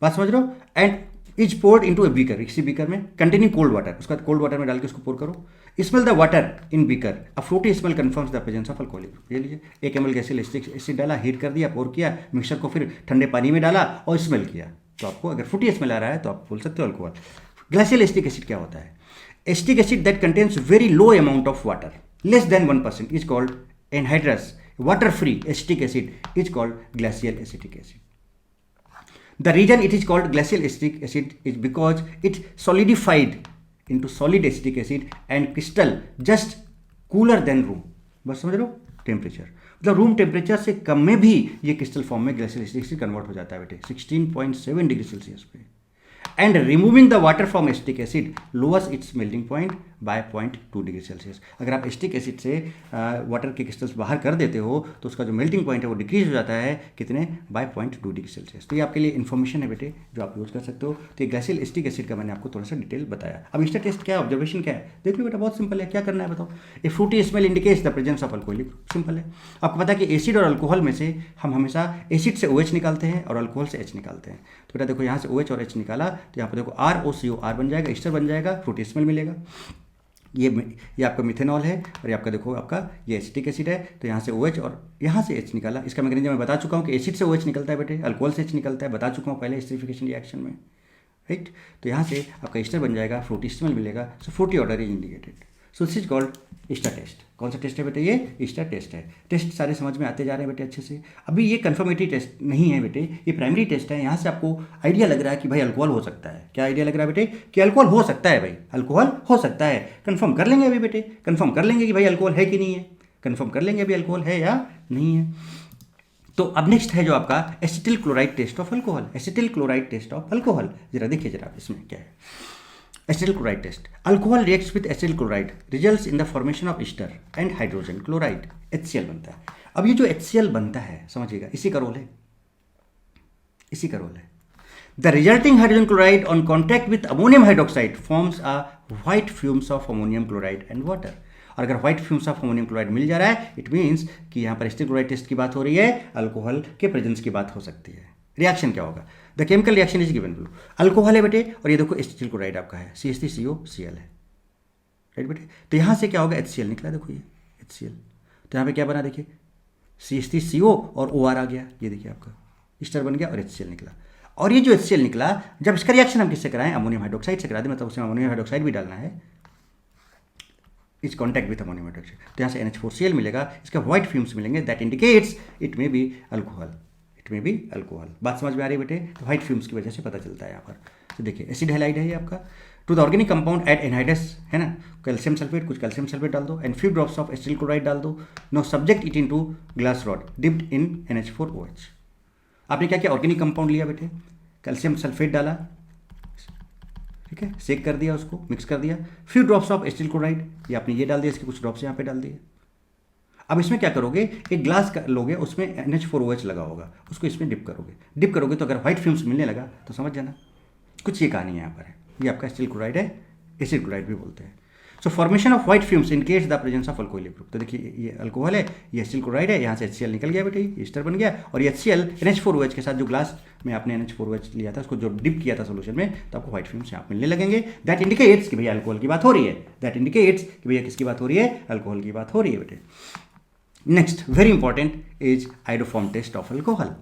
बात समझ रहे हो। And is poured into a beaker, इसी बीकर में कंटेनिंग कोल्ड वाटर, उसके बाद कोल्ड वाटर में डाल के उसको पोर करो। Smell the water in beaker, a Frooti smell confirms the presence of alcoholic group. ये लीजिए 1 ml ग्लेशियल एसिड डाला, हीट कर दिया, पोर किया, मिक्सचर को फिर ठंडे पानी में डाला और स्मेल किया, तो आपको अगर फ्रूटी स्मेल आ रहा है तो आप बोल सकते हो अल्कोहल। ग्लेशियल एसिटिक एसिड क्या होता है, acetic acid that contains very low amount of water, less than 1% is called anhydrous water free acetic acid is called glacial acetic acid. The reason it is called glacial acetic acid is because it solidified into solid acetic acid and crystal just cooler than room। बस समझ रहे हो, temperature मतलब room temperature से कम में भी ये crystal form में ग्लेशियल एसिटिक एसिड कन्वर्ट हो जाता है बेटे 16.7 डिग्री सेल्सियस पे। And removing the water from acetic acid lowers it's melting point by 0.2 degree Celsius. अगर आप एसिटिक एसिड से वाटर के क्रिस्टल्स बाहर कर देते हो तो उसका जो मेल्टिंग पॉइंट है वो डिक्रीज हो जाता है, कितने, बाय 0.2 डिग्री सेल्सियस। तो ये आपके लिए इन्फॉर्मेशन है बेटे जो आप यूज़ कर सकते हो। तो ये ग्लेशियल एसिटिक एसिड का मैंने आपको थोड़ा सा डिटेल बताया। अब ईस्टर टेस्ट क्या है, ऑब्जर्वेशन क्या है, देख लो बेटा, बहुत सिंपल है। क्या करना है बताओ, a fruity smell indicates the presence of alcoholic, simple है। आपको पता है कि एसिड और अल्कोहल में से हम हमेशा एसिड से OH निकालते हैं और अल्कोहल से H निकालते हैं। तो बेटा देखो यहाँ से OH और H निकाला तो यहाँ पर देखो ROCO बन जाएगा, ईस्टर बन जाएगा, फ्रूटी स्मेल मिलेगा। ये आपका मिथेनॉल है और ये आपका देखो आपका ये एसिटिक एसिड है। तो यहाँ से OH और यहाँ से H निकाला। इसका मैकेनिज्म मैं बता चुका हूँ कि एसिड से OH निकलता है बेटे, अल्कोहल से H निकलता है, बता चुका हूँ पहले एस्टरीफिकेशन रिएक्शन में, राइट। तो यहाँ से आपका ईस्टर बन जाएगा, फ्रूटी स्मेल मिलेगा। So fruity order is indicated. So this is called ester test. कौन सा टेस्ट है बेटे, ये ईस्टर टेस्ट है। टेस्ट सारे समझ में आते जा रहे हैं बेटे अच्छे से। अभी ये कंफर्मेटरी टेस्ट नहीं है बेटे, ये प्राइमरी टेस्ट है। यहाँ से आपको आइडिया लग रहा है कि भाई अल्कोहल हो सकता है। क्या आइडिया लग रहा है बेटे, कि अल्कोहल हो सकता है, भाई अल्कोहल हो सकता है। कंफर्म कर लेंगे अभी बेटे, कंफर्म कर लेंगे कि भाई अल्कोहल है कि नहीं है, कंफर्म कर लेंगे अभी अल्कोहल है या नहीं है। तो अब नेक्स्ट है जो आपका acetyl chloride test of alcohol. Acetyl chloride test of alcohol, जरा देखिए जरा इसमें क्या है। Acetyl chloride test, alcohol reacts with acetyl chloride results in the formation of ester and hydrogen chloride, HCl बनता है। अब ये जो HCl बनता है समझिएगा, इसी का रोल है, इसी का रोल है। The resulting hydrogen chloride on contact with ammonium hydroxide forms a white fumes of ammonium chloride and water. और अगर white fumes of ammonium chloride मिल जा रहा है, इट मीन्स कि यहाँ पर एसिटिल क्लोराइड टेस्ट की बात हो रही है, अल्कोहल के प्रेजेंस की बात हो सकती है। रिएक्शन क्या होगा, the chemical reaction is given below. Alcohol है बेटे और ये देखो एसिटिल क्लोराइड आपका है, CH3COCl है, राइट बेटे। तो यहाँ से क्या होगा, HCl निकला, देखो ये HCl। तो यहाँ पे क्या बना, देखिए CH3CO और OR आ गया, ये देखिए आपका ईस्टर बन गया और HCl निकला। और ये जो HCl निकला, जब इसका रिएक्शन हम किससे कराएं, अमोनियम हाइड्रोक्साइड से करा दें, मतलब उसमें अमोनियम हाइड्रोक्साइड भी डालना है, is contact with ammonium hydroxide. तो यहाँ से NH4Cl मिलेगा, इसका व्हाइट फ्यूम्स मिलेंगे, that indicates it may B alcohol, it may B alcohol. बात समझ में आ रही है बेटे। तो व्हाइट फ्यूम्स की वजह से पता चलता है यहाँ पर। तो देखिए एसिड हैलाइड है ये आपका। To the organic compound add anhydrous, है ना, कैल्शियम सल्फेट, कुछ कैल्शियम सल्फेट डाल दो, and few drops of acetyl chloride डाल दो। No subject it in to glass rod dipped in NH4OH। आपने क्या किया, ऑर्गेनिक कंपाउंड लिया बेटे, कैल्शियम सल्फेट डाला, ठीक है, सेक कर दिया, उसको मिक्स कर दिया, few drops of acetyl chloride, ये आपने ये डाल दिया, इसके कुछ ड्रॉप्स यहाँ पे डाल दिए। अब इसमें क्या करोगे, एक ग्लास लोगे, उसमें NH4OH लगा होगा, उसको इसमें डिप करोगे। डिप करोगे तो अगर व्हाइट फ्यूम्स मिलने लगा तो समझ जाना कुछ ये कहानी यहाँ पर है। ये आपका एसिटिल क्लोराइड है, एसिड क्लोराइड भी बोलते हैं। सो formation of white fumes indicates the presence of alcoholic group. तो देखिए ये अल्कोहल है, ये एसिटिल क्लोराइड है, यहाँ से HCl निकल गया बेटे, ईस्टर बन गया, और ये HCl NH4OH के साथ जो ग्लास में आपने NH4OH लिया था, उसको जो डिप किया था सोल्यूशन में, तो आपको व्हाइट फ्यूम्स यहाँ मिलने लगेंगे। दैट इंडिकेट्स कि भैया अल्कोहल की बात हो रही है, दैट इंडिकेट्स कि भैया किसकी बात हो रही है, अल्कोहल की बात हो रही है बेटे। Next very important is iodoform test of alcohol.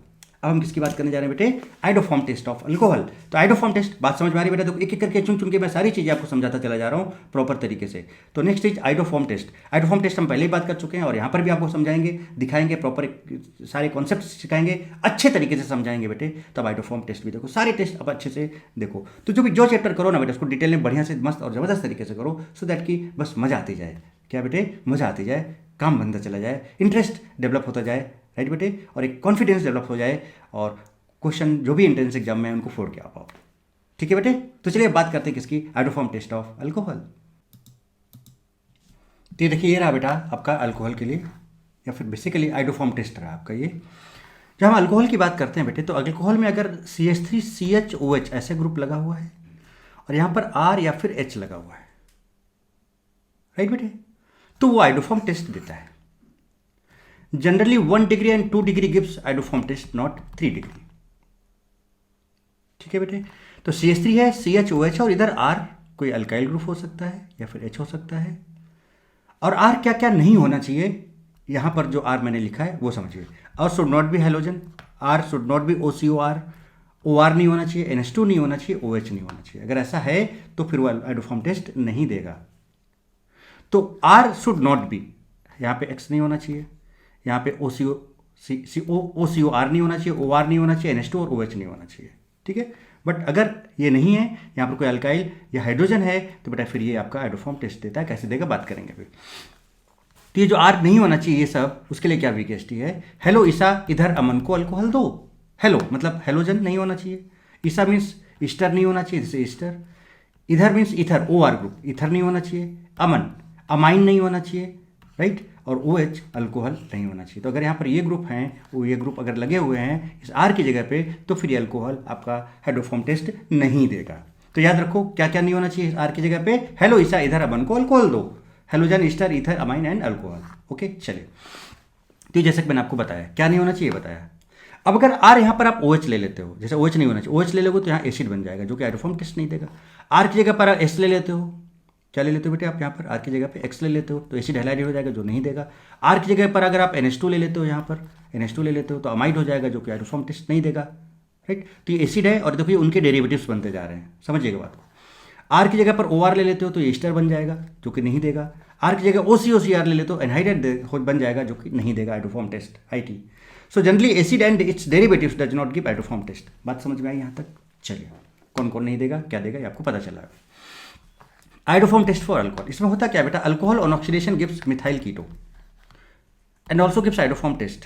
अब हम किसकी बात करने जा रहे हैं बेटे, आइडोफॉर्म टेस्ट ऑफ अल्कोहल। तो आइडोफॉर्म टेस्ट, बात समझ में आ रही है बेटा। तो एक एक करके चुन चुन के मैं सारी चीज़ें आपको समझाता चला जा रहा हूँ प्रॉपर तरीके से। तो next is iodoform test. Iodoform test हम पहले ही बात कर चुके हैं, और यहाँ पर भी आपको समझाएंगे, दिखाएंगे, प्रॉपर सारे कॉन्सेप्ट सिखाएंगे, अच्छे तरीके से समझाएंगे बेटे। तब आइडोफॉर्म टेस्ट भी देखो, सारे टेस्ट अब अच्छे से देखो। तो जो चैप्टर करो ना बेटे, उसको डिटेल में बढ़िया से मस्त और ज़बरदस्त तरीके से करो, सो दैट कि बस मज़ा आती जाए। क्या बेटे, मज़ा आती जाए, काम बनता चला जाए, इंटरेस्ट डेवलप होता जाए, राइट बेटे, और एक कॉन्फिडेंस डेवलप हो जाए, और क्वेश्चन जो भी एंट्रेंस एग्जाम में उनको फोड़ के आ पाओ। ठीक है बेटे। तो चलिए बात करते हैं किसकी, आइडोफॉर्म टेस्ट ऑफ अल्कोहल। तो ये देखिए, ये रहा बेटा आपका अल्कोहल के लिए, या फिर बेसिकली आइडोफॉर्म टेस्ट रहा आपका ये। जब हम अल्कोहल की बात करते हैं बेटे, तो अल्कोहल में अगर CH3CHOH ऐसे ग्रुप लगा हुआ है, और यहाँ पर R या फिर H लगा हुआ है, राइट बेटे, तो वो आइडोफॉर्म टेस्ट देता है। Generally 1 degree and 2 degree gives iodoform test, not 3 degree. ठीक है बेटे। तो CH3 है, CHOH, और इधर R कोई अल्काइल ग्रुप हो सकता है या फिर H हो सकता है। और R क्या क्या नहीं होना चाहिए, यहाँ पर जो R मैंने लिखा है वो समझिए। और should not be halogen, R should not be OCOR, OR नहीं होना चाहिए, NH2 नहीं होना चाहिए, OH नहीं होना चाहिए। अगर ऐसा है तो फिर वो आइडोफॉर्म टेस्ट नहीं देगा। तो R शुड नॉट बी, यहाँ पे X नहीं होना चाहिए, यहाँ पे OCOR नहीं होना चाहिए, OR नहीं होना चाहिए, NH2 और OH नहीं होना चाहिए। ठीक है। बट अगर ये नहीं है, यहाँ पर कोई अल्काइल या हाइड्रोजन है, तो बेटा फिर ये आपका आइडोफॉर्म टेस्ट देता है। कैसे देगा बात करेंगे फिर। तो ये जो R नहीं होना चाहिए ये सब, उसके लिए क्या वीकेएसटी है, हेलो ईसा इधर अमन को अल्कोहल दो। हेलो मतलब हेलोजन नहीं होना चाहिए, ईसा मीन्स ईस्टर नहीं होना चाहिए, जैसे ईस्टर, इधर means ether, OR group, ether नहीं होना चाहिए, अमन अमाइन नहीं होना चाहिए, राइट, और OH अल्कोहल नहीं होना चाहिए। तो अगर यहाँ पर ये ग्रुप हैं, वो ये ग्रुप अगर लगे हुए हैं इस R की जगह पे, तो फिर ये अल्कोहल आपका हाइड्रोफॉर्म टेस्ट नहीं देगा। तो याद रखो क्या क्या नहीं होना चाहिए इस R की जगह पे, हेलो ईसा इधर अमन को अल्कोहल दो, halogen Easter ether amine and alcohol. Okay चलिए। तो जैसे कि मैंने आपको बताया क्या नहीं होना चाहिए बताया। अब अगर R यहाँ पर आप OH ले लेते हो, जैसे OH नहीं होना चाहिए, OH ले लोगे तो यहाँ एसिड बन जाएगा जो कि हाइड्रोफॉर्म टेस्ट नहीं देगा। R की जगह पर आप S ले लेते हो, क्या ले लेते हो बेटे आप यहाँ पर, R की जगह पे X ले लेते हो तो एसिड हैलाइड हो जाएगा जो नहीं देगा। R की जगह पर अगर आप NH2 ले लेते हो, यहाँ पर NH2 ले लेते हो तो अमाइड हो जाएगा जो कि हाइड्रोफॉर्म टेस्ट नहीं देगा, राइट। तो ये एसिड है और देखिए उनके डेरिवेटिव्स बनते जा रहे हैं, समझिएगा बात को। R की जगह पर OR ले लेते हो तो ये ईस्टर बन जाएगा जो कि नहीं देगा। R की जगह OCOCR ले लेते हो एनहाइड्रेट बन जाएगा जो कि नहीं देगा iodoform test, IT। So generally acid and its derivatives does not give iodoform test. बात समझ में आई यहाँ तक। चलिए कौन कौन नहीं देगा क्या देगा ये आपको पता चला। आइडोफॉर्म टेस्ट फॉर अल्कोहल, इसमें होता क्या बेटा, alcohol on oxidation gives methyl keto and also gives iodoform test.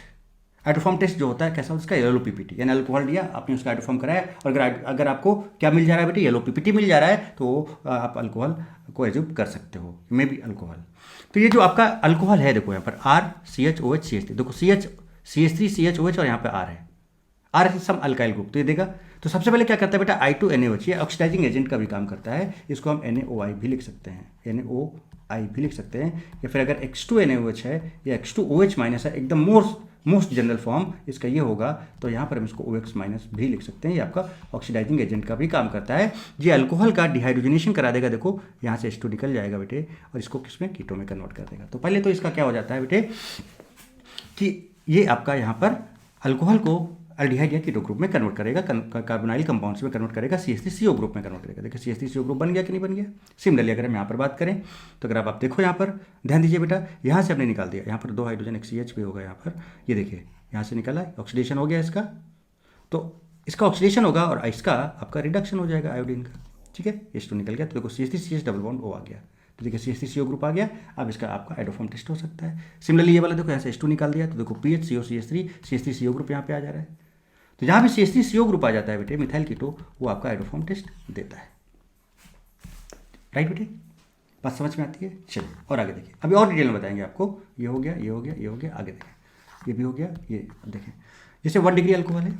Iodoform test जो होता है कैसा, उसका येलो पीपीटी, यानी अल्कोहल दिया आपने उसका आइडोफॉर्म कराया, और अगर आपको क्या मिल जा रहा है बेटे, येलो पीपीटी मिल जा रहा है, तो आप अल्कोहल को एज्यूम कर सकते हो, मे बी अल्कोहल। तो ये जो आपका अल्कोहल है देखो यहाँ पर R CHOH CH3, देखो CH3 CHOH और यहाँ पे R है, R सम अल्काइल ग्रुप, तो ये देगा। तो सबसे पहले क्या करता है बेटा I2NaOH, ये ऑक्सीडाइजिंग एजेंट का भी काम करता है, इसको हम NaOI भी लिख सकते हैं, NaOI भी लिख सकते हैं। या फिर अगर X2NaOH है या X2OH माइनस है, एकदम मोस्ट मोस्ट जनरल फॉर्म इसका ये होगा, तो यहाँ पर हम इसको OX माइनस भी लिख सकते हैं। ये आपका ऑक्सीडाइजिंग एजेंट का भी काम करता है। ये अल्कोहल का डिहाइड्रोजनेशन करा देगा। देखो यहाँ से H2 निकल जाएगा बेटे और इसको किसमें, कीटो में कन्वर्ट कर देगा। तो पहले तो इसका क्या हो जाता है बेटे कि ये आपका यहाँ पर अल्कोहल को अल्डिहाइड या कीटो ग्रुप में कन्वर्ट करेगा, कार्बोनाइल कंपाउंड्स में कन्वर्ट करेगा, CH3CO ग्रुप में कन्वर्ट करेगा। देखिए CH3CO ग्रुप बन गया कि नहीं बन गया। सिमिलरली अगर हम यहाँ पर बात करें तो अगर आप देखो यहाँ पर ध्यान दीजिए बेटा, यहाँ से हमने निकाल दिया, यहाँ पर 2 हाइड्रोजन एक CH भी होगा यहाँ पर, ये देखिए यहाँ से निकाला, ऑक्सीडेशन हो गया इसका, तो इसका ऑक्सीडेशन होगा और इसका आपका रिडक्शन हो जाएगा आयोडीन का। ठीक है, H2 निकल गया, तो देखो CH3CH डबल बॉन्ड O आ गया, तो देखिए CH3CO ग्रुप आ गया। अब इसका आपका आइडोफॉर्म टेस्ट हो सकता है। सिमिलरली ये वाला देखो यहाँ से H2 निकाल दिया, तो देखो PHCO CH3 CH3CO ग्रुप यहाँ पे आ जा रहा है। तो जहाँ भी CH3CO ग्रुप आ जाता है बेटे मिथाइल कीटो, वो आपका आइडोफॉर्म टेस्ट देता है। राइट बेटे, बात समझ में आती है। चलिए और आगे देखिए, अभी और डिटेल में बताएंगे आपको। ये हो गया, ये हो गया, ये हो गया, आगे देखें, ये भी हो गया। ये देखें जैसे 1 डिग्री अल्कोहल है,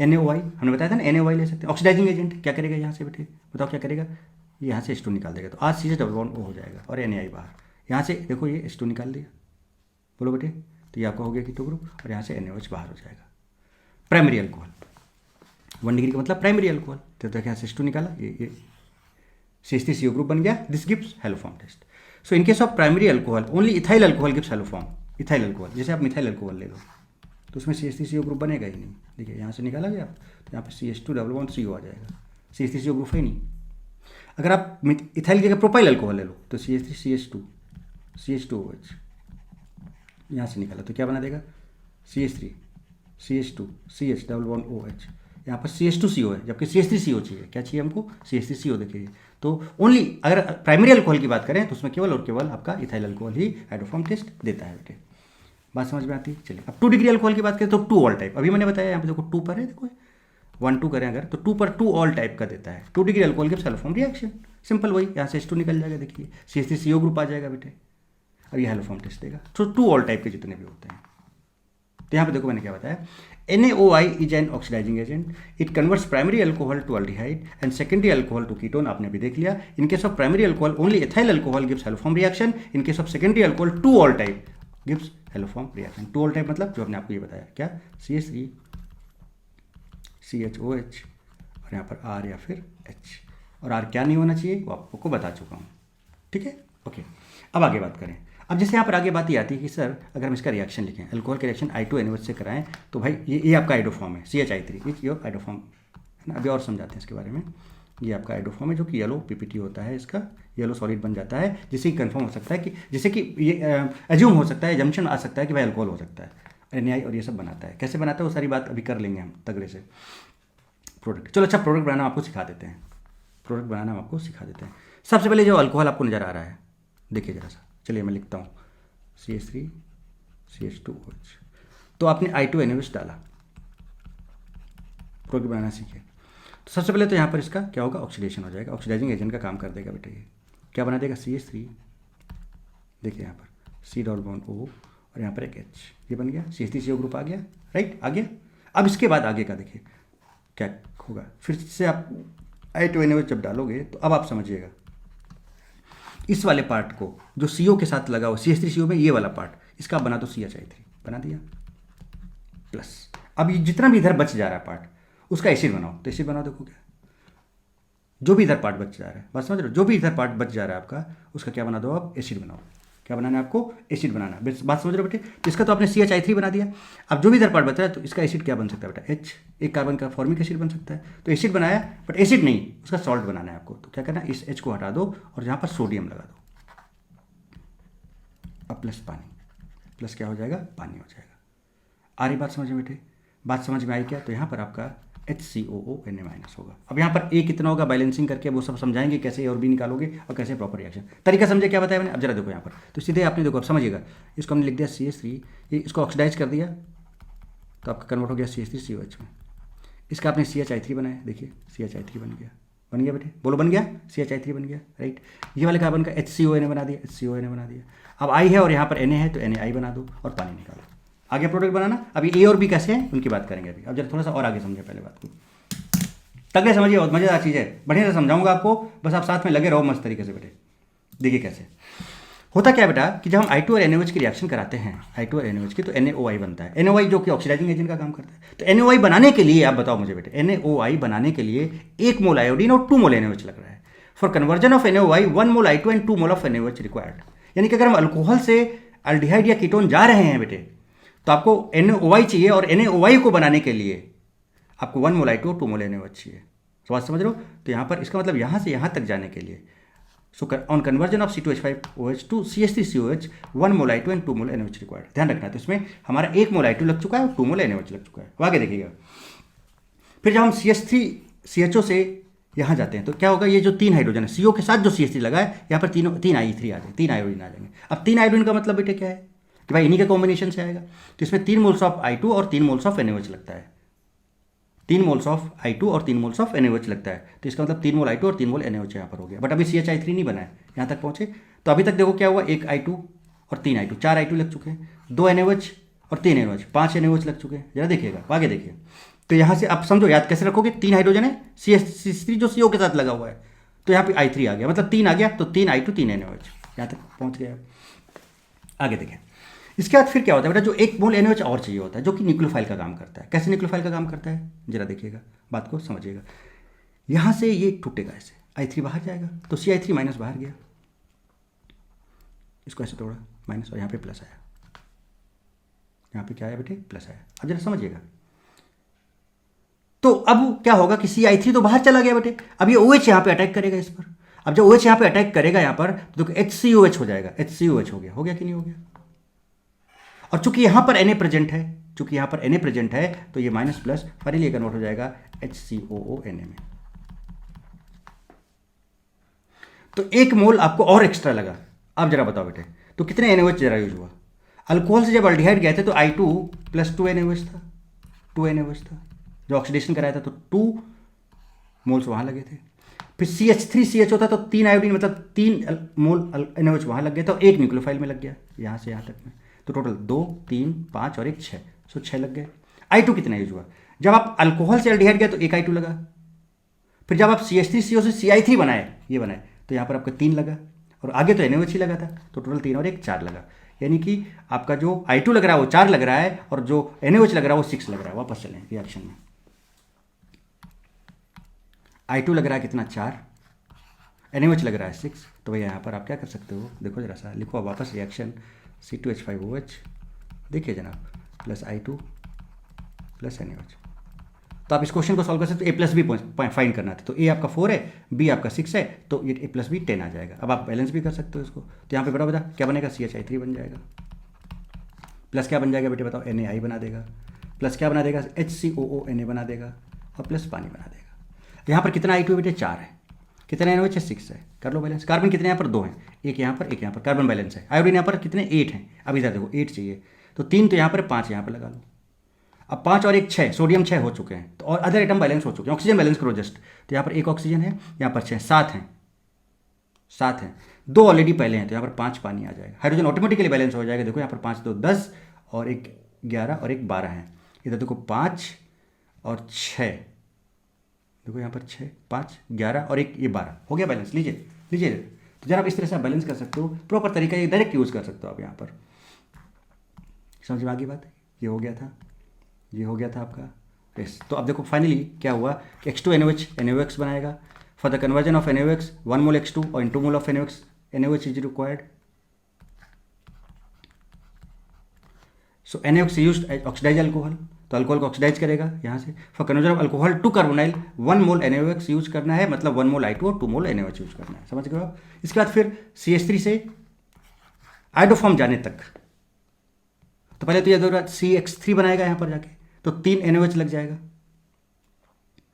NaOI हमने बताया था ना, NaOI ले सकते हैं। ऑक्सीडाइजिंग एजेंट क्या करेगा यहाँ से बेटे, बताओ क्या करेगा, यहाँ से H2 निकाल देगा, तो आज CH डबल बॉन्ड O हो जाएगा और Na बाहर। यहाँ से देखो ये H2 निकाल दिया, बोलो बेटे, तो ये आपका हो गया कीटो ग्रुप और यहाँ से NaOH बाहर हो जाएगा। प्राइमरी अल्कोहल 1 डिग्री का मतलब प्राइमरी अल्कोहल, तो देखिए यहाँ से H2 निकाला, ये CH3CO ग्रुप बन गया। This gives haloform test. So in case of primary alcohol only ethyl alcohol gives haloform. Ethyl alcohol, जैसे आप मिथाइल अल्कोहल ले लो तो उसमें CH3CO ग्रुप बनेगा ही नहीं। देखिए यहाँ से निकाला गया, तो यहाँ पे CH2 डबल बॉन्ड CO आ जाएगा, CH3CO ग्रुप है नहीं। अगर आप इथाइल की जगह प्रोपाइल अल्कोहल ले लो तो CH3CH2 CH2OH यहाँ से निकाला, तो क्या बना देगा CH3 CH2 CH double bond OH, यहाँ पर CH2CO है जबकि CH3CO चाहिए। क्या चाहिए हमको, CH3CO। देखिए तो ओनली अगर प्राइमरी अल्कोहल की बात करें तो उसमें केवल और केवल आपका इथाइल अल्कोहल ही आइडोफॉर्म टेस्ट देता है बेटे। बात समझ में आती है। चलिए अब 2 डिग्री अल्कोहल की बात करें तो 2 ऑल टाइप, अभी मैंने बताया यहाँ पे देखो 2 पर है, देखो 1 2 करें अगर तो 2 पर 2 ऑल टाइप का देता है। 2 degree alcohol gives haloform reaction, simple वही, यहाँ से H2 निकल जाएगा, देखिए CH3CO ग्रुप आ जाएगा बेटे और ये हैलोफॉर्म टेस्ट देगा। तो 2 ऑल टाइप के जितने भी होते हैं, तो यहाँ पे देखो मैंने क्या बताया, NaOI is an oxidizing agent. It converts primary alcohol to aldehyde and secondary alcohol to ketone. आपने अभी देख लिया। In case of primary alcohol, only ethyl alcohol gives haloform reaction. In case of secondary alcohol, 2 all type gives haloform reaction. 2 all type मतलब जो हमने आपको ये बताया, क्या CH3 CHOH और यहाँ पर R या फिर H, और R क्या नहीं होना चाहिए वो आपको बता चुका हूँ। ठीक है, ओके। अब आगे बात करें। अब जैसे यहाँ पर आगे बात ये आती है कि सर अगर हम इसका रिएक्शन लिखें, अल्कोहल का रिएक्शन I2NaOH से कराएं तो भाई ये आपका आइडोफॉर्म है, CHI3 इज योर आइडोफॉर्म है ना। अभी और समझाते हैं इसके बारे में। ये आपका आइडोफॉर्म है जो कि येलो PPT होता है, इसका येलो सॉलिड बन जाता है, जिससे कि कन्फर्म हो सकता है कि जैसे कि ये एज्यूम हो सकता है, जम्पशन आ सकता है कि भाई अल्कोहल हो सकता है। NaI और ये सब बनाता है, कैसे बनाता है वो सारी बात अभी कर लेंगे हम तगड़े से। प्रोडक्ट, चलो अच्छा प्रोडक्ट बनाना आपको सिखा देते हैं, प्रोडक्ट बनाना आपको सिखा देते हैं। सबसे पहले जो अल्कोहल आपको नज़र आ रहा है, देखिए जरा सा, चलिए मैं लिखता हूँ CH3 CH2OH। तो आपने I2NaOH डाला, प्रोडक्ट बनाना सीखे, तो सबसे पहले तो यहाँ पर इसका क्या होगा, ऑक्सीडेशन हो जाएगा, ऑक्सीडाइजिंग एजेंट का काम कर देगा बेटा। ये क्या बना देगा CH3, देखिए यहाँ पर C डबल बॉन्ड O और यहाँ पर एक H, ये बन गया, CH3CO ग्रुप आ गया, राइट, आ गया। अब इसके बाद आगे का देखिए क्या होगा, फिर से आप I2NaOH जब डालोगे तो अब आप समझिएगा, इस वाले पार्ट को जो CO के साथ लगा हुआ CH3CO में, ये वाला पार्ट इसका बना दो CHI3, बना दिया, प्लस अब ये जितना भी इधर बच जा रहा है पार्ट उसका एसिड बनाओ, तो एसिड बनाओ, देखो क्या जो भी इधर पार्ट बच जा रहा है, बस समझ रहे हो, जो भी इधर पार्ट बच जा रहा है आपका उसका क्या बना दो, आप एसिड बनाओ। क्या बनाना है आपको, एसिड बनाना है, बात समझ रहे हो बेटे। तो इसका तो आपने CHI3 बना दिया, अब जो भी इधर पार्ट बच रहा है तो इसका एसिड क्या बन सकता है बेटा, H, एक कार्बन का फॉर्मिक एसिड बन सकता है। तो एसिड बनाया, बट एसिड नहीं, उसका सॉल्ट बनाना है आपको। तो क्या करना है, इस H को हटा दो और यहाँ पर सोडियम लगा दो, अब प्लस पानी, प्लस क्या हो जाएगा, पानी हो जाएगा। आ रही बात समझ में बेटे, बात समझ में आई क्या। तो यहाँ पर आपका HCOONA- होगा। अब यहाँ पर A कितना होगा, बैलेंसिंग करके वो सब समझाएंगे कैसे और B निकालोगे और कैसे प्रॉपर रिएक्शन। तरीका समझे क्या बताया मैंने। अब जरा देखो यहाँ पर, तो सीधे आपने देखो, अब समझिएगा, इसको हमने लिख दिया CH3, ये इसको ऑक्सीडाइज कर दिया तो आपका कन्वर्ट हो गया CH3COH में। इसका आपने CHI3 बनाया, देखिए CHI3 बन गया, बन गया बेटे, बोलो बन गया, CHI3 बन गया, राइट। ये वाले कार्बन का HCONA बना दिया, HCONA बना दिया। अब I है और यहाँ पर Na है तो NaI बना दो और पानी निकालो, आगे प्रोडक्ट बनाना। अभी A और B कैसे हैं उनकी बात करेंगे अभी। अब जरा थोड़ा सा और आगे समझे पहले बात को, तगड़े समझिए, बहुत मज़ेदार चीज़ है, बढ़िया से समझाऊंगा आपको, बस आप साथ में लगे रहो मस्त तरीके से बेटे। देखिए कैसे, होता क्या है बेटा कि जब हम I2 और NaOH की रिएक्शन कराते हैं, I2 और NaOH की, तो NaOI बनता है। NaOI जो कि ऑक्सीडाइजिंग एजेंट का काम करता है। तो NaOI बनाने के लिए आप बताओ मुझे बेटे, NaOI बनाने के लिए 1 मोल आयोडीन और 2 मोल NaOH लग रहा है। For conversion of NaOI 1 mole I2 and 2 mole of NaOH required. यानी कि अगर हम अल्कोहल से अल्डिहाइड या कीटोन जा रहे हैं बेटे, तो आपको NaOI चाहिए, और NaOI को बनाने के लिए आपको 1 मोल I2 और 2 मोल NaOH चाहिए। तो बात समझ रहे हो? तो यहाँ पर इसका मतलब यहाँ से यहाँ तक जाने के लिए, so on conversion of C2H5OH to CH3COH 1 mole I2 and 2 mole NaOH required. ध्यान रखना है। तो इसमें हमारा 1 मोल I2 लग चुका है और 2 मोल NaOH लग चुका है। आगे देखिएगा, फिर जब हम CH3CHO से यहाँ जाते हैं तो क्या होगा, ये जो 3 हाइड्रोजन है, CO के साथ जो CH3 लगा है, यहाँ पर तीन I3 आ जाएंगे, 3 आयोडीन आ जाएंगे। अब 3 आयोडीन का मतलब बेटे क्या है कि भाई इन्हीं के कॉम्बिनेशन से आएगा। तो इसमें 3 मोल्स ऑफ I2 और 3 मोल्स ऑफ NaOH लगता है। 3 मोल्स ऑफ I2 और 3 मोल्स ऑफ NaOH लगता है। तो इसका मतलब 3 मोल I2 और 3 मोल NaOH यहाँ पर हो गया। बट अभी CH3 नहीं बना है, यहाँ तक पहुँचे। तो अभी तक देखो क्या हुआ, 1 I2 और 3 I2, 4 I2 लग चुके हैं, 2 NaOH और 3 NaOH, 5 NaOH लग चुके हैं। जरा देखिएगा, आगे देखिए। तो यहाँ से आप समझो, याद कैसे रखोगे, 3 हाइड्रोजन है, CH3 जो CO के साथ लगा हुआ है, तो यहाँ पे I3 आ गया, मतलब 3 आ गया, तो 3 I2 3 NaOH, यहाँ तक पहुँच गया। आगे देखें, इसके बाद फिर क्या होता है बेटा, जो 1 मोल NaOH और चाहिए होता है, जो कि न्यूक्लियोफाइल का काम करता है। कैसे न्यूक्लियोफाइल का काम करता है, जरा देखिएगा, बात को समझिएगा। यहाँ से ये टूटेगा, ऐसे I3 बाहर जाएगा, तो CI3 माइनस बाहर गया, इसको ऐसे तोड़ा माइनस, और यहाँ पे प्लस आया। यहाँ पे क्या आया बेटे, प्लस आया। अब जरा समझिएगा, तो अब क्या होगा कि CI3 तो बाहर चला गया बेटे, अब ये OH यहाँ पे अटैक करेगा इस पर। अब जब OH यहाँ पे अटैक करेगा यहाँ पर, तो HCOH हो जाएगा, HCOH हो गया कि नहीं हो गया। और चूंकि यहाँ पर Na प्रेजेंट है, चूंकि यहाँ पर Na प्रेजेंट है, तो ये माइनस प्लस फाइनली कन्वर्ट हो जाएगा HCOONA में। तो 1 मोल आपको और एक्स्ट्रा लगा। अब जरा बताओ बेटे, तो कितने NaOH जरा यूज हुआ। अल्कोहल से जब अल्डिहाइड गए थे तो I2 प्लस 2 NaOH था, 2 NaOH था, जो ऑक्सीडेशन कराया था, तो 2 मोल्स वहाँ लगे थे। फिर CH3CHO था, तो 3 आयोडीन, मतलब 3 मोल NaOH वहाँ लग गए, तो 1 न्यूक्लियोफाइल में लग गया, यहाँ से यहाँ तक में। तो टोटल 2, 3, 5 और 1 6, सो 6 लग गए। I2 कितना यूज हुआ, जब आप अल्कोहल से अल्डिहाइड गए तो 1 I2 लगा। फिर जब आप CH3CO से CI3 बनाए, ये बनाए, तो यहाँ पर आपका 3 लगा, और आगे तो NaOH ही लगा था, तो टोटल 3 और 1 4 लगा। यानी कि आपका जो I2 लग रहा है वो 4 लग रहा है, और जो NaOH लग रहा है वो 6 लग रहा है। वापस चलें रिएक्शन में, I2 लग रहा है कितना, 4, NaOH लग रहा है 6। तो भैया यहाँ पर आप क्या कर सकते हो, देखो जरा सा, लिखो वापस रिएक्शन, C2H5OH, देखिए जनाब, प्लस I2 प्लस NaOH। तो आप इस क्वेश्चन को सॉल्व कर सकते हो। A प्लस बी फाइंड करना था, तो A आपका 4 है, B आपका 6 है, तो ये A प्लस बी 10 आ जाएगा। अब आप बैलेंस भी कर सकते हो इसको। तो यहाँ पे बेटा क्या बनेगा, CHI3 बन जाएगा, प्लस क्या बन जाएगा बेटे बताओ, NaI बना देगा, प्लस क्या बना देगा, HCOONA बना देगा, और प्लस पानी बना देगा। यहाँ पर कितना I2 बेटे, 4 है, कितना NaOH है, 6 है, कर लो बैलेंस। कार्बन कितने यहाँ पर, 2 हैं, एक यहाँ पर एक यहाँ पर, कार्बन बैलेंस है। आयोडीन यहाँ पर कितने, 8 हैं। अब इधर देखो 8 चाहिए, तो 3 तो यहाँ पर, 5 यहाँ पर लगा लो। अब 5 और 1 6, सोडियम 6 हो चुके हैं, तो और अदर आइटम बैलेंस हो चुके हैं। ऑक्सीजन बैलेंस करो जस्ट, तो यहाँ पर 1 ऑक्सीजन है, यहाँ पर 6, 7 हैं, 7 हैं, 2 ऑलरेडी पहले हैं, तो यहाँ पर 5 पानी आ जाएगा। हाइड्रोजन ऑटोमेटिकली बैलेंस हो जाएगा। देखो यहाँ पर 5 2 10, और 1 11 और 1 12 है। इधर देखो 5 और 6, देखो यहाँ पर 6 5 11 और 1 ये 12 हो गया बैलेंस। लीजिए लीजिए, तो जरा आप इस तरह से आप बैलेंस कर सकते हो, प्रॉपर तरीका ये डायरेक्ट यूज़ कर सकते हो आप यहाँ पर। समझ में आ गई बात, ये हो गया था, ये हो गया था आपका यस। तो अब देखो फाइनली क्या हुआ कि H2NaOH NaOX बनाएगा। For the conversion of NaOX 1 mole X2 और 2 mole of NaOH is required. So NaOX used as oxidise alcohol, तो अल्कोहल को ऑक्सीडाइज करेगा यहाँ से। For conversion of alcohol to carbonyl 1 mole NaOX use करना है, मतलब 1 मोल I2 और 2 मोल NaOH यूज करना है। समझ गए आप। इसके बाद फिर CH3 से आयोडोफॉर्म जाने तक, तो पहले तो ये CX3 बनाएगा यहाँ पर जाके, तो 3 NaOH लग जाएगा,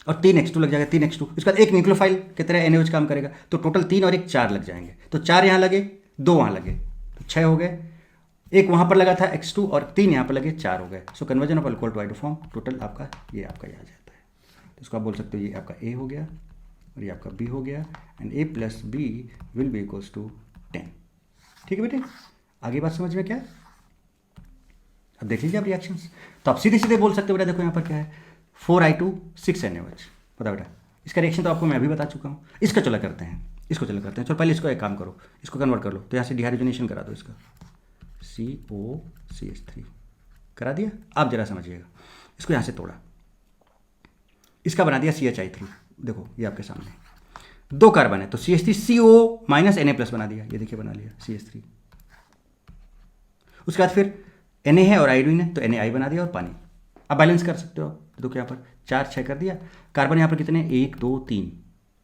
और 3 X2 लग जाएगा, 3 X2। इसके बाद एक न्यूक्लियोफाइल की तरह NaOH काम करेगा, तो टोटल 3 और 1 4 लग जाएंगे। तो 4 यहाँ लगे, 2 वहाँ लगे, तो 6 हो गए। एक वहाँ पर लगा था X2, और 3 यहाँ पर लगे, 4 हो गए। So conversion of alcohol to iodoform, total आपका ये आपका ये आ जाता है। तो इसको आप बोल सकते हो ये आपका A हो गया, और ये आपका B हो गया, and A plus B will be equals to 10। ठीक है बेटे, आगे बात समझ में क्या है। अब देख लीजिए आप रिएक्शंस, तो आप सीधे सीधे बोल सकते हो बेटा, देखो यहाँ पर क्या है, 4I2 6 NaOH। पता बेटा, इसका रिएक्शन तो आपको मैं अभी बता चुका हूँ। इसका चला करते हैं, इसको चलो करते हैं। चलो पहले इसको एक काम करो, इसको कन्वर्ट कर लो, तो यहाँ से डिहाइड्रोजनेशन करा दो इसका, COCH3 करा दिया। आप जरा समझिएगा, इसको यहाँ से तोड़ा, इसका बना दिया CHI3। देखो ये आपके सामने 2 कार्बन है, तो CH3 CO माइनस Na+ बना दिया, ये देखिए बना लिया CH3। उसके बाद फिर Na है और आयोडीन है, तो NaI बना दिया और पानी। अब बैलेंस कर सकते हो आप, देखो यहाँ पर 4 6 कर दिया। कार्बन यहाँ पर कितने, 1 2 3,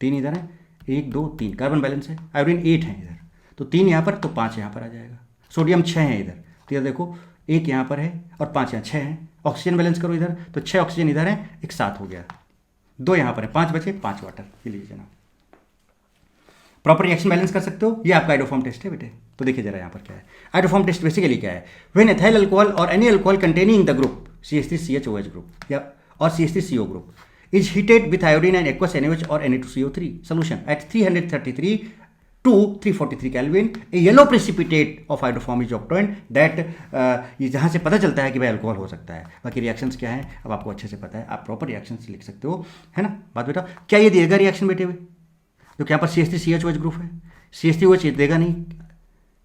3 इधर है, 1 2 3 कार्बन बैलेंस है। आयोडीन 8 है इधर, तो 3 यहाँ पर, तो 5 यहाँ पर आ जाएगा। सोडियम 6 है इधर, तो इधर देखो 1 यहाँ पर है और 5 यहाँ, 6 है। ऑक्सीजन बैलेंस करो इधर, तो 6 ऑक्सीजन इधर है, एक 7 हो गया, 2 यहाँ पर है, 5 बचे, 5 वाटर। ये लीजिए जनाब, प्रॉपर रिएक्शन बैलेंस कर सकते हो। ये आपका आइडोफॉर्म टेस्ट है बेटे। तो देखिए जरा यहाँ पर क्या है। आइडोफॉर्म टेस्ट बेसिकली क्या है, व्हेन एथाइल अल्कोहल और any alcohol containing the group CH3CHOH group या और CH3CO group is heated with iodine and aqueous NaOH और Na2CO3 solution at 333 to 343 Kelvin, a yellow precipitate of hydroform is obtained that ये जहाँ से पता चलता है कि भाई अल्कोहल हो सकता है। बाकी रिएक्शंस क्या है अब आपको अच्छे से पता है, आप प्रॉपर रिएक्शंस लिख सकते हो, है ना। बात बेटा, क्या ये देगा रिएक्शन बेटे हुए, तो यहाँ पर CH3CHOH ग्रुप है, CH3OH ये देगा नहीं,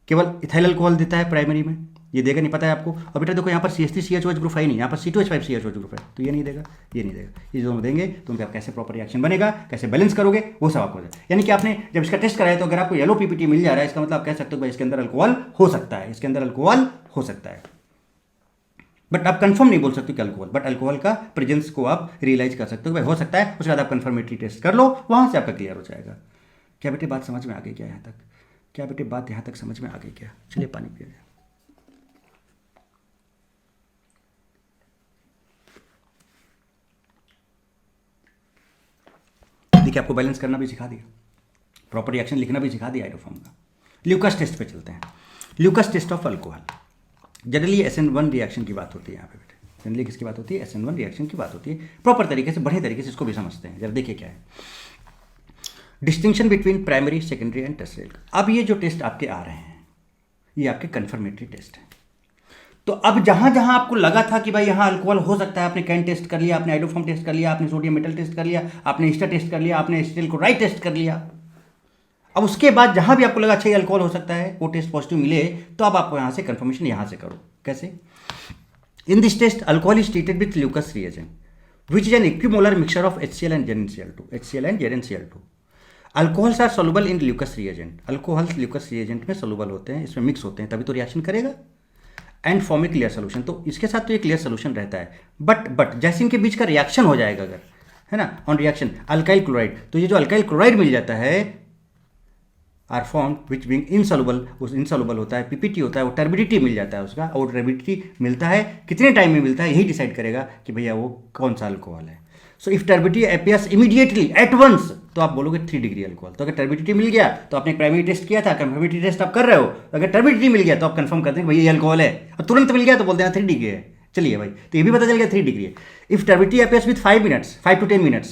केवल इथाइल अल्कोहल देता है प्राइमरी में, ये देगा नहीं, पता है आपको। और बेटा देखो यहाँ पर CH3CHOH ग्रुप है ही नहीं, यहाँ पर C2H5CHOH ग्रुप है, तो ये नहीं देगा, ये नहीं देगा। ये दोनों देंगे तो उनका कैसे प्रॉपर रिएक्शन बनेगा, कैसे बैलेंस करोगे, वो सब आपको जाए। यानी कि आपने जब इसका टेस्ट कराया तो अगर आपको येलो PPT मिल जा रहा है, इसका मतलब आप कह सकते हो भाई इसके अंदर अल्कोहल हो सकता है, इसके अंदर अल्कोहल हो सकता है। बट आप कंफर्म नहीं बोल सकते कि अल्कोहल, बट अल्कोहल का प्रेजेंस को आप रियलाइज कर सकते हो भाई हो सकता है। उसके बाद आप कंफर्मेटरी टेस्ट कर लो, वहाँ से आपका क्लियर हो जाएगा। क्या बेटे बात समझ में आ गई क्या यहाँ तक? क्या बेटे बात यहाँ तक समझ में आ गई क्या? चलिए पानी पिए। देखिए आपको बैलेंस करना भी सिखा दिया, प्रॉपर रिएक्शन लिखना भी सिखा दिया आइडोफॉर्म का। ल्यूकास टेस्ट पे चलते हैं। Lucas test of alcohol, generally SN1 reaction की बात होती है यहाँ पे बेटे। जनरली किसकी बात होती है? SN1 रिएक्शन की बात होती है। प्रॉपर तरीके से, बढ़िया तरीके से इसको भी समझते हैं। जरा देखिए क्या है distinction between primary, secondary and tertiary. अब ये जो टेस्ट आपके आ रहे हैं ये आपके कंफर्मेटरी टेस्ट है। तो अब जहां जहां आपको लगा था कि भाई यहाँ अल्कोहल हो सकता है, आपने कैन टेस्ट कर लिया, आपने आइडोफॉर्म टेस्ट कर लिया, आपने सोडियम मेटल टेस्ट कर लिया, आपने ईस्टर टेस्ट कर लिया, आपने एसिटिल क्लोराइड टेस्ट कर लिया। अब उसके बाद जहां भी आपको लगा अच्छा ये अल्कोहल हो सकता है, वो टेस्ट पॉजिटिव मिले, तो अब आपको यहाँ से कंफर्मेशन यहाँ से करो। कैसे? In this test alcohol is treated with Lucas reagent which is an equimolar mixture of HCl and ZnCl2। Alcohols are soluble in Lucas reagent. Alcohols Lucas reagent में सोलुबल होते हैं, इसमें मिक्स होते हैं, तभी तो रिएक्शन करेगा and form A clear solution. तो इसके साथ तो ये क्लियर सोल्यूशन रहता है। बट जैसे इनके बीच का रिएक्शन हो जाएगा अगर, है ना, ऑन रिएक्शन अल्काइल क्लोराइड, तो ये जो अल्काइल क्लोराइड मिल जाता है are form which being insoluble, उस इनसॉल्युबल होता है, PPT होता है, वो टर्बिडिटी मिल जाता है उसका। और टर्बिडिटी मिलता है कितने टाइम में मिलता है, यही डिसाइड करेगा कि भैया वो कौन सा अल्कोहल है। So if turbidity appears immediately at once, तो आप बोलोगे 3 डिग्री अल्कोहल। तो अगर टर्बिडिटी मिल गया तो आपने प्राइमरी टेस्ट किया था, कंफर्मेटरी टेस्ट आप कर रहे हो, तो अगर टर्बिडिटी मिल गया तो आप कंफर्म करते हैं भैया ये अल्कोहल है, और तुरंत मिल गया तो बोलते हैं 3 डिग्री है। चलिए भाई, तो ये भी पता चल गया 3 डिग्री है। If turbidity appears with 5 to 10 minutes,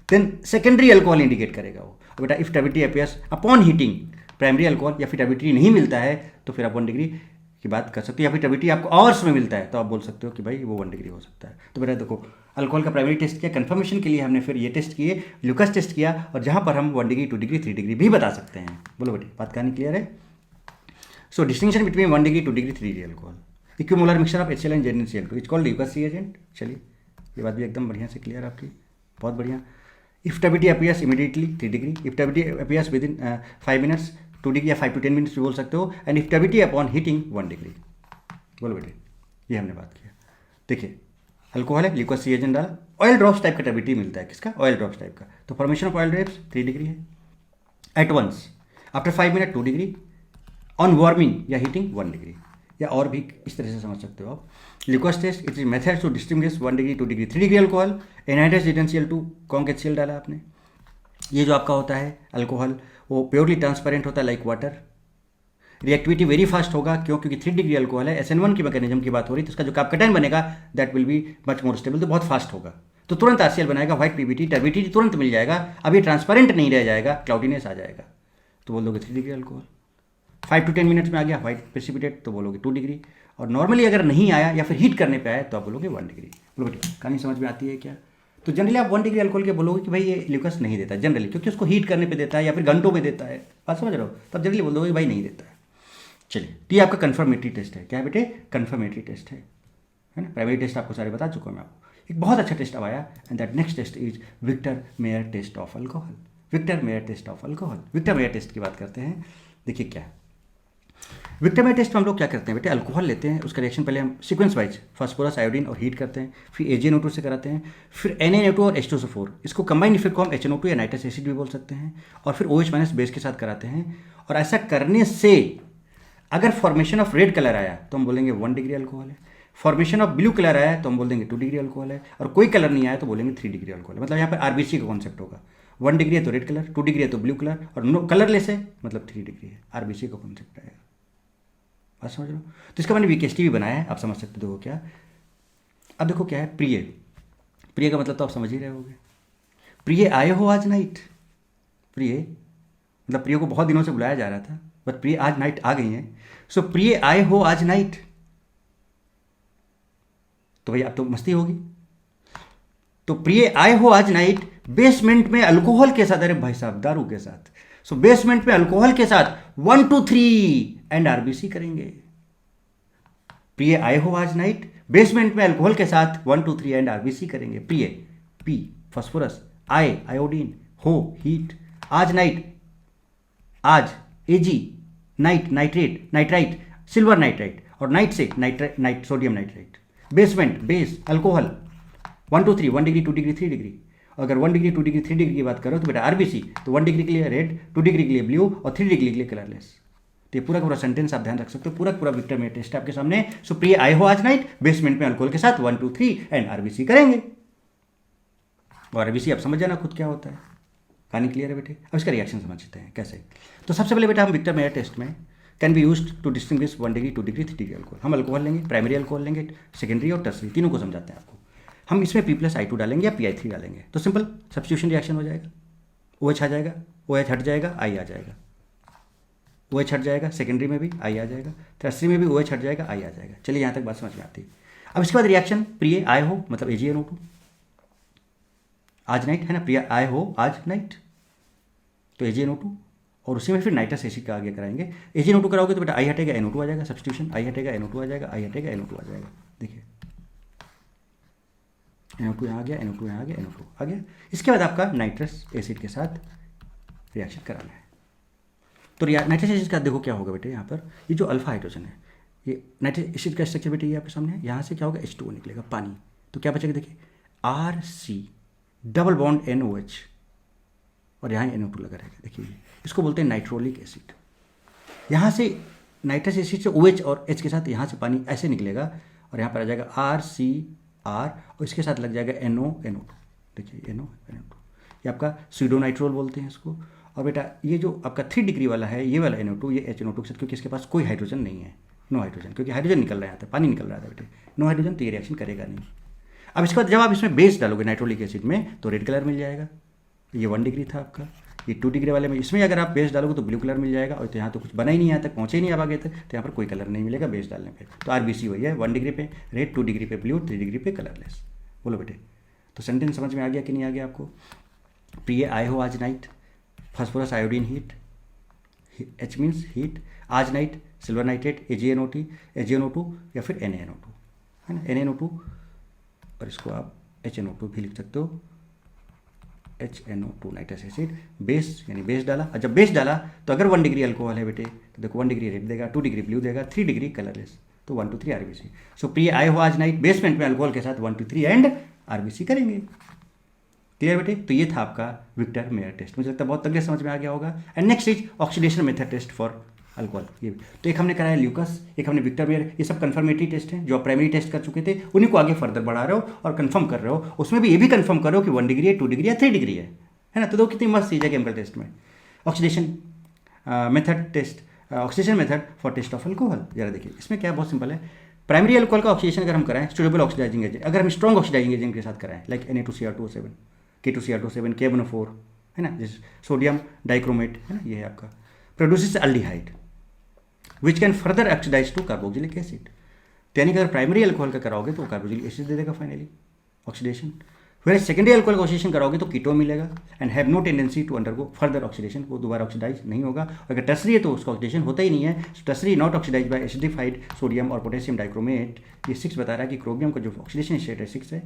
then secondary alcohol indicate करेगा वो। बेटा if turbidity appears upon heating primary alcohol, या फिर टर्बिडिटी नहीं मिलता है तो फिर आप 1 डिग्री की बात कर सकते हो, या फिर टर्बिडिटी आपको आवर्स में मिलता है तो आप बोल सकते हो कि भाई वो 1 डिग्री हो सकता है। तो बेटा देखो अल्कोहल का प्राइमरी टेस्ट किया, कंफर्मेशन के लिए हमने फिर ये टेस्ट किए, ल्यूकास टेस्ट किया, और जहाँ पर हम 1 डिग्री 2 डिग्री 3 डिग्री भी बता सकते हैं। बोलो बेटी बात कहानी क्लियर है? So distinction between 1 degree 2 degree 3 degree alcohol, equimolar mixture of HCl and ZnCl2 is called Lucas reagent. चलिए ये बात भी एकदम बढ़िया से क्लियर आपकी, बहुत बढ़िया। If turbidity appears immediately 3 degree, if turbidity appears with in 5 minutes 2 degree, या 5 to 10 minutes भी बोल सकते हो, and if turbidity upon heating 1 degree. बोलो बेटे ये हमने बात किया। देखिए अल्कोहल है, ल्यूकास रिएजेंट डाला, ऑयल ड्रॉप्स टाइप का टर्बिडिटी मिलता है, किसका? ऑयल ड्रॉप्स टाइप का। तो formation of oil drops 3 degree है eight once, after 5 minutes 2 degree, on warming या हीटिंग 1 डिग्री, या और भी इस तरह से समझ सकते हो आप। Lucas test it is method to distinguish 1 degree 2 degree 3 degree alcohol, anhydrate ZnCl2 conc HCl डाला आपने। ये जो आपका होता है अल्कोहल वो प्योरली ट्रांसपेरेंट होता है like water, reactivity very fast होगा, क्योंकि 3 डिग्री अल्कोहल है। SN1 की मैकेनिज्म की बात हो रही है, तो इसका जो कैप्कटाइन बनेगा that will be much more stable, तो बहुत फास्ट होगा, तो तुरंत RCl बनाएगा, व्हाइट PBT, टर्बिडिटी तुरंत मिल जाएगा। अब ये ट्रांसपेरेंट नहीं रह जाएगा, क्लाउडीनेस आ जाएगा, तो बोल दोगे 3 डिग्री अल्कोहल। 5 to 10 minutes में आ गया व्हाइट प्रेसिपिटेट, तो बोलोगे 2 डिग्री, और नॉर्मली अगर नहीं आया या फिर हीट करने पे आया तो आप बोलोगे 1 डिग्री। बोलो बेटा कहानी समझ में आती है क्या? तो जनरली आप 1 डिग्री अल्कोहल के बोलोगे कि भाई ये ल्यूकस नहीं देता जनरली, क्योंकि उसको हीट करने पे देता है या फिर घंटों में देता है, बात समझ रहे हो, तब जनरली बोल दोगे भाई नहीं देता है। चलिए, तो ये आपका कन्फर्मेटरी टेस्ट है। क्या है बेटे? कन्फर्मेटरी टेस्ट है ना। प्राइमरी टेस्ट आपको सारे बता चुका हूँ मैं आपको। एक बहुत अच्छा टेस्ट अब आया, and that next test is Victor Meyer test of alcohol. Victor Meyer test of alcohol. Victor Meyer test की बात करते हैं। देखिए क्या है विक्टर मेयर टेस्ट में हम लोग क्या करते हैं बेटे, अल्कोहल लेते हैं, उसका रिएक्शन पहले हम सीक्वेंस वाइज फास्फोरस आयोडीन और हीट करते हैं, फिर AgNO2 से कराते हैं, फिर NaNO2 और H2SO4, इसको कंबाइंड इफेक्ट को हम HNO2 या नाइट्रस एसिड भी बोल सकते हैं, और फिर OH- बेस के साथ कराते हैं। और ऐसा करने से अगर फॉर्मेशन ऑफ रेड कलर आया तो हम बोलेंगे 1 डिग्री अल्कोहल है, फॉर्मेशन ऑफ ब्लू कलर आया तो हम बोल देंगे 2 डिग्री अल्कोहल है, और कोई कलर नहीं आया तो बोलेंगे 3 डिग्री अल्कोहल है। मतलब यहाँ पर RBC का कॉन्सेप्ट होगा। 1 डिग्री है तो रेड कलर, 2 डिग्री है तो ब्लू कलर, और नो कलरलेस है मतलब 3 डिग्री है। RBC का कॉन्सेप्ट आएगा, बात समझ रहे हो। तो इसका मैंने VKST भी बनाया है, आप समझ सकते हो क्या। अब देखो क्या है, प्रिय। प्रिय का मतलब तो आप समझ ही रहे होगे। प्रिय आए हो आज नाइट। प्रिय मतलब प्रिय को बहुत दिनों से बुलाया जा रहा था, बट प्रिय आज नाइट आ गई हैं। सो प्रिय आए हो आज नाइट, तो भाई अब तो मस्ती होगी। तो प्रिय आए हो आज नाइट बेसमेंट में अल्कोहल के साथ, अरे भाई साहब दारू के साथ। सो बेसमेंट में अल्कोहल के साथ 1 2 3 एंड RBC करेंगे। प्रिय आए हो आज नाइट बेसमेंट में अल्कोहल के साथ 1 2 3 एंड RBC करेंगे। प्रिय P फास्फोरस, आए आयोडीन, हो हीट, आज नाइट, आज Ag night nitrate nitrite silver nitrite, और नाइट से night sodium nitrite. Basement base alcohol 1 2 3 1 degree 2 degree 3 degree. अगर 1 डिग्री 2 डिग्री 3 डिग्री की बात करो तो बेटा RBC, तो 1 डिग्री के लिए रेड, 2 डिग्री के लिए ब्लू, और 3 डिग्री के लिए कलरलेस। तो ये पूरा का पूरा सेंटेंस आप ध्यान रख सकते हो, पूरा पूरा विक्टर मेयर टेस्ट आपके सामने। सो प्रिय आए हो आज नाइट बेसमेंट में अल्कोहल के साथ 1 2 3 एंड RBC करेंगे। और RBC आप समझ जाना खुद क्या होता है। कहानी क्लियर है बेटे। अब इसका रिएक्शन समझते हैं कैसे। तो सबसे पहले बेटा हम विक्टर मेयर टेस्ट में can be used to distinguish 1 degree 2 degree 3 degree alcohol. हम अल्कोहल लेंगे, प्राइमरी अल्कोहल लेंगे, सेकेंडरी और टर्सरी, तीनों को समझाते हैं आपको। हम इसमें P+I2 डालेंगे या PI3 डालेंगे, तो सिंपल सब्स्टिट्यूशन रिएक्शन हो जाएगा। OH आ जाएगा, OH हट जाएगा, I आ जाएगा, OH हट जाएगा, सेकेंडरी में भी I आ जाएगा, टर्सरी में भी OH हट जाएगा, I आ जाएगा। चलिए यहाँ तक बात समझ में आती है। अब इसके बाद रिएक्शन प्रिय आए हो मतलब AgNO2, आज नाइट है ना, प्रिय आए हो आज नाइट, तो AgNO2, और उसी में फिर नाइट्रस एसिड का आगे कराएंगे। AgNO2 कराओगे तो बेटा I हटेगा NO2 आ जाएगा, सब्स्टिट्यूशन I हटेगा NO2 आ जाएगा, I हटेगा NO2 आ जाएगा। देखिए NO2 यहाँ आ गया, NO2 यहाँ आ गया, NO2 आ गया। इसके बाद आपका नाइट्रस एसिड के साथ रिएक्शन कराना है। तो नाइट्रस एसिड का देखो क्या होगा बेटे, यहाँ पर ये जो अल्फा हाइड्रोजन है, ये नाइट्रस एसिड का स्ट्रक्चर बेटे ये आपके सामने है। यहाँ से क्या होगा, H2O निकलेगा, पानी। तो क्या बचेगा देखिए, RC डबल बॉन्ड NOH, और यहाँ NO2 लगा रहेगा। देखिए इसको बोलते हैं नाइट्रोलिक एसिड। यहाँ से नाइट्रस एसिड से OH और H के साथ यहाँ से पानी ऐसे निकलेगा, और यहाँ पर आ जाएगा RCR, और इसके साथ लग जाएगा NO2। देखिए NO2, ये आपका स्यूडोनाइट्रोल बोलते हैं इसको। और बेटा ये जो आपका 3 डिग्री वाला है, ये वाला NO2, ये HNO2 के साथ, क्योंकि इसके पास कोई हाइड्रोजन नहीं है, नो हाइड्रोजन, क्योंकि हाइड्रोजन निकल रहा था, पानी निकल रहा था बेटे, नो हाइड्रोजन, तो ये रिएक्शन करेगा नहीं। अब इसके बाद जब आप इसमें बेस डालोगे नाइट्रोलिक एसिड में, तो रेड कलर मिल जाएगा। ये 1 डिग्री था आपका, ये 2 डिग्री वाले में, इसमें अगर आप बेस डालोगे तो ब्लू कलर मिल जाएगा। और तो यहाँ तो कुछ बना ही नहीं, यहाँ तक पहुँचे ही नहीं आप आगे तक, तो यहाँ पर कोई कलर नहीं मिलेगा बेस डालने पे। तो RBC वही है, 1 डिग्री पे रेड, 2 डिग्री पे ब्लू, 3 डिग्री पे कलरलेस। बोलो बेटे, तो सेंटेंस समझ में आ गया कि नहीं आ गया आपको। प्रिय आए हो आज night, phosphorus iodine heat, H means heat, आज नाइट सिल्वर नाइट्रेट, AgNO2 या फिर NaNO2 है ना, NaNO2, और इसको आप HNO2 भी लिख सकते हो, HNO2 नाइट्रस एसिड। बेस यानी बेस डाला, और जब बेस डाला तो अगर 1 डिग्री अल्कोहल है बेटे, तो देखो 1 डिग्री रेड देगा, 2 डिग्री ब्लू देगा, 3 डिग्री कलरलेस, तो 1 2 3 RBC। सो प्रिय आए हो आज नाइट बेसमेंट में अल्कोहल के साथ 1 2 3 एंड RBC करेंगे। क्लियर बेटे। तो ये था आपका विक्टर मेयर टेस्ट। मुझे लगता है बहुत तगड़े समझ में आ गया होगा। And next is oxidation method test for alcohol. ये भी तो एक हमने कराया ल्यूकस, एक हमने विक्टर मेयर। ये सब कंफर्मेटरी टेस्ट हैं जो आप प्राइमरी टेस्ट कर चुके थे, उन्हीं को आगे फर्दर बढ़ा रहे हो और कंफर्म कर रहे हो। उसमें भी ये भी कंफर्म करो कि 1 डिग्री है, 2 डिग्री है, 3 डिग्री है ना। तो दो कितनी मस्त चीज़ है केमिकल टेस्ट में। Oxidation method test, oxidation method for test of alcohol. जरा देखिए इसमें क्या बहुत सिंपल है। प्राइमरी अल्कोहल का ऑक्सीडेशन अगर हम कराएं स्टेबल ऑक्सीडाइजिंग एजेंट, अगर हम स्ट्रॉन्ग ऑक्सीडाइजिंग एजेंट के साथ कराएं लाइक Na2Cr2O7, K2Cr2O7, K1O4 है ना, जिस सोडियम डाइक्रोमेट है ना, ये है आपका, produces aldehyde which can further oxidise to carboxylic acid. यानी कि अगर प्राइमरी अल्कोहल का कराओगे तो कार्बोक्सिलिक एसिड दे देगा फाइनली ऑक्सीडेशन। फिर सेकेंडरी अल्कोहल का ऑक्सीडेशन कराओगे तो कीटोन मिलेगा and have no tendency to undergo further oxidation, वो दोबारा ऑक्सीडाइज नहीं होगा। और अगर टर्सरी है तो उसका ऑक्सीडेशन होता ही नहीं है। Tertiary not oxidise by acidified sodium और पोटेशियम डाइक्रोमेट। ये 6 बता रहा है कि क्रोमियम का जो ऑक्सीडेशन स्टेट है 6 है,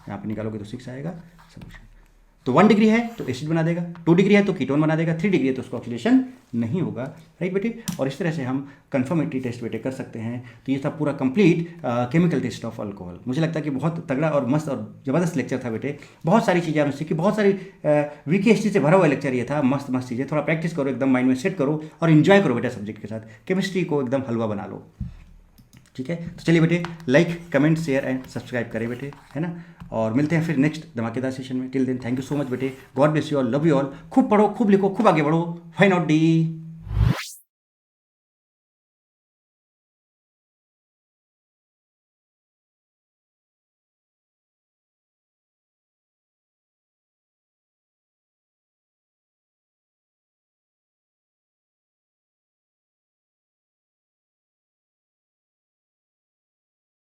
यहाँ पे निकालोगे तो 6 आएगा सॉल्यूशन। तो 1 डिग्री है तो एसिड बना देगा, 2 डिग्री है तो कीटोन बना देगा, 3 डिग्री है तो उसका ऑक्सीडेशन नहीं होगा, राइट बेटे। और इस तरह से हम कंफर्मेटरी टेस्ट बेटे कर सकते हैं। तो ये था पूरा complete chemical test of alcohol. मुझे लगता है कि बहुत तगड़ा और मस्त और ज़बरदस्त लेक्चर था बेटे। बहुत सारी चीज़ें आपने सीखी, बहुत सारी वीकेएसटी से भरा हुआ लेक्चर ये था। मस्त मस्त चीज़ें, थोड़ा प्रैक्टिस करो, एकदम माइंड में सेट करो और इन्जॉय करो बेटा सब्जेक्ट के साथ। केमिस्ट्री को एकदम हलवा बना लो, ठीक है। तो चलिए बेटे, like comment share and subscribe करें बेटे, है ना। और मिलते हैं फिर नेक्स्ट धमाकेदार सेशन में। Till then thank you so much बेटे, God bless you all, love you all. खूब पढ़ो, खूब लिखो, खूब आगे बढ़ो। Fine out D.